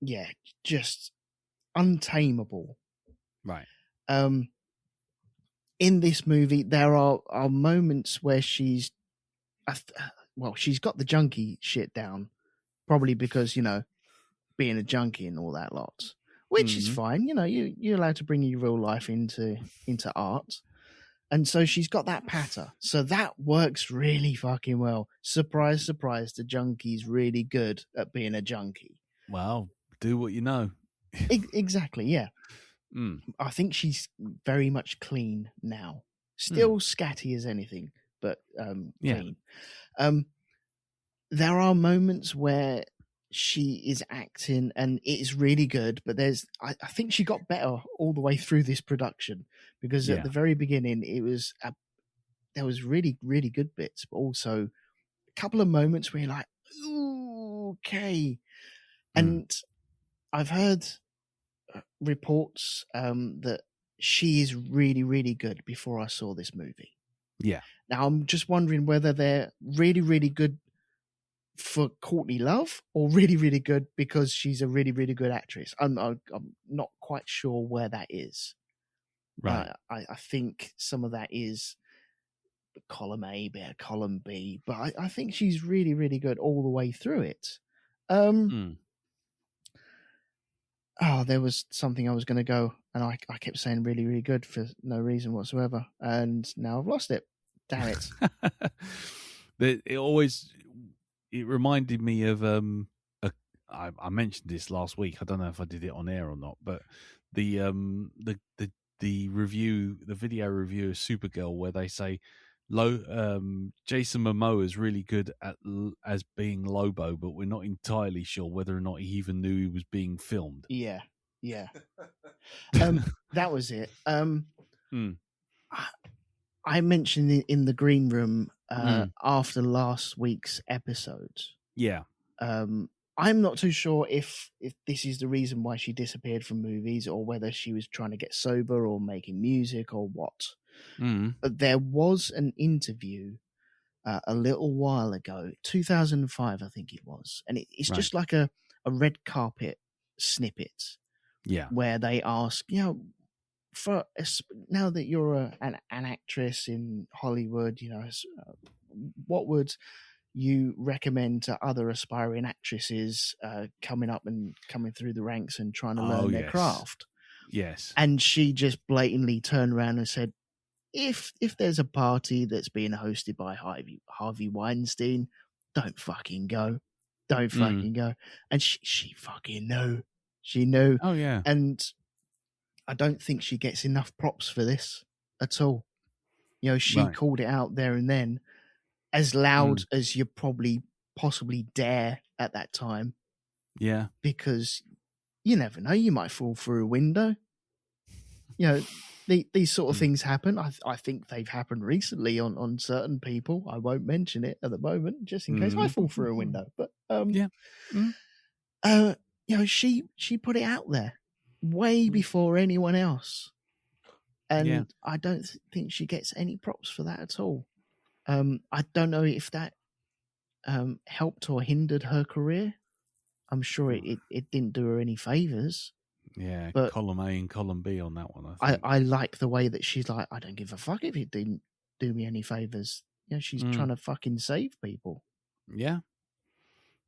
Yeah, just untamable. Right. In this movie, there are moments where she's got the junkie shit down, probably because, being a junkie and all that lot, which is fine. You're allowed to bring your real life into art. And so she's got that patter. So that works really fucking well. Surprise, surprise, the junkie's really good at being a junkie. Well, do what you know. Exactly, yeah. I think she's very much clean now. Still scatty as anything, but clean. There are moments where she is acting and it is really good, but I think she got better all the way through this production, because at the very beginning there was really, really good bits, but also a couple of moments where you're like, ooh, okay. And I've heard reports that she is really, really good before I saw this movie. Yeah. Now I'm just wondering whether they're really, really good for Courtney Love or really, really good because she's a really, really good actress. I'm not quite sure where that is. Right. I think some of that is column A, bit of column B, but I think she's really, really good all the way through it. Oh, there was something I was going to go, and I kept saying really, really good for no reason whatsoever, and now I've lost it. Damn it! It reminded me of I mentioned this last week. I don't know if I did it on air or not, but the review, the video review of Supergirl, where they say Jason Momoa is really good as being Lobo, but we're not entirely sure whether or not he even knew he was being filmed. Yeah. That was it. I mentioned in the green room after last week's episode. Yeah. I'm not too sure if this is the reason why she disappeared from movies, or whether she was trying to get sober or making music or what. But there was an interview a little while ago, 2005, I think it was, and it's just like a red carpet snippet. Yeah, where they ask, for now that you're an actress in Hollywood, what would you recommend to other aspiring actresses coming up and coming through the ranks and trying to learn their craft? Yes. And she just blatantly turned around and said, if there's a party that's being hosted by Harvey Weinstein, don't fucking go. Don't fucking go. And she fucking knew. She knew. Oh, yeah. And I don't think she gets enough props for this at all. She called it out there and then, as loud as you possibly dare at that time. Yeah. Because you never know, you might fall through a window. These sort of things happen. I think they've happened recently on certain people. I won't mention it at the moment, just in case I fall through a window. But she put it out there way before anyone else, and I don't think she gets any props for that at all. I don't know if that helped or hindered her career. I'm sure it didn't do her any favors. Yeah, but column A and column B on that one. I like the way that she's like, I don't give a fuck if it didn't do me any favors. She's trying to fucking save people. Yeah.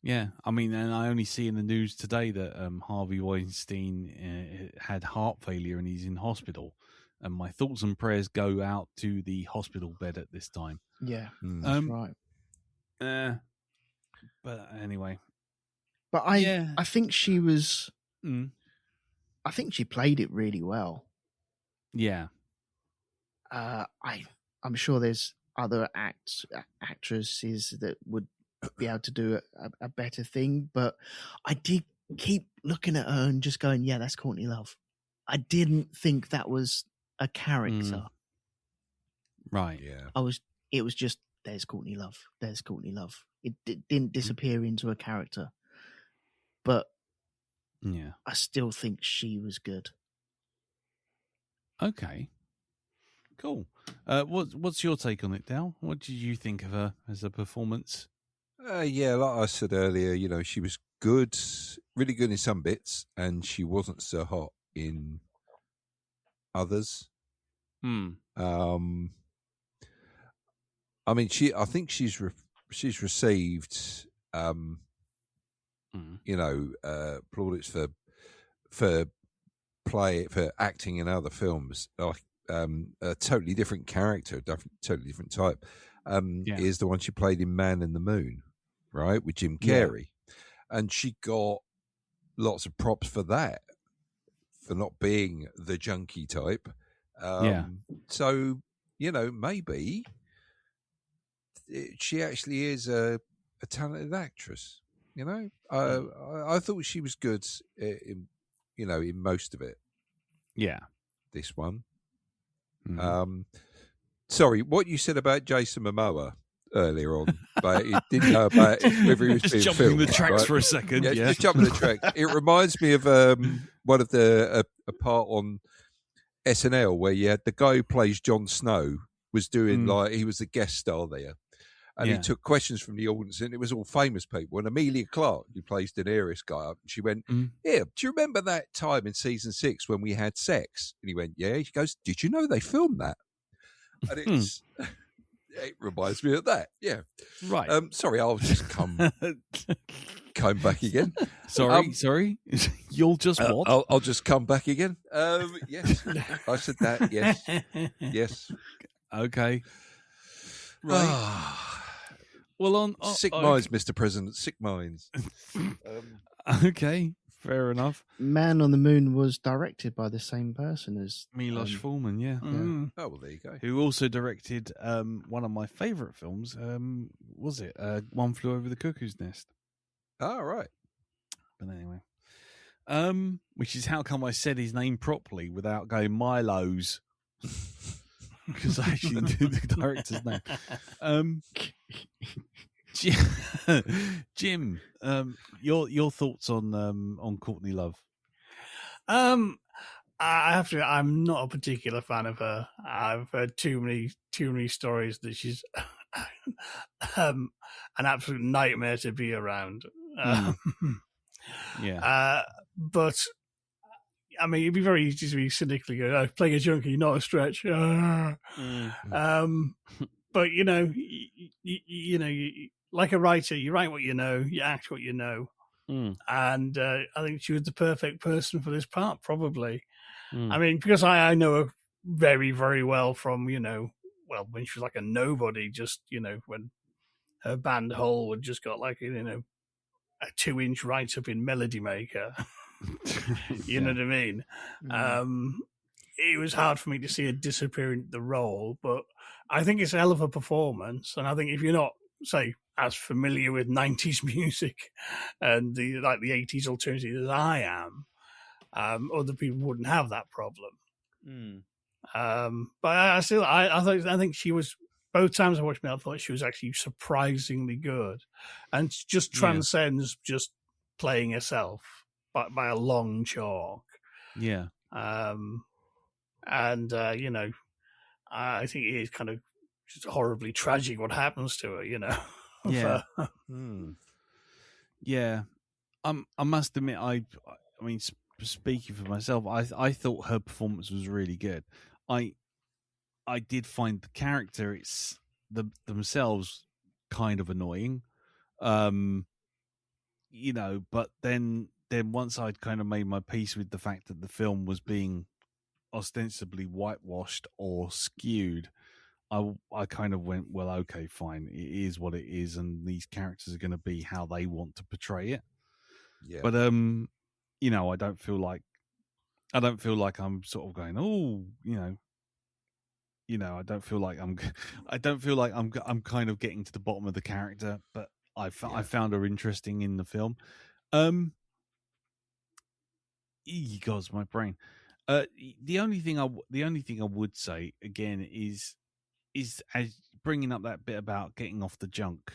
Yeah, I mean, and I only see in the news today that Harvey Weinstein had heart failure and he's in hospital. And my thoughts and prayers go out to the hospital bed at this time. Yeah, Mm. that's right. But anyway, But I think she was. Mm. I think she played it really well. Yeah. I'm sure there's other actresses that would be able to do a better thing, but I did keep looking at her and just going, yeah, that's Courtney Love. I didn't think that was a character. Right. Yeah. It was just, there's Courtney Love. There's Courtney Love. It didn't disappear into a character. But yeah, I still think she was good. Okay. Cool. What's your take on it, Dal? What did you think of her as a performance? Yeah, like I said earlier, she was good, really good in some bits, and she wasn't so hot in others. I mean, I think she's received, plaudits for acting in other films, like a totally different character, totally different type. Is the one she played in Man in the Moon, right, with Jim Carrey, and she got lots of props for that, for not being the junkie type. So maybe she actually is a talented actress. I thought she was good in most of it. Yeah. This one. Mm. Sorry, what you said about Jason Momoa earlier on, but you didn't know about whether he was just being jumping filmed, the tracks right? for a second. Yeah, just jumping the track. It reminds me of one of a part on SNL where you had the guy who plays Jon Snow was doing he was the guest star there. And he took questions from the audience, and it was all famous people. And Amelia Clark, who plays Daenerys, got up and she went, "Yeah, do you remember that time in season 6 when we had sex?" And he went, "Yeah." She goes, "Did you know they filmed that?" And it reminds me of that. Yeah, right. Sorry, I'll just come back again. Sorry. You'll just what? I'll just come back again. Yes, I said that. Yes. Okay. Right. Well, on sick minds, Mr. President, sick minds. Okay, fair enough. Man on the Moon was directed by the same person as Milos Forman, yeah. Oh, well, there you go. Who also directed one of my favourite films, was it One Flew Over the Cuckoo's Nest? Oh, right. But anyway, which is how come I said his name properly without going Milos. Because I actually knew the director's name. Jim, your thoughts on Courtney Love? I have to. I'm not a particular fan of her. I've heard too many stories that she's an absolute nightmare to be around. But I mean, it'd be very easy to be cynically go, "Oh, playing a junkie, not a stretch." But like a writer, you write what you know, you act what you know, and I think she was the perfect person for this part, probably. I mean, because I know her very, very well from when she was like a nobody, just when her band Hole had just got like a 2-inch write up in Melody Maker. You know what I mean? It was hard for me to see her disappear into the role, but I think it's a hell of a performance. And I think if you're not, say, as familiar with 90s music and the 80s alternative as I am, other people wouldn't have that problem. But I think she was, both times I watched it, I thought she was actually surprisingly good and just transcends just playing herself by a long chalk. Yeah. I think it is kind of just horribly tragic what happens to her, Yeah. Yeah. I must admit, I mean, speaking for myself, I thought her performance was really good. I did find the character themselves kind of annoying. but then once I'd kind of made my peace with the fact that the film was being ostensibly whitewashed or skewed, I kind of went, well, okay, fine, it is what it is, and these characters are going to be how they want to portray it. Yeah. But I don't feel like I'm sort of going, oh, I don't feel like I'm kind of getting to the bottom of the character, but I found her interesting in the film. God's my brain. The only thing I would say again is as bringing up that bit about getting off the junk.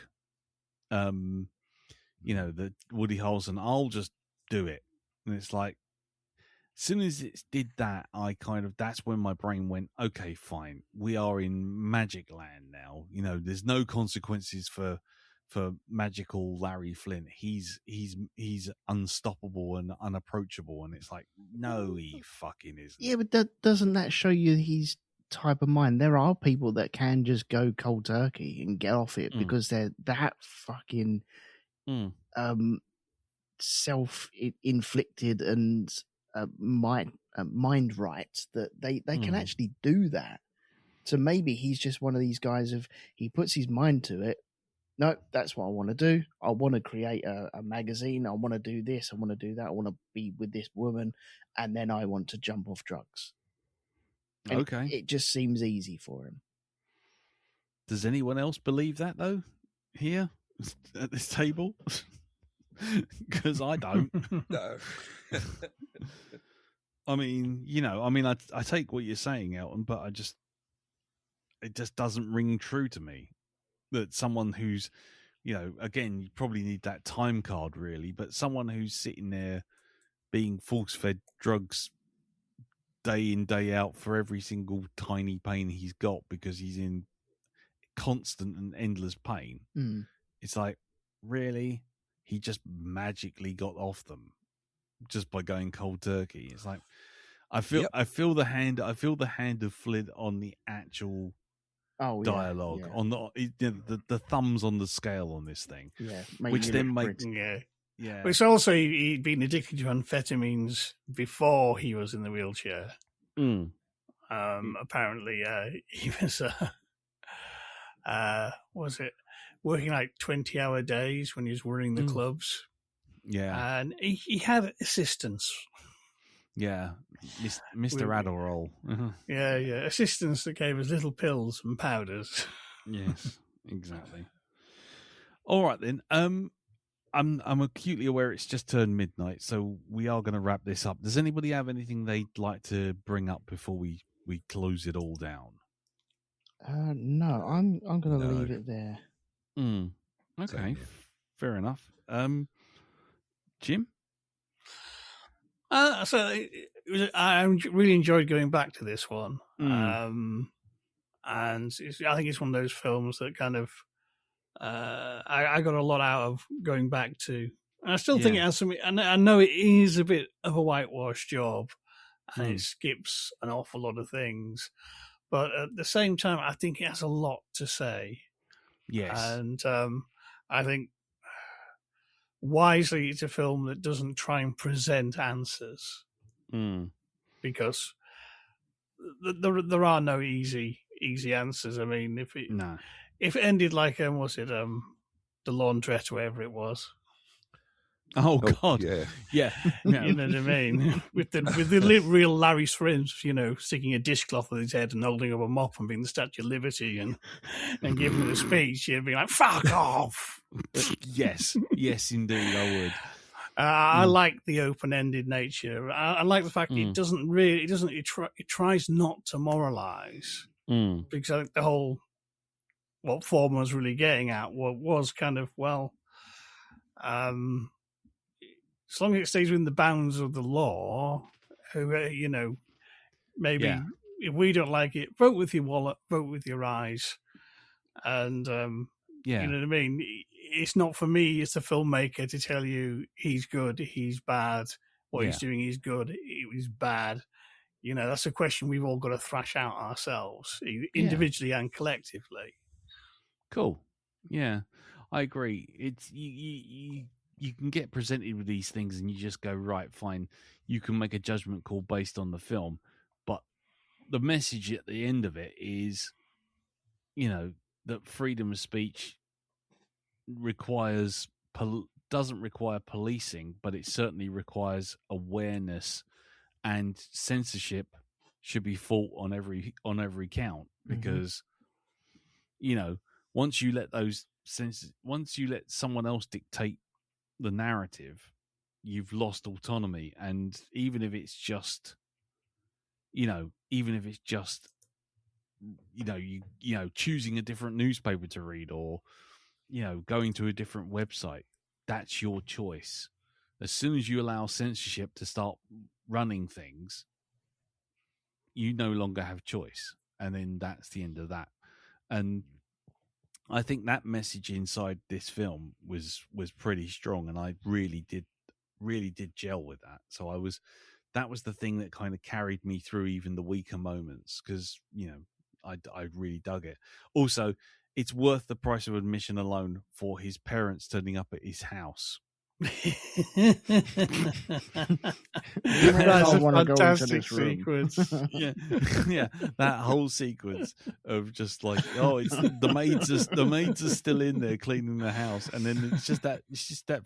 The Woody Harrelson, I'll just do it, and it's like, as soon as it did that, that's when my brain went, okay, fine, we are in magic land now. There's no consequences for magical Larry Flynt. He's unstoppable and unapproachable, and it's like, no, he fucking isn't. Yeah, but doesn't that show you his type of mind? There are people that can just go cold turkey and get off it because they're that fucking self-inflicted and mind right that they can actually do that. So maybe he's just one of these guys he puts his mind to it. No, that's what I want to do. I want to create a magazine. I want to do this. I want to do that. I want to be with this woman. And then I want to jump off drugs. And okay. It just seems easy for him. Does anyone else believe that, though, here at this table? Because I don't. No. I take what you're saying, Elton, but it just doesn't ring true to me. That someone who's, again, you probably need that time card really, but someone who's sitting there being force-fed drugs day in, day out for every single tiny pain he's got because he's in constant and endless pain. It's like, really? He just magically got off them just by going cold turkey. It's like, I feel the hand of Flynt on the actual dialogue, on the thumbs on the scale on this thing, which then makes But it's also he'd been addicted to amphetamines before he was in the wheelchair. Apparently, he was working like 20-hour days when he was running the clubs. Yeah, and he had assistants. Yeah, Mr. Adderall. Yeah, assistants that gave us little pills and powders. Yes, exactly. All right then. I'm acutely aware it's just turned midnight, so we are going to wrap this up. Does anybody have anything they'd like to bring up before we close it all down? No, I'm going to leave it there. Okay, fair enough. Jim? I really enjoyed going back to this one. And I think it's one of those films that kind of I got a lot out of going back to. And I still think it has some. And I know it is a bit of a whitewash job, and it skips an awful lot of things. But at the same time, I think it has a lot to say. Yes, and I think wisely, it's a film that doesn't try and present answers, because there are no easy answers. I mean, if it ended like the Laundrette, wherever it was. Oh God, yeah. You know what I mean? with the real Larry Flynt, sticking a dishcloth with his head and holding up a mop and being the Statue of Liberty and giving a speech, you'd be like, "Fuck off!" Yes, indeed, I would. I like the open-ended nature. I like the fact that it tries not to moralize, because I think the whole what Foreman was really getting at was kind of as long as it stays within the bounds of the law, maybe if we don't like it, vote with your wallet, vote with your eyes, and you know what I mean. It's not for me as a filmmaker to tell you he's good, he's bad, what he's doing is good, he's bad. That's a question we've all got to thrash out ourselves, individually and collectively. Cool. Yeah, I agree. It's you can get presented with these things and you just go, right, fine, you can make a judgment call based on the film, but the message at the end of it is, that freedom of speech doesn't require policing, but it certainly requires awareness, and censorship should be fought on every count, because once you let someone else dictate the narrative, you've lost autonomy. And even if it's just choosing a different newspaper to read, or going to a different website, that's your choice. As soon as you allow censorship to start running things, you no longer have choice, and then that's the end of that. And I think that message inside this film was pretty strong, and I really did gel with that. So that was the thing that kind of carried me through even the weaker moments, because I really dug it. Also, it's worth the price of admission alone for his parents turning up at his house. That's a fantastic sequence. yeah, that whole sequence of just like, it's the maids are still in there cleaning the house, and then it's just that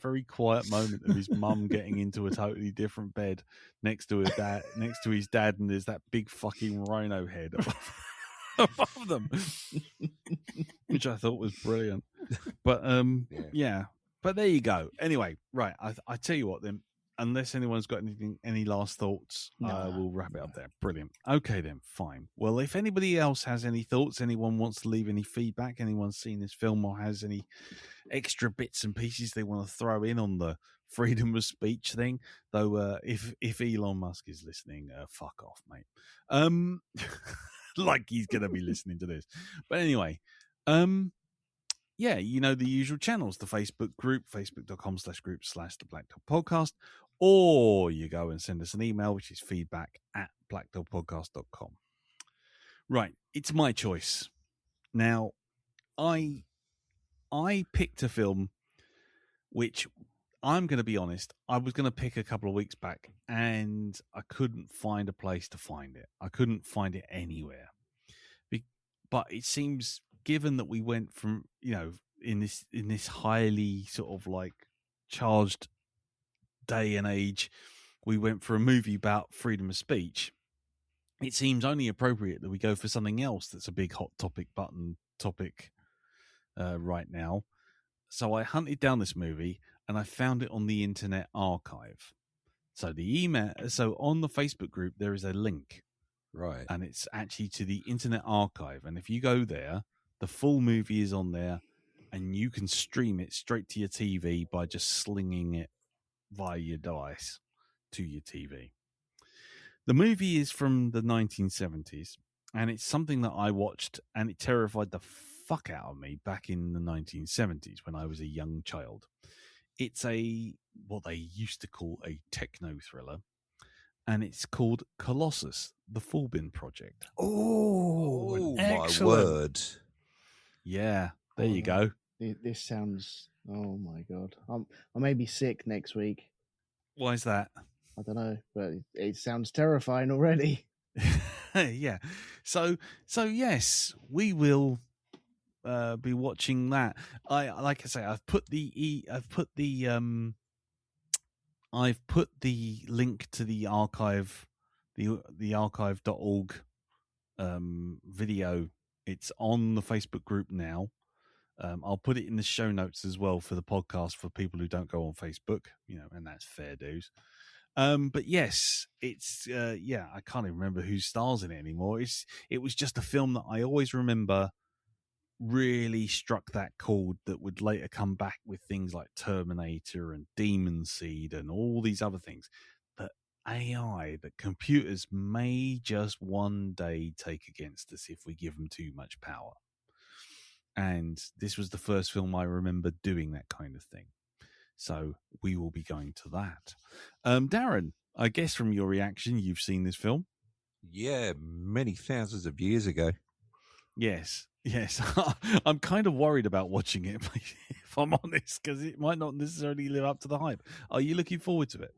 very quiet moment of his mum getting into a totally different bed next to his dad, and there's that big fucking rhino head above them, which I thought was brilliant. But yeah. But there you go. Anyway, right. I tell you what then, unless anyone's got any last thoughts, we'll wrap it up there. Brilliant. Okay then, fine. Well, if anybody else has any thoughts, anyone wants to leave any feedback, anyone's seen this film or has any extra bits and pieces they want to throw in on the freedom of speech thing, though, if Elon Musk is listening, fuck off, mate. Like he's going to be listening to this. But anyway, yeah, the usual channels, the Facebook group, facebook.com/group/the Black Dog Podcast, or you go and send us an email, which is feedback@blackdogpodcast.com. Right, it's my choice. Now, I picked a film which, I'm going to be honest, I was going to pick a couple of weeks back, and I couldn't find a place to find it. I couldn't find it anywhere. But it seems, given that we went from, in this highly sort of like charged day and age, we went for a movie about freedom of speech, it seems only appropriate that we go for something else that's a big hot topic right now. So I hunted down this movie and I found it on the Internet Archive. So on the Facebook group, there is a link. Right. And it's actually to the Internet Archive. And if you go there, the full movie is on there, and you can stream it straight to your TV by just slinging it via your device to your TV. The movie is from the 1970s, and it's something that I watched, and it terrified the fuck out of me back in the 1970s when I was a young child. It's what they used to call a techno thriller, and it's called Colossus, the Fulbin Project. Oh my word. Yeah, there you go. This sounds, oh my God. I may be sick next week. Why is that? I don't know, but it sounds terrifying already. Yeah. So yes, we will be watching that. I've put the link to the archive, the archive.org video. It's on the Facebook group now. I'll put it in the show notes as well for the podcast for people who don't go on Facebook, and that's fair dues. But yes, it's I can't even remember who stars in it anymore. It was just a film that I always remember really struck that chord that would later come back with things like Terminator and Demon Seed and all these other things. That AI, that computers may just one day take against us if we give them too much power. And this was the first film I remember doing that kind of thing. So we will be going to that. Darren, I guess from your reaction, you've seen this film. Yeah, many thousands of years ago. Yes. I'm kind of worried about watching it, if I'm honest, because it might not necessarily live up to the hype. Are you looking forward to it?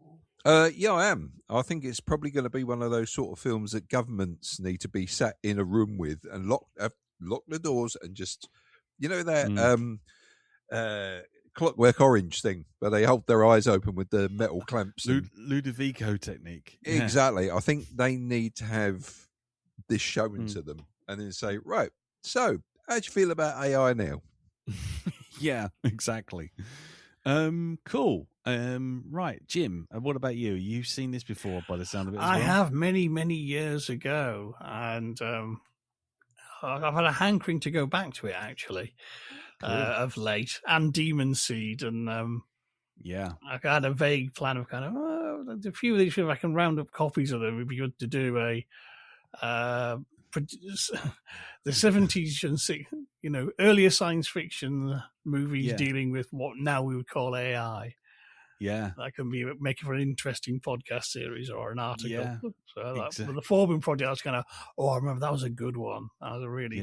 Yeah, I am. I think it's probably going to be one of those sort of films that governments need to be sat in a room with and lock the doors and just, that Clockwork Orange thing where they hold their eyes open with the metal clamps. Ludovico technique. Exactly. I think they need to have this shown to them and then say, right, so how do you feel about AI now? Yeah, exactly. Cool. Right, Jim, what about you? You've seen this before by the sound of it as well? I have many, many years ago, and I've had a hankering to go back to it, actually, of late, and Demon Seed, and yeah. I had a vague plan of kind of, a few of these, if I can round up copies of them, it would be good to do the 70s and earlier science fiction movies dealing with what now we would call AI. Yeah, that can be making for an interesting podcast series or an article. Yeah, so exactly. But the Forbin project, I was kind of, I remember that was a good one. That was a really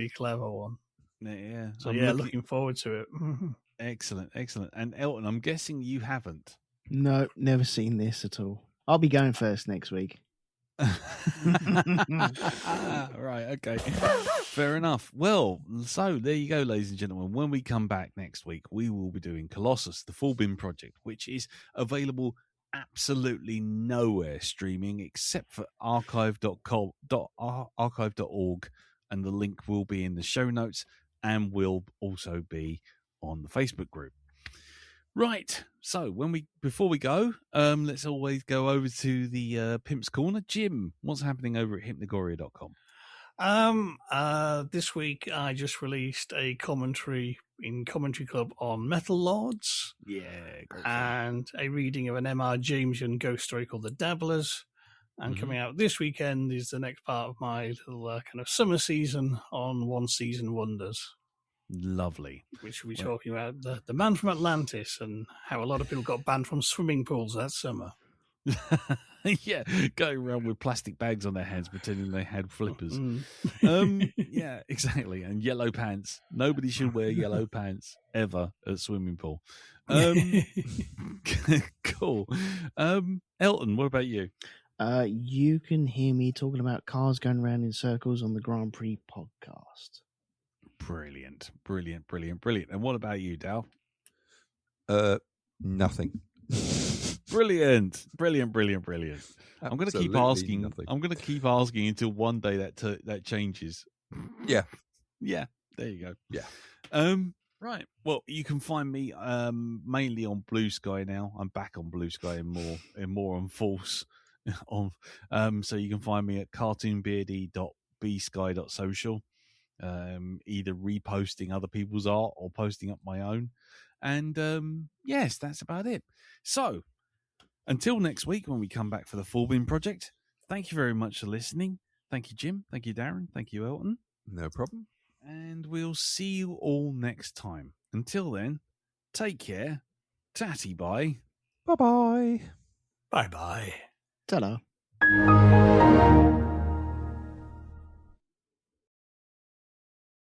clever one. Yeah. So looking forward to it. Excellent. And Elton, I'm guessing you haven't. No, never seen this at all. I'll be going first next week. Right, okay. Fair enough. Well, so there you go, ladies and gentlemen. When we come back next week, we will be doing Colossus, the Full Bin Project, which is available absolutely nowhere streaming except for archive.org, and the link will be in the show notes and will also be on the Facebook group. Right, so before we go, let's always go over to the Pimp's Corner. Jim, what's happening over at hypnagoria.com? This week I just released a commentary in Commentary Club on Metal Lords. Yeah, great. And a reading of an M.R. Jamesian ghost story called The Dabblers. And coming out this weekend is the next part of my little kind of summer season on One Season Wonders. Lovely. Which we're talking about the man from Atlantis and how a lot of people got banned from swimming pools that summer. Yeah, going around with plastic bags on their heads pretending they had flippers. Yeah, exactly. And yellow pants. Nobody should wear yellow pants ever at a swimming pool. Cool. Elton, what about you? You can hear me talking about cars going around in circles on the Grand Prix podcast. Brilliant. And what about you, Dal? Nothing. Brilliant. I'm going to keep asking. Nothing. I'm going to keep asking until one day that changes. Yeah. Yeah. There you go. Yeah. Right. Well, you can find me mainly on Blue Sky now. I'm back on Blue Sky and more on Force. So you can find me at cartoonbeardy.bsky.social. Either reposting other people's art or posting up my own. And yes, that's about it. So until next week when we come back for the Full Bin Project, thank you very much for listening. Thank you, Jim. Thank you, Darren. Thank you, Elton. No problem. And we'll see you all next time. Until then, take care. Tatty bye. Bye-bye. Bye-bye. Ta-da.